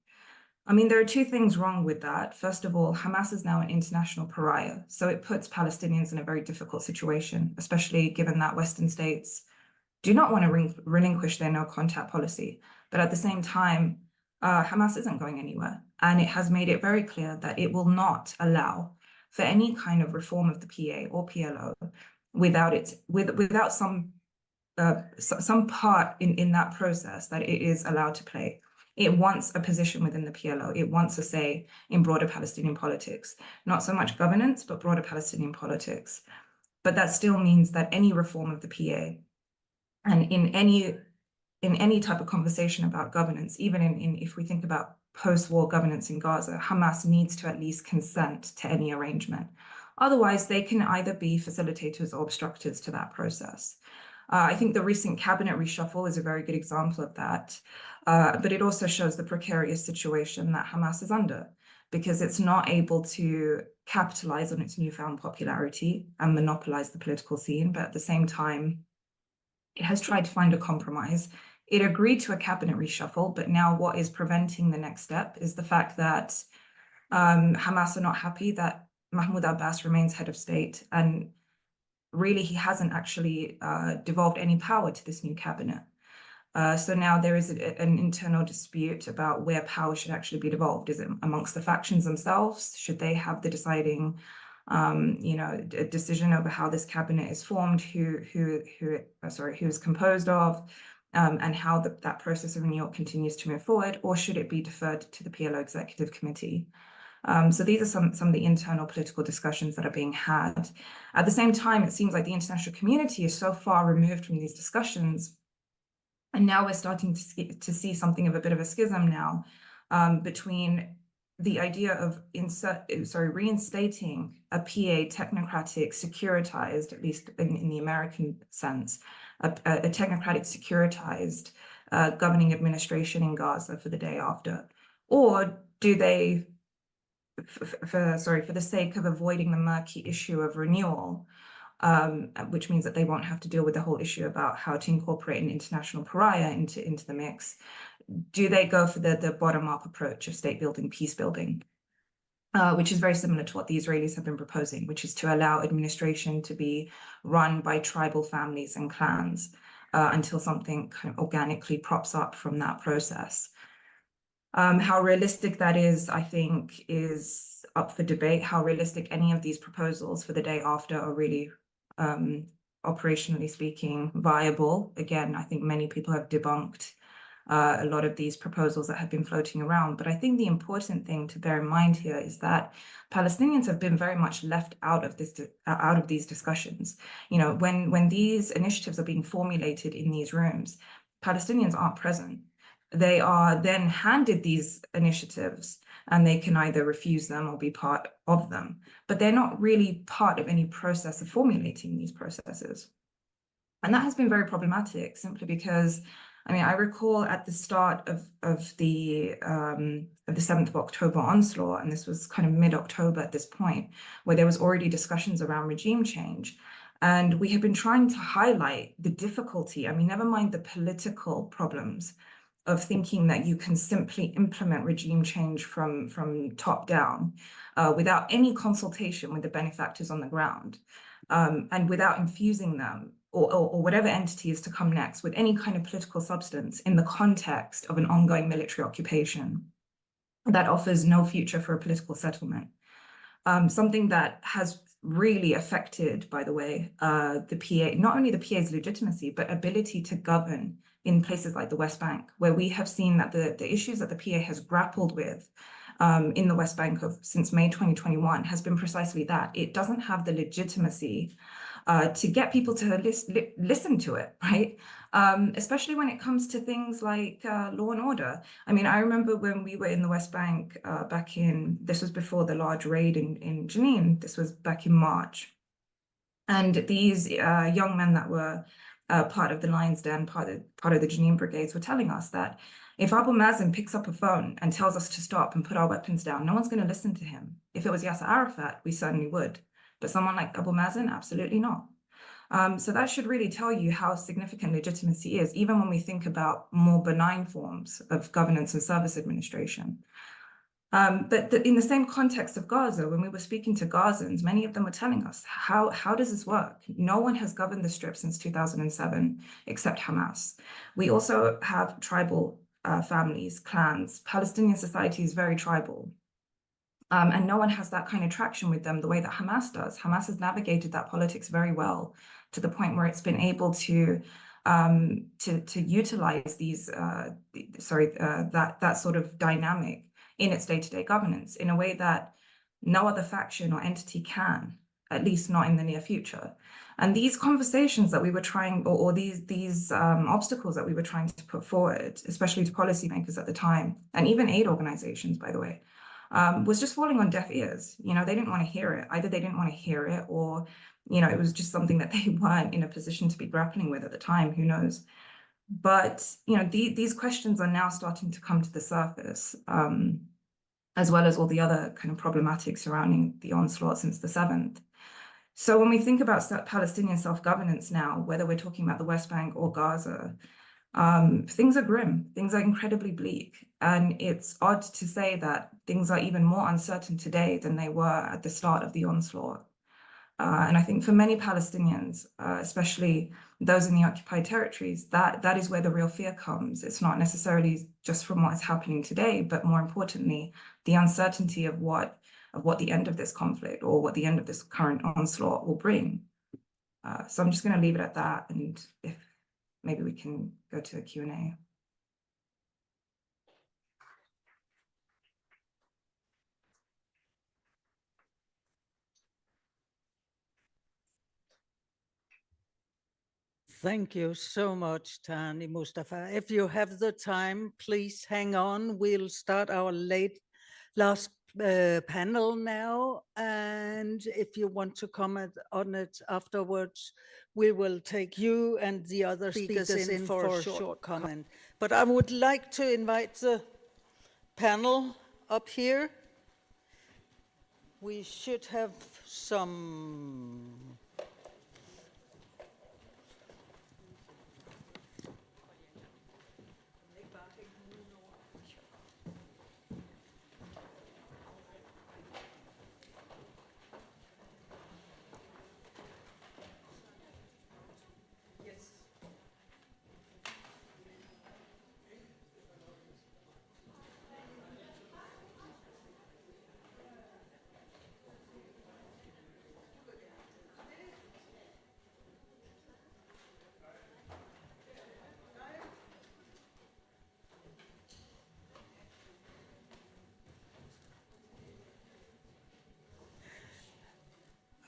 [SPEAKER 3] I mean, there are two things wrong with that. First of all, Hamas is now an international pariah, so it puts Palestinians in a very difficult situation, especially given that Western states do not want to relinquish their no-contact policy. But at the same time, Hamas isn't going anywhere, and it has made it very clear that it will not allow for any kind of reform of the PA or PLO without some part in that process that it is allowed to play. It wants a position within the PLO. It wants a say in broader Palestinian politics, not so much governance, but broader Palestinian politics. But that still means that any reform of the PA and in any type of conversation about governance, even if we think about post-war governance in Gaza, Hamas needs to at least consent to any arrangement. Otherwise, they can either be facilitators or obstructors to that process. I think the recent cabinet reshuffle is a very good example of that, but it also shows the precarious situation that Hamas is under, because it's not able to capitalize on its newfound popularity and monopolize the political scene, but at the same time, it has tried to find a compromise. It agreed to a cabinet reshuffle, but now what is preventing the next step is the fact that Hamas are not happy that Mahmoud Abbas remains head of state, and really he hasn't actually devolved any power to this new cabinet. So now there is an internal dispute about where power should actually be devolved. Is it amongst the factions themselves? Should they have the deciding decision over how this cabinet is formed, who is composed of, and how that process of renewal continues to move forward, or should it be deferred to the PLO Executive Committee? So these are some of the internal political discussions that are being had. At the same time, it seems like the international community is so far removed from these discussions, and now we're starting to see something of a bit of a schism now between the idea of reinstating a PA technocratic, securitized, at least in the American sense, a technocratic, securitized governing administration in Gaza for the day after, or do they for the sake of avoiding the murky issue of renewal, which means that they won't have to deal with the whole issue about how to incorporate an international pariah into the mix, do they go for the bottom-up approach of state building, peace building, which is very similar to what the Israelis have been proposing, which is to allow administration to be run by tribal families and clans until something kind of organically props up from that process. How realistic that is, I think, is up for debate. How realistic any of these proposals for the day after are really, operationally speaking, viable. Again, I think many people have debunked a lot of these proposals that have been floating around. But I think the important thing to bear in mind here is that Palestinians have been very much left out of these discussions. You know, when these initiatives are being formulated in these rooms, Palestinians aren't present. They are then handed these initiatives and they can either refuse them or be part of them, but they're not really part of any process of formulating these processes. And that has been very problematic simply because, I mean, I recall at the start of the 7th of October onslaught, and this was kind of mid-October at this point, where there was already discussions around regime change. And we had been trying to highlight the difficulty, I mean, never mind the political problems of thinking that you can simply implement regime change from top down without any consultation with the benefactors on the ground and without infusing them or whatever entity is to come next with any kind of political substance in the context of an ongoing military occupation that offers no future for a political settlement. Something that has really affected, by the way, the PA, not only the PA's legitimacy, but ability to govern in places like the West Bank, where we have seen that the issues that the PA has grappled with in the West Bank since May 2021 has been precisely that. It doesn't have the legitimacy to get people to listen to it, right? Especially when it comes to things like law and order. I mean, I remember when we were in the West Bank this was before the large raid in Jenin, this was back in March. And these young men that were part of the Lion's Den, part of the Jenin brigades were telling us that if Abu Mazen picks up a phone and tells us to stop and put our weapons down, no one's going to listen to him. If it was Yasser Arafat, we certainly would. But someone like Abu Mazen, absolutely not. So that should really tell you how significant legitimacy is, even when we think about more benign forms of governance and service administration. But in the same context of Gaza, when we were speaking to Gazans, many of them were telling us, how does this work? No one has governed the Strip since 2007, except Hamas. We also have tribal families, clans. Palestinian society is very tribal. And no one has that kind of traction with them the way that Hamas does. Hamas has navigated that politics very well to the point where it's been able to utilize that sort of dynamic in its day-to-day governance in a way that no other faction or entity can, at least not in the near future. And these conversations that we were trying, or these obstacles that we were trying to put forward, especially to policymakers at the time, and even aid organizations, by the way, was just falling on deaf ears. You know, they didn't want to hear it. Either they didn't want to hear it, or, you know, it was just something that they weren't in a position to be grappling with at the time, who knows. But, you know, these questions are now starting to come to the surface, as well as all the other kind of problematics surrounding the onslaught since the 7th. So when we think about Palestinian self-governance now, whether we're talking about the West Bank or Gaza, things are grim, things are incredibly bleak. And it's odd to say that things are even more uncertain today than they were at the start of the onslaught. And I think for many Palestinians, especially those in the occupied territories, that is where the real fear comes. It's not necessarily just from what is happening today, but more importantly, the uncertainty of what the end of this conflict or what the end of this current onslaught will bring. So I'm just going to leave it at that, and if maybe we can go to a Q&A.
[SPEAKER 2] Thank you so much, Tani Mustafa. If you have the time, please hang on. We'll start our last panel now. And if you want to comment on it afterwards, we will take you and the other speakers in for a short comment. But I would like to invite the panel up here. we should have some...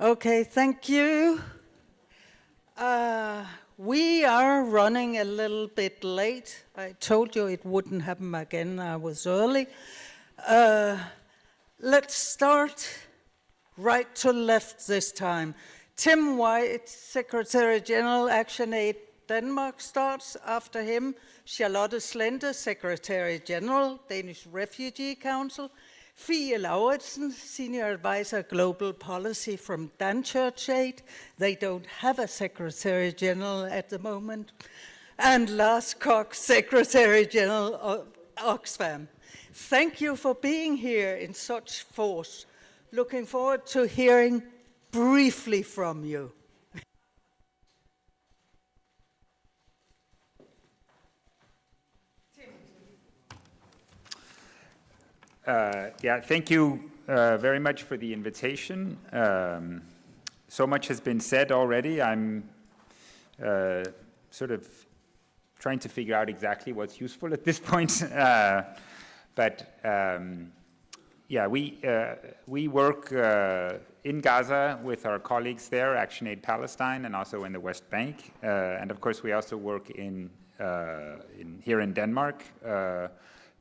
[SPEAKER 2] Okay, thank you. We are running a little bit late. I told you it wouldn't happen again. I was early. Let's start right to left this time. Tim White, Secretary General, Action Aid Denmark, starts. After him, Charlotte Slender, Secretary General, Danish Refugee Council. Fie Lauritsen, Senior Advisor Global Policy from Danchurch Aid. They don't have a Secretary General at the moment. And Lars Koch, Secretary General of Oxfam. Thank you for being here in such force. Looking forward to hearing briefly from you.
[SPEAKER 7] Thank you very much for the invitation. So much has been said already. I'm sort of trying to figure out exactly what's useful at this point. We work in Gaza with our colleagues there, Action Aid Palestine, and also in the West Bank. And of course, we also work here in Denmark,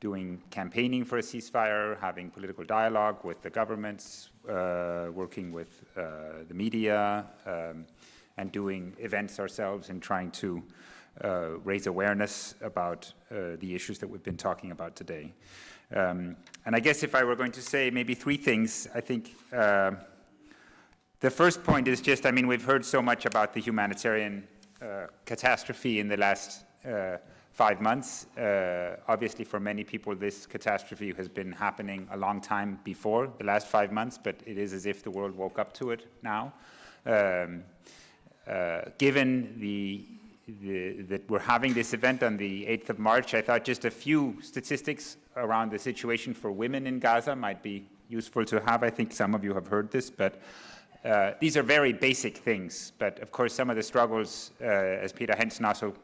[SPEAKER 7] doing campaigning for a ceasefire, having political dialogue with the governments, working with the media, and doing events ourselves and trying to raise awareness about the issues that we've been talking about today. And I guess if I were going to say maybe three things, I think the first point is just, we've heard so much about the humanitarian catastrophe in the last 5 months. Obviously, for many people, this catastrophe has been happening a long time before the last 5 months, but it is as if the world woke up to it now. Given that we're having this event on the 8th of March, I thought just a few statistics around the situation for women in Gaza might be useful to have. I think some of you have heard this, but these are very basic things. But of course, some of the struggles, as Peter Hensen also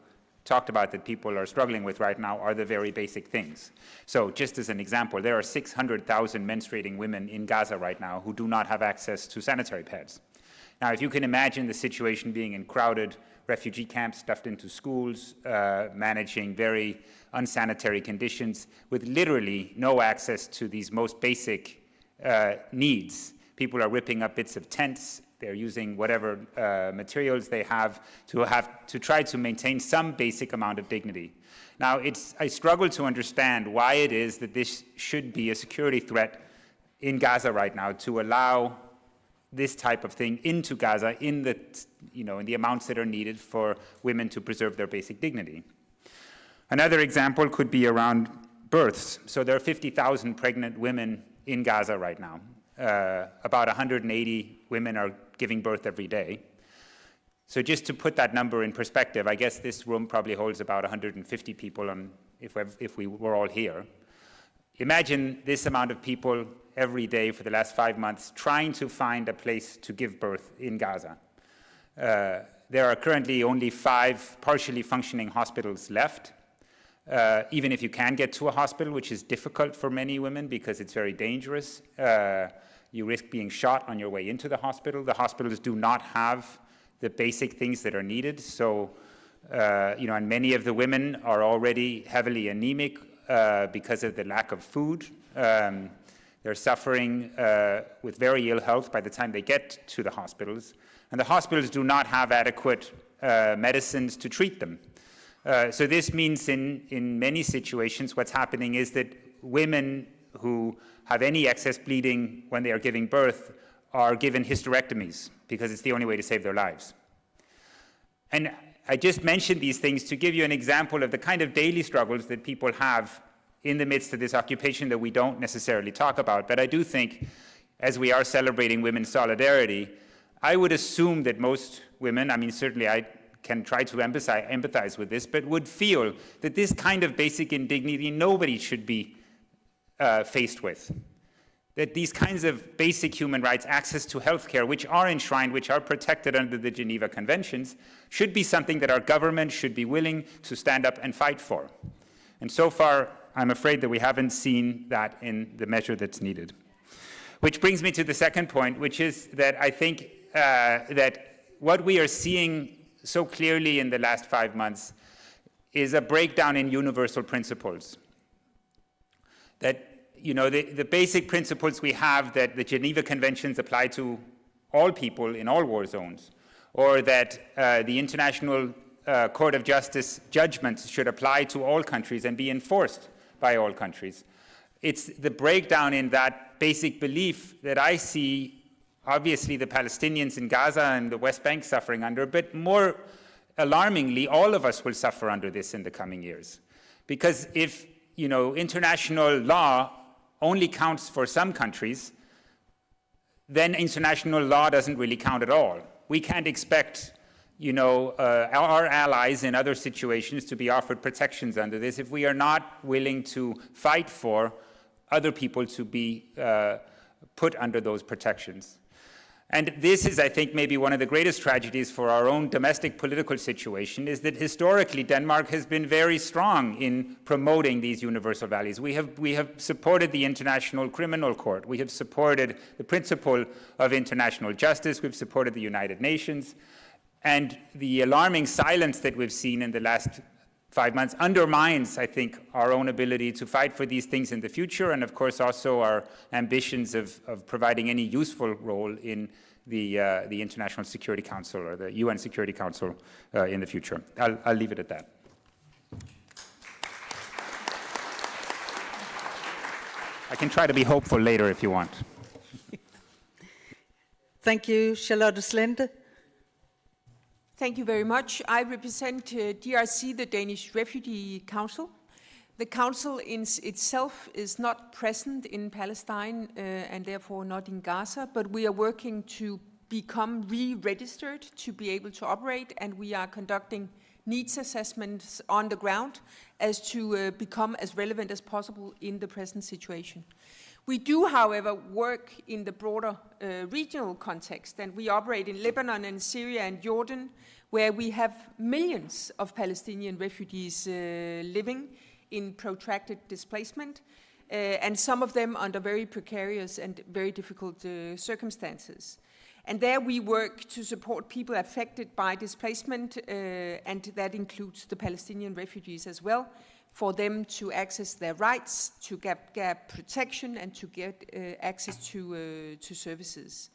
[SPEAKER 7] talked about, that people are struggling with right now are the very basic things. So just as an example, there are 600,000 menstruating women in Gaza right now who do not have access to sanitary pads. Now, if you can imagine the situation being in crowded refugee camps, stuffed into schools, managing very unsanitary conditions with literally no access to these most basic needs. People are ripping up bits of tents. They're using whatever materials they have to try to maintain some basic amount of dignity. Now, I struggle to understand why it is that this should be a security threat in Gaza right now, to allow this type of thing into Gaza in the amounts that are needed for women to preserve their basic dignity. Another example could be around births. So there are 50,000 pregnant women in Gaza right now. About 180 women are giving birth every day. So just to put that number in perspective, I guess this room probably holds about 150 people if we were all here. Imagine this amount of people every day for the last 5 months trying to find a place to give birth in Gaza. There are currently only 5 partially functioning hospitals left. Even if you can get to a hospital, which is difficult for many women because it's very dangerous, you risk being shot on your way into the hospital. The hospitals do not have the basic things that are needed. So, and many of the women are already heavily anemic because of the lack of food. They're suffering with very ill health by the time they get to the hospitals. And the hospitals do not have adequate medicines to treat them. So this means in many situations what's happening is that women who have any excess bleeding when they are giving birth are given hysterectomies because it's the only way to save their lives. And I just mentioned these things to give you an example of the kind of daily struggles that people have in the midst of this occupation that we don't necessarily talk about. But I do think, as we are celebrating women's solidarity, I would assume that most women, I mean, certainly I can try to empathize with this, but would feel that this kind of basic indignity nobody should be faced with. That these kinds of basic human rights, access to healthcare, which are enshrined, which are protected under the Geneva Conventions, should be something that our government should be willing to stand up and fight for. And so far, I'm afraid that we haven't seen that in the measure that's needed. Which brings me to the second point, which is that I think that what we are seeing so clearly in the last 5 months is a breakdown in universal principles. That, you know, the basic principles we have, that the Geneva Conventions apply to all people in all war zones, or that the International Court of Justice judgments should apply to all countries and be enforced by all countries. It's the breakdown in that basic belief that I see, obviously, the Palestinians in Gaza and the West Bank suffering under, but more alarmingly, all of us will suffer under this in the coming years. Because if, you know, international law only counts for some countries, then international law doesn't really count at all. We can't expect, you know, our allies in other situations to be offered protections under this if we are not willing to fight for other people to be put under those protections. And this is, I think, maybe one of the greatest tragedies for our own domestic political situation, is that historically Denmark has been very strong in promoting these universal values. We have supported the International Criminal Court. We have supported the principle of international justice. We've supported the United Nations. And the alarming silence that we've seen in the last 5 months undermines, I think, our own ability to fight for these things in the future, and of course also our ambitions of providing any useful role in the International Security Council or the UN Security Council in the future. I'll leave it at that. I can try to be hopeful later if you want.
[SPEAKER 2] Thank you, Charlotte Slente.
[SPEAKER 5] Thank you very much. I represent DRC, the Danish Refugee Council. The council in itself is not present in Palestine and therefore not in Gaza, but we are working to become re-registered to be able to operate, and we are conducting needs assessments on the ground as to become as relevant as possible in the present situation. We do, however, work in the broader regional context, and we operate in Lebanon and Syria and Jordan, where we have millions of Palestinian refugees living in protracted displacement, and some of them under very precarious and very difficult circumstances. And there we work to support people affected by displacement, and that includes the Palestinian refugees as well, for them to access their rights, to get protection, and to get access to services.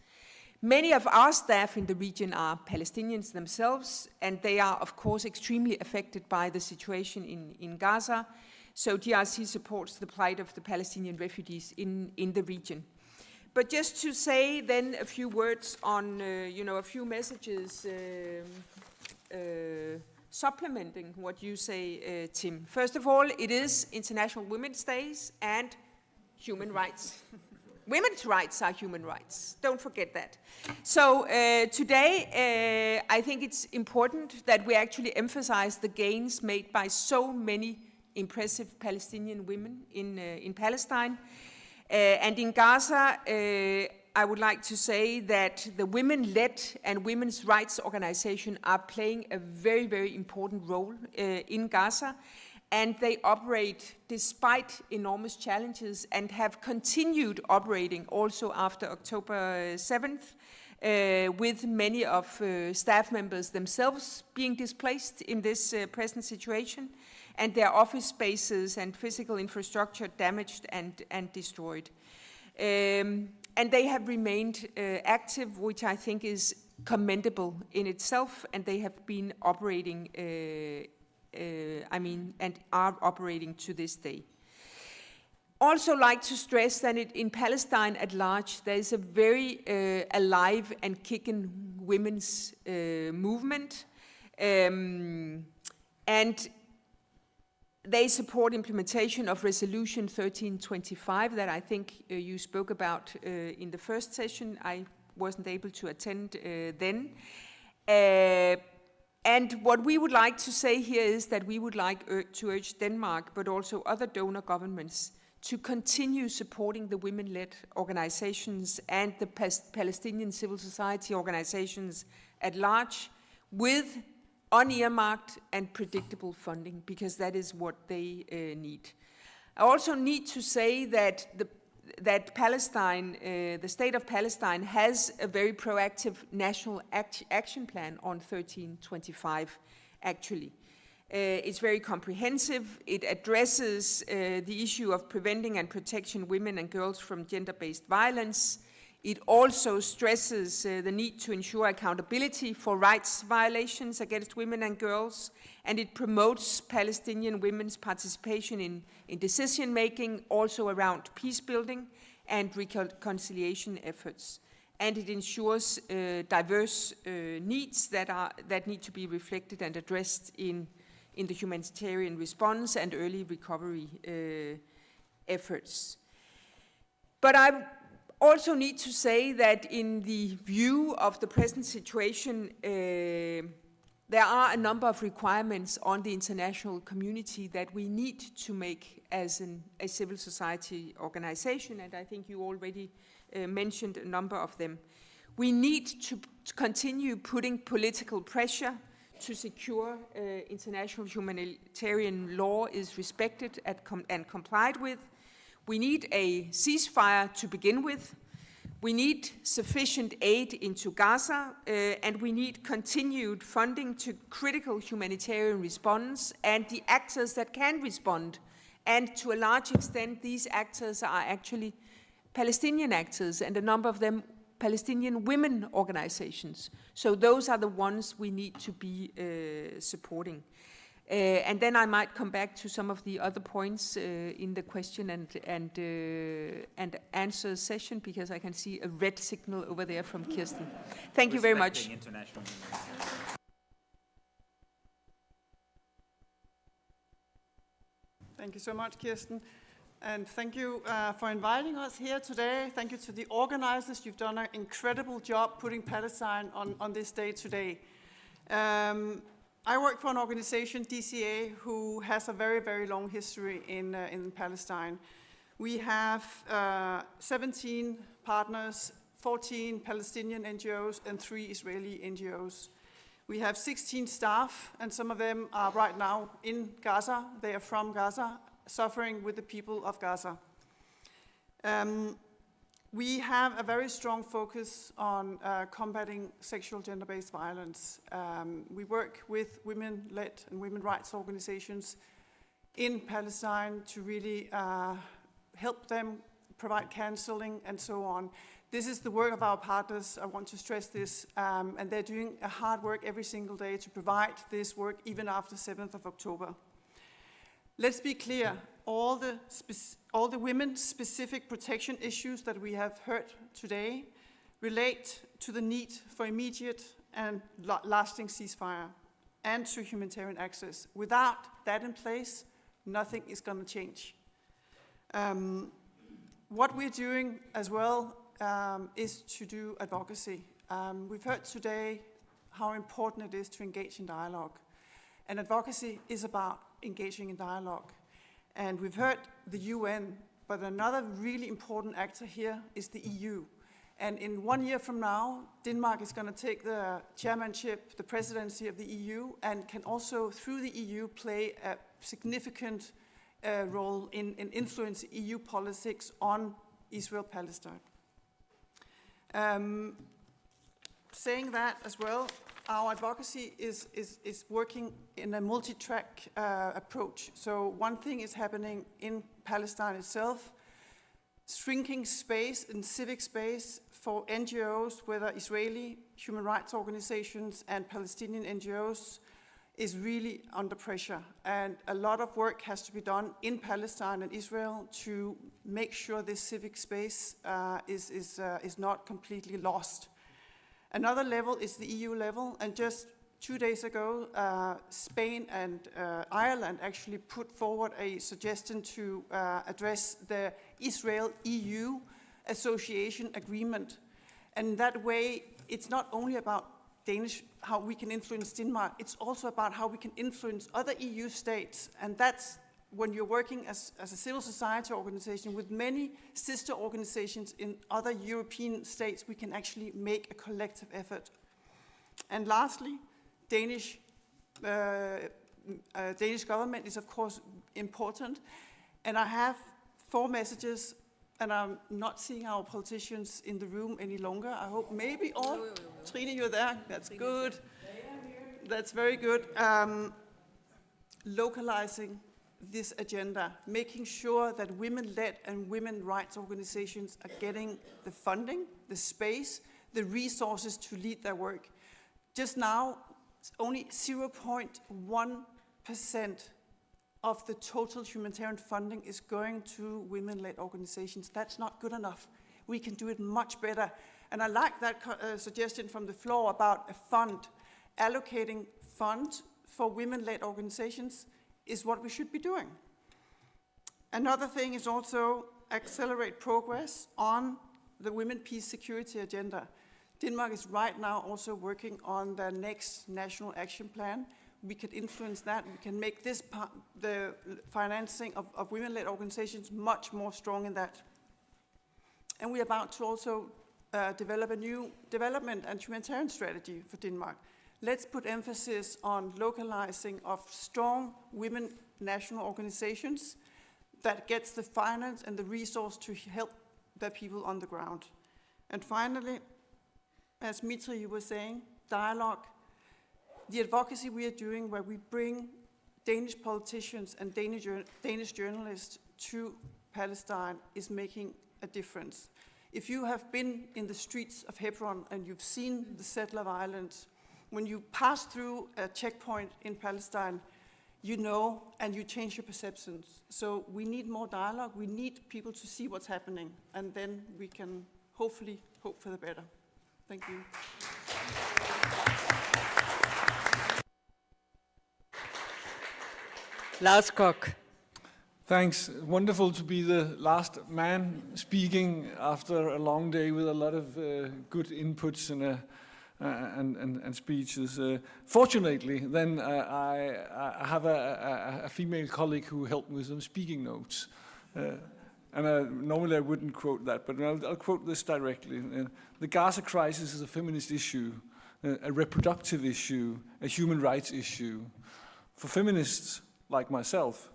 [SPEAKER 5] Many of our staff in the region are Palestinians themselves, and they are, of course, extremely affected by the situation in Gaza. So DRC supports the plight of the Palestinian refugees in the region. But just to say then a few words on, a few messages supplementing what you say, Tim. First of all, it is International Women's Days and human rights. Women's rights are human rights. Don't forget that. So today, I think it's important that we actually emphasize the gains made by so many impressive Palestinian women in Palestine. And in Gaza, I would like to say that the women-led and women's rights organization are playing a very, very important role in Gaza. And they operate despite enormous challenges and have continued operating also after October 7th, with many of staff members themselves being displaced in this present situation, and their office spaces and physical infrastructure damaged and destroyed. And they have remained active, which I think is commendable in itself, and they have been operating and are operating to this day. also like to stress that in Palestine at large, there is a very alive and kicking women's movement. And they support implementation of Resolution 1325 that I think you spoke about in the first session. I wasn't able to attend then. And what we would like to say here is that we would like to urge Denmark, but also other donor governments, to continue supporting the women-led organizations and the Palestinian civil society organizations at large with unearmarked and predictable funding, because that is what they need. I also need to say that Palestine, the state of Palestine, has a very proactive national action plan on 1325, actually. It's very comprehensive. It addresses the issue of preventing and protecting women and girls from gender-based violence. It also stresses the need to ensure accountability for rights violations against women and girls, and it promotes Palestinian women's participation in decision-making, also around peace-building and reconciliation efforts. And it ensures diverse needs that need to be reflected and addressed in the humanitarian response and early recovery efforts. But I also need to say that in the view of the present situation, there are a number of requirements on the international community that we need to make as a civil society organization, and I think you already mentioned a number of them. We need to continue putting political pressure to secure international humanitarian law is respected and complied with. We need a ceasefire to begin with. We need sufficient aid into Gaza, and we need continued funding to critical humanitarian response and the actors that can respond. And to a large extent, these actors are actually Palestinian actors, and a number of them Palestinian women organizations. So those are the ones we need to be supporting. And then I might come back to some of the other points in the question and answer session, because I can see a red signal over there from Kirsten. Thank you very much.
[SPEAKER 8] Thank you so much, Kirsten. And thank you for inviting us here today. Thank you to the organizers. You've done an incredible job putting Palestine on this day today. I work for an organization, DCA, who has a very, very long history in Palestine. We have 17 partners, 14 Palestinian NGOs, and 3 Israeli NGOs. We have 16 staff, and some of them are right now in Gaza. They are from Gaza, suffering with the people of Gaza. We have a very strong focus on combating sexual gender-based violence. We work with women-led and women rights organizations in Palestine to really help them, provide counseling, and so on. This is the work of our partners. I want to stress this, and they're doing a hard work every single day to provide this work even after 7th of October. Let's be clear, all the women-specific protection issues that we have heard today relate to the need for immediate and lasting ceasefire and to humanitarian access. Without that in place, nothing is going to change. What we're doing as well is to do advocacy. We've heard today how important it is to engage in dialogue. And advocacy is about engaging in dialogue. And we've heard the UN, but another really important actor here is the EU. And in 1 year from now, Denmark is going to take the chairmanship, the presidency of the EU, and can also, through the EU, play a significant role in influencing EU politics on Israel-Palestine. Saying that as well, our advocacy is working in a multi-track approach. So one thing is happening in Palestine itself, shrinking space and civic space for NGOs, whether Israeli human rights organizations and Palestinian NGOs, is really under pressure. And a lot of work has to be done in Palestine and Israel to make sure this civic space is not completely lost. Another level is the EU level, and just 2 days ago, Spain and Ireland actually put forward a suggestion to address the Israel-EU Association Agreement. And that way, it's not only about how we can influence Denmark, it's also about how we can influence other EU states. And that's when you're working as a civil society organization with many sister organizations in other European states, we can actually make a collective effort. And lastly, Danish government is of course important. And I have 4 messages, and I'm not seeing our politicians in the room any longer. I hope maybe all. Trine, you're there. That's good. That's very good. Localizing this agenda, making sure that women-led and women rights organizations are getting the funding, the space, the resources to lead their work. Just now, only 0.1% of the total humanitarian funding is going to women-led organizations. That's not good enough. We can do it much better. And I like that suggestion from the floor about a fund. Allocating funds for women-led organizations is what we should be doing. Another thing is also accelerate progress on the Women, Peace, Security agenda. Denmark is right now also working on the next national action plan. We can influence that. We can make this part, the financing of women-led organizations, much more strong in that. And we're about to also develop a new development and humanitarian strategy for Denmark. Let's put emphasis on localizing of strong women national organizations that gets the finance and the resource to help the people on the ground. And finally, as Mitra, you were saying, dialogue. The advocacy we are doing where we bring Danish politicians and Danish journalists to Palestine is making a difference. If you have been in the streets of Hebron and you've seen the settler violence, when you pass through a checkpoint in Palestine, you know and you change your perceptions. So we need more dialogue, we need people to see what's happening, and then we can hopefully hope for the better. Thank you.
[SPEAKER 9] Lars Koch.
[SPEAKER 22] Thanks. Wonderful to be the last man speaking after a long day with a lot of good inputs and speeches. Fortunately, then I have a female colleague who helped me with some speaking notes. And normally I wouldn't quote that, but I'll quote this directly. The Gaza crisis is a feminist issue, a reproductive issue, a human rights issue. For feminists like myself,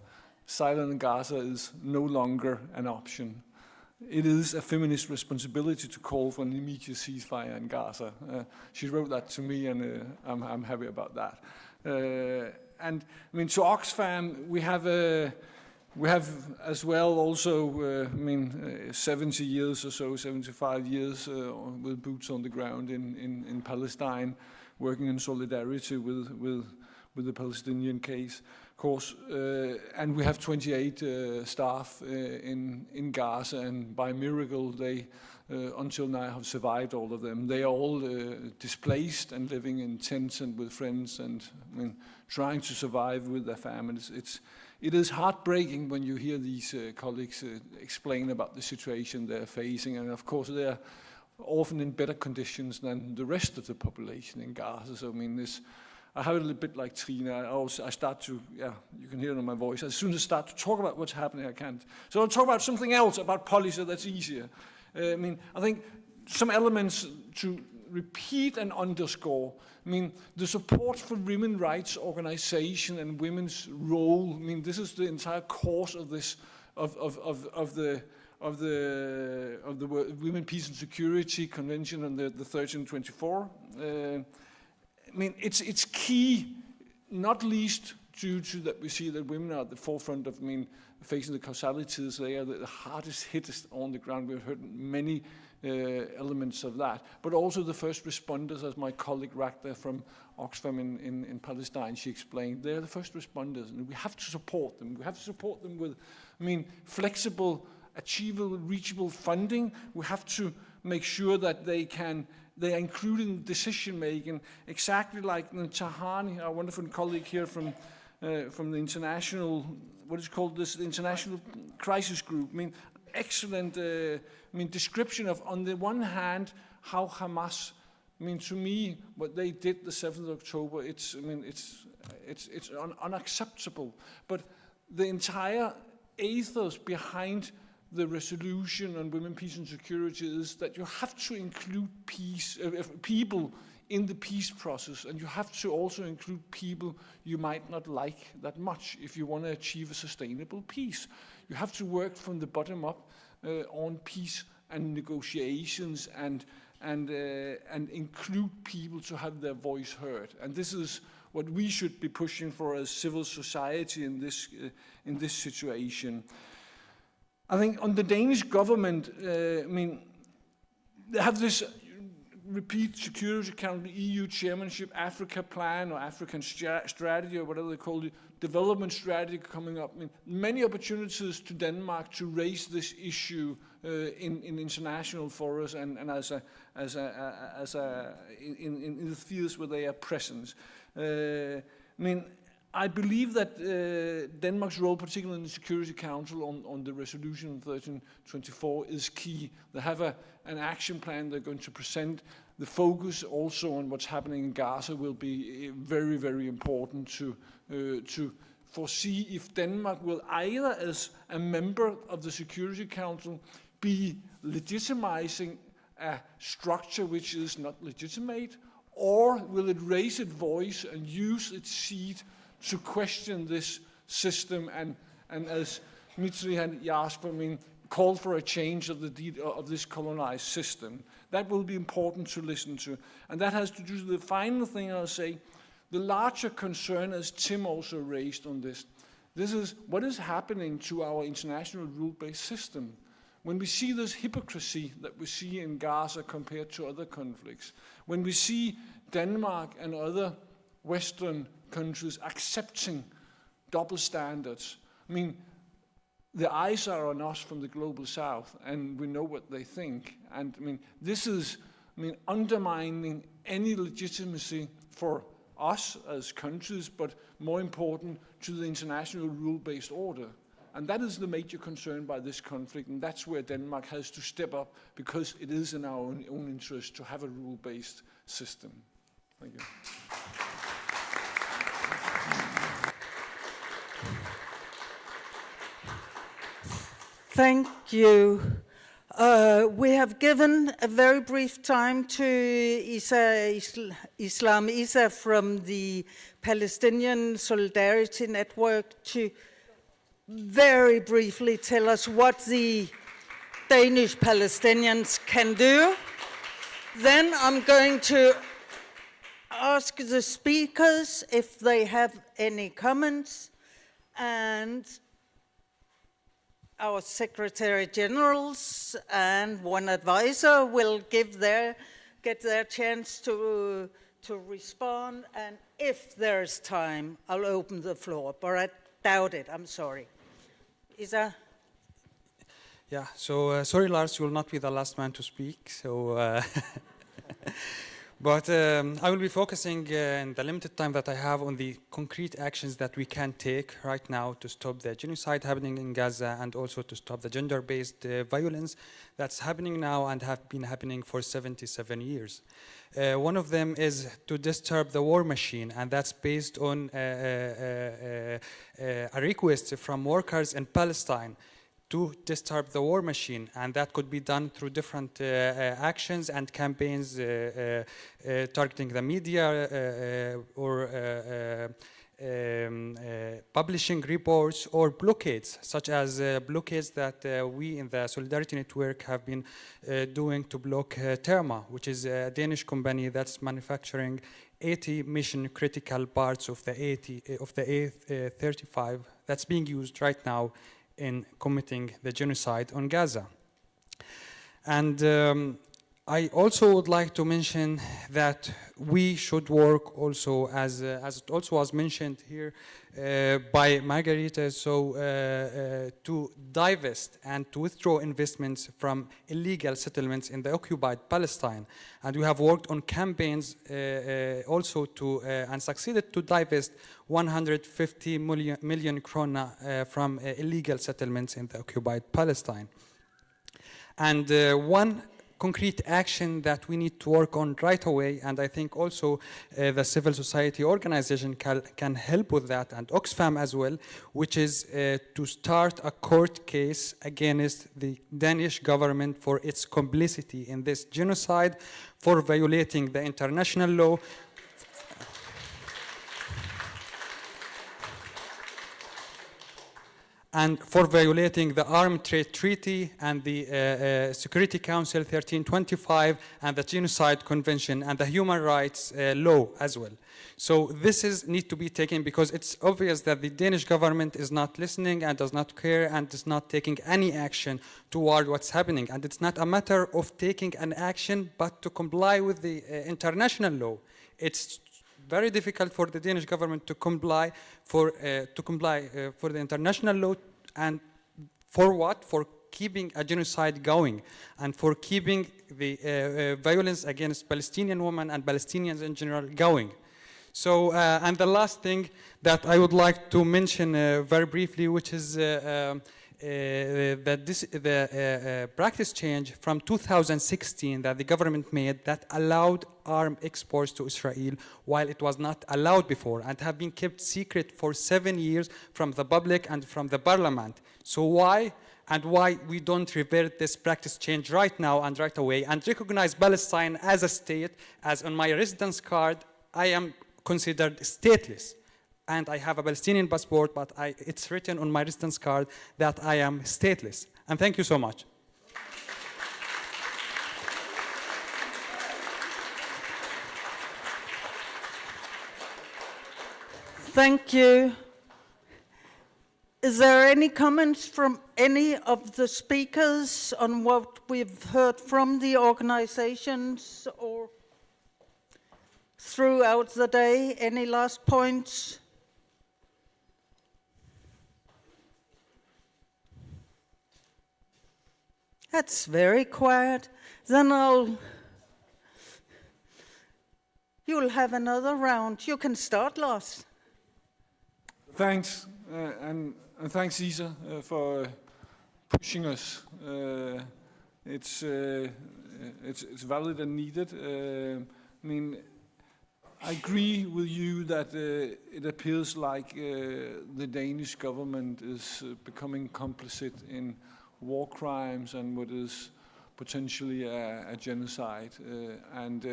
[SPEAKER 22] silence in Gaza is no longer an option. It is a feminist responsibility to call for an immediate ceasefire in Gaza. She wrote that to me, and I'm happy about that. And I mean, to Oxfam, we have as well also, 70 years or so, 75 years with boots on the ground in Palestine, working in solidarity with the Palestinian case, of course. And we have 28 staff in Gaza, and by miracle they, until now, have survived all of them. They are all displaced and living in tents and with friends and trying to survive with their families. It is heartbreaking when you hear these colleagues explain about the situation they're facing, and of course they're often in better conditions than the rest of the population in Gaza. So I have it a little bit like Trine. I start to, you can hear it in my voice. As soon as I start to talk about what's happening, I can't. So I'll talk about something else, about policy that's easier. I think some elements to repeat and underscore. The support for women rights organization and women's role. This is the entire course of this, of the Women, Peace and Security Convention and the 1324. It's key, not least due to that we see that women are at the forefront of, facing the causalities. They are the hardest hit on the ground. We've heard many elements of that, but also the first responders, as my colleague Ragda from Oxfam in Palestine, she explained, they're the first responders, and we have to support them. We have to support them with, flexible, achievable, reachable funding. We have to make sure that they are included in decision making, exactly like Tahani, our wonderful colleague here from the international, what is called this international crisis group. Excellent description of, on the one hand, how Hamas, to me, what they did the 7th of October, it's unacceptable. But the entire ethos behind the resolution on women, peace and security is that you have to include people in the peace process, and you have to also include people you might not like that much if you want to achieve a sustainable peace. You have to work from the bottom up on peace and negotiations and include people to have their voice heard. And this is what we should be pushing for as civil society in this situation. I think on the Danish government, they have this repeat Security Council, EU chairmanship, Africa plan or African strategy or whatever they call it, development strategy coming up. Many opportunities to Denmark to raise this issue in international forums and in the fields where they are present. I believe that Denmark's role, particularly in the Security Council on the resolution 1324, is key. They have an action plan they're going to present. The focus also on what's happening in Gaza will be very, very important to foresee if Denmark will either, as a member of the Security Council, be legitimizing a structure which is not legitimate, or will it raise its voice and use its seat to question this system and as Mitri and Jasper called for a change of this colonized system. That will be important to listen to. And that has to do with the final thing I'll say, the larger concern, as Tim also raised on this is what is happening to our international rule-based system. When we see this hypocrisy that we see in Gaza compared to other conflicts, when we see Denmark and other Western countries accepting double standards. The eyes are on us from the global south, and we know what they think. And this is, undermining any legitimacy for us as countries, but more important, to the international rule-based order. And that is the major concern by this conflict, and that's where Denmark has to step up, because it is in our own interest to have a rule-based system. Thank you.
[SPEAKER 2] Thank you. We have given a very brief time to Islam Isa from the Palestinian Solidarity Network to very briefly tell us what the Danish Palestinians can do. Then I'm going to ask the speakers if they have any comments, and our Secretary Generals and one advisor will get their chance to respond, and if there's time, I'll open the floor, but I doubt it, I'm sorry. Isa?
[SPEAKER 19] Yeah, so sorry Lars, you will not be the last man to speak, so but I will be focusing in the limited time that I have on the concrete actions that we can take right now to stop the genocide happening in Gaza and also to stop the gender-based violence that's happening now and have been happening for 77 years. One of them is to disturb the war machine, and that's based on a request from workers in Palestine to disturb the war machine, and that could be done through different actions and campaigns targeting the media or publishing reports or blockades, such as blockades that we in the Solidarity Network have been doing to block Therma, which is a Danish company that's manufacturing 80 mission-critical parts of the A-35 that's being used right now in committing the genocide on Gaza. And I also would like to mention that we should work also, as it also was mentioned here by Margarita, to divest and to withdraw investments from illegal settlements in the occupied Palestine. And we have worked on campaigns also to, and succeeded to divest 150 million krona from illegal settlements in the occupied Palestine. And one concrete action that we need to work on right away, and I think also the civil society organization can help with that, and Oxfam as well, which is to start a court case against the Danish government for its complicity in this genocide, for violating the international law, and for violating the Armed Trade Treaty and the Security Council 1325 and the Genocide Convention and the Human Rights Law as well. So this needs to be taken, because it's obvious that the Danish government is not listening and does not care and is not taking any action toward what's happening. And it's not a matter of taking an action, but to comply with the international law. It's very difficult for the Danish government to comply for the international law, and for what? For keeping a genocide going, and for keeping the violence against Palestinian women and Palestinians in general going. So, and the last thing that I would like to mention very briefly, which is the practice change from 2016 that the government made that allowed arms exports to Israel while it was not allowed before, and have been kept secret for 7 years from the public and from the parliament. So why? And why we don't revert this practice change right now and right away, and recognize Palestine as a state, as on my residence card, I am considered stateless. And I have a Palestinian passport, but it's written on my residence card that I am stateless. And thank you so much.
[SPEAKER 2] Thank you. Is there any comments from any of the speakers on what we've heard from the organizations or throughout the day? Any last points? That's very quiet. Then you'll have another round. You can start, Lars.
[SPEAKER 22] Thanks, and thanks, Isa, for pushing us. It's valid and needed. I mean, I agree with you that it appears like the Danish government is becoming complicit in war crimes and what is potentially a genocide, and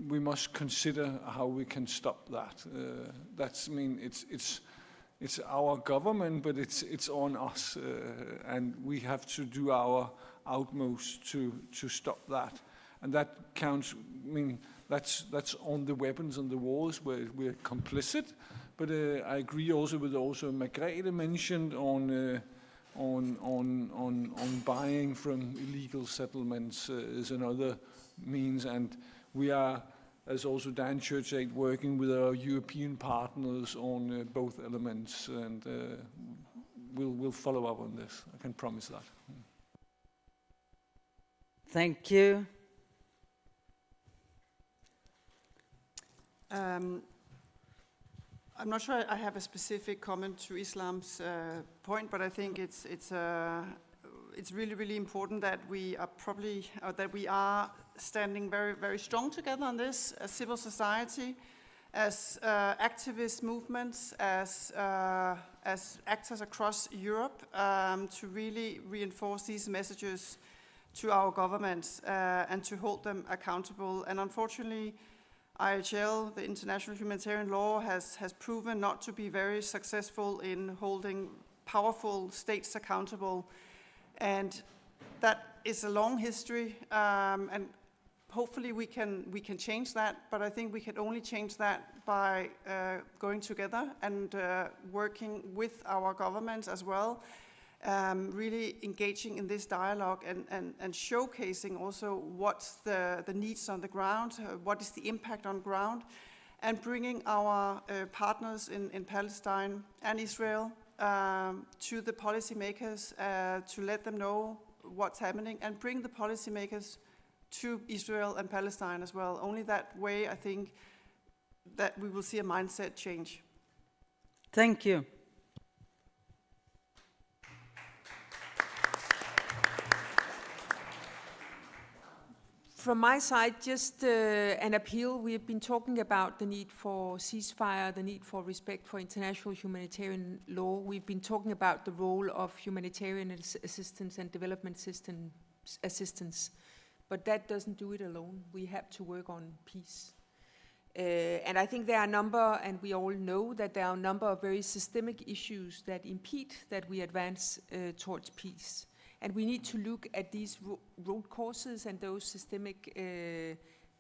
[SPEAKER 22] we must consider how we can stop that. I mean, it's our government, but it's on us, and we have to do our utmost to stop that. And that counts. I mean, that's on the weapons and the wars where we're complicit. But I agree also with Margrethe mentioned on buying from illegal settlements is another means, and we are, as also Dan Church said, working with our European partners on both elements, and we'll follow up on this. I can promise that.
[SPEAKER 2] Thank you.
[SPEAKER 8] I'm not sure I have a specific comment to Islam's point, but I think it's really, really important that we are standing very, very strong together on this as civil society, as activist movements, as actors across Europe, to really reinforce these messages to our governments and to hold them accountable. And unfortunately, IHL, the international humanitarian law, has proven not to be very successful in holding powerful states accountable. And that is a long history, and hopefully we can change that, but I think we can only change that by going together and working with our governments as well, really engaging in this dialogue and showcasing also what's the needs on the ground, what is the impact on ground, and bringing our partners in Palestine and Israel to the policymakers to let them know what's happening, and bring the policymakers to Israel and Palestine as well. Only that way, I think, that we will see a mindset change.
[SPEAKER 2] Thank you.
[SPEAKER 5] From my side, just an appeal. We have been talking about the need for ceasefire, the need for respect for international humanitarian law. We've been talking about the role of humanitarian assistance and development assistance. But that doesn't do it alone. We have to work on peace. And I think there are a number, and we all know that there are a number of very systemic issues that impede that we advance towards peace. And we need to look at these root causes and those systemic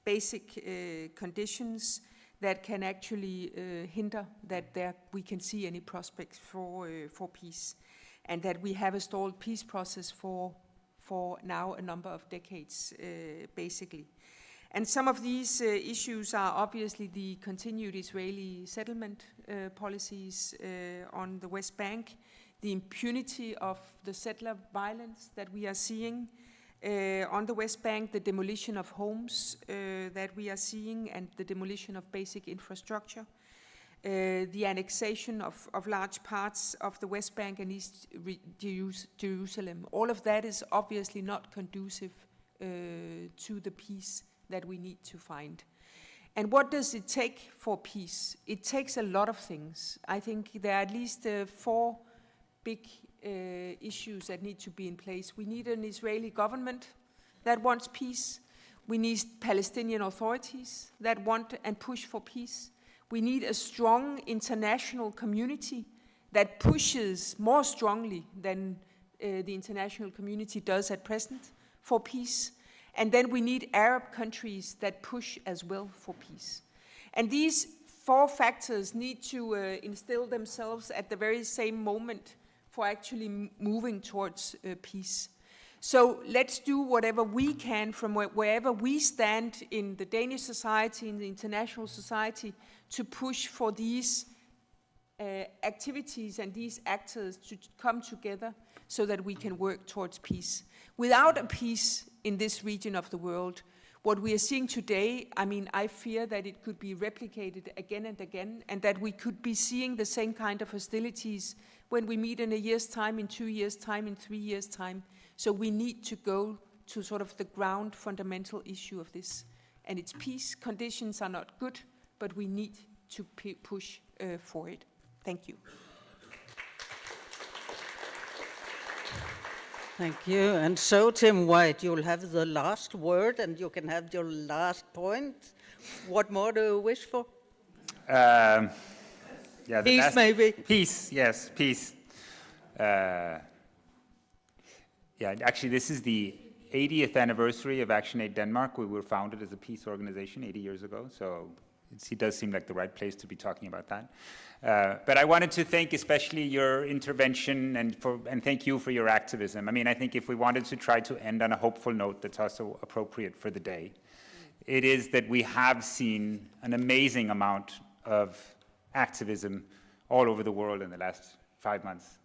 [SPEAKER 5] basic conditions that can actually hinder that we can see any prospects for peace. And that we have a stalled peace process for now a number of decades, basically. And some of these issues are obviously the continued Israeli settlement policies on the West Bank, the impunity of the settler violence that we are seeing on the West Bank, the demolition of homes that we are seeing, and the demolition of basic infrastructure, the annexation of large parts of the West Bank and East Jerusalem. All of that is obviously not conducive to the peace that we need to find. And what does it take for peace? It takes a lot of things. I think there are at least 4 big issues that need to be in place. We need an Israeli government that wants peace. We need Palestinian authorities that want and push for peace. We need a strong international community that pushes more strongly than the international community does at present for peace. And then we need Arab countries that push as well for peace. And these 4 factors need to instill themselves at the very same moment for actually moving towards peace. So let's do whatever we can from wherever we stand in the Danish society, in the international society, to push for these activities and these actors to come together so that we can work towards peace. Without a peace in this region of the world, what we are seeing today, I fear that it could be replicated again and again, and that we could be seeing the same kind of hostilities when we meet in a year's time, in 2 years' time, in 3 years' time. So we need to go to sort of the ground fundamental issue of this. And it's peace. Conditions are not good, but we need to push for it. Thank you.
[SPEAKER 2] Thank you. And so, Tim White, you'll have the last word and you can have your last point. What more do you wish for? Peace, maybe.
[SPEAKER 7] Peace, yes, peace. Actually, this is the 80th anniversary of ActionAid Denmark. We were founded as a peace organization 80 years ago, so it does seem like the right place to be talking about that. But I wanted to thank especially your intervention and thank you for your activism. I think if we wanted to try to end on a hopeful note that's also appropriate for the day, it is that we have seen an amazing amount of activism all over the world in the last 5 months.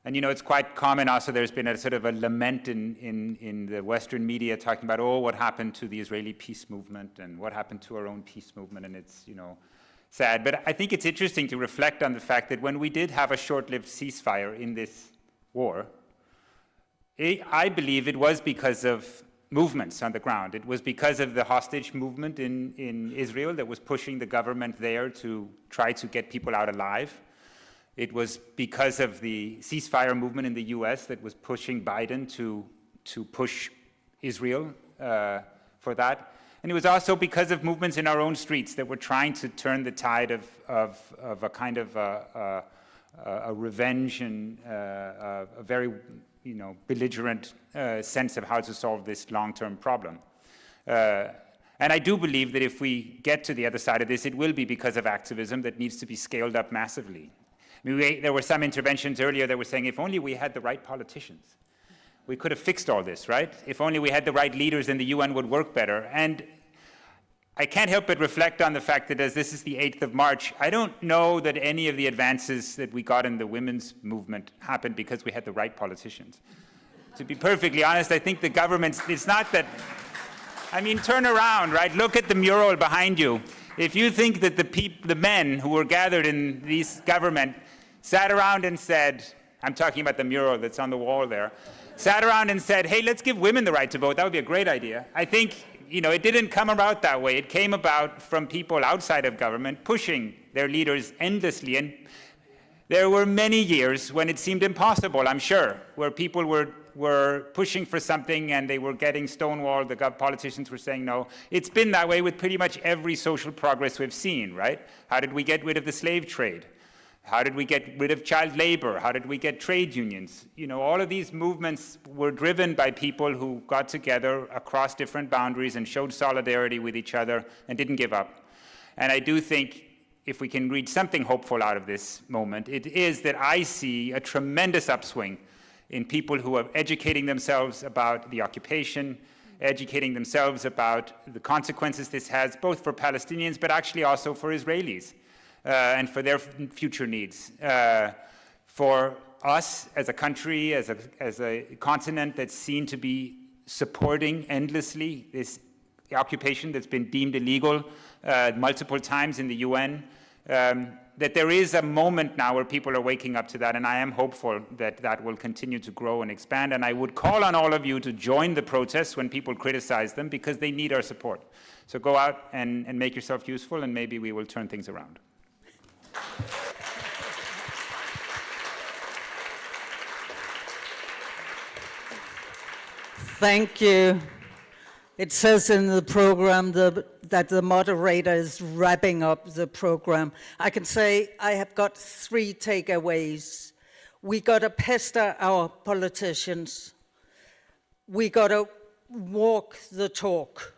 [SPEAKER 7] And it's quite common also, there's been a sort of a lament in the Western media talking about, what happened to the Israeli peace movement and what happened to our own peace movement, and it's, sad. But I think it's interesting to reflect on the fact that when we did have a short-lived ceasefire in this war, I believe it was because of movements on the ground. It was because of the hostage movement in Israel that was pushing the government there to try to get people out alive. It was because of the ceasefire movement in the US that was pushing Biden to push Israel for that. And it was also because of movements in our own streets that were trying to turn the tide of a kind of a revenge and a very belligerent sense of how to solve this long-term problem. And I do believe that if we get to the other side of this, it will be because of activism that needs to be scaled up massively. I mean, there were some interventions earlier that were saying, if only we had the right politicians, we could have fixed all this, right? If only we had the right leaders, then the UN would work better. And I can't help but reflect on the fact that as this is the 8th of March, I don't know that any of the advances that we got in the women's movement happened because we had the right politicians. To be perfectly honest, I think the governments, it's not that, I mean, turn around, right? Look at the mural behind you. If you think that the men who were gathered in this government sat around and said, I'm talking about the mural that's on the wall there, sat around and said, hey, let's give women the right to vote, that would be a great idea. I think, it didn't come about that way. It came about from people outside of government pushing their leaders endlessly. And there were many years when it seemed impossible, I'm sure, where people were pushing for something and they were getting stonewalled, the politicians were saying no. It's been that way with pretty much every social progress we've seen, right? How did we get rid of the slave trade? How did we get rid of child labor? How did we get trade unions? All of these movements were driven by people who got together across different boundaries and showed solidarity with each other and didn't give up. And I do think if we can read something hopeful out of this moment, it is that I see a tremendous upswing in people who are educating themselves about the occupation, educating themselves about the consequences this has, both for Palestinians, but actually also for Israelis. And for their future needs. For us as a country, as a continent that's seen to be supporting endlessly this occupation that's been deemed illegal multiple times in the UN, that there is a moment now where people are waking up to that, and I am hopeful that that will continue to grow and expand. And I would call on all of you to join the protests when people criticize them, because they need our support. So go out and make yourself useful, and maybe we will turn things around.
[SPEAKER 2] Thank you. It says in the program that the moderator is wrapping up the program. I can say I have got 3 takeaways. We got to pester our politicians. We got to walk the talk.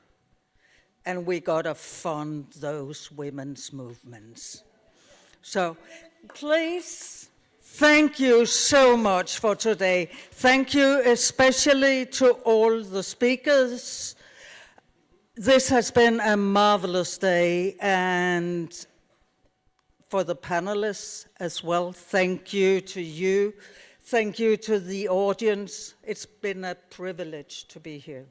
[SPEAKER 2] And we got to fund those women's movements. So please, thank you so much for today. Thank you especially to all the speakers. This has been a marvelous day, and for the panelists as well, thank you to you. Thank you to the audience. It's been a privilege to be here.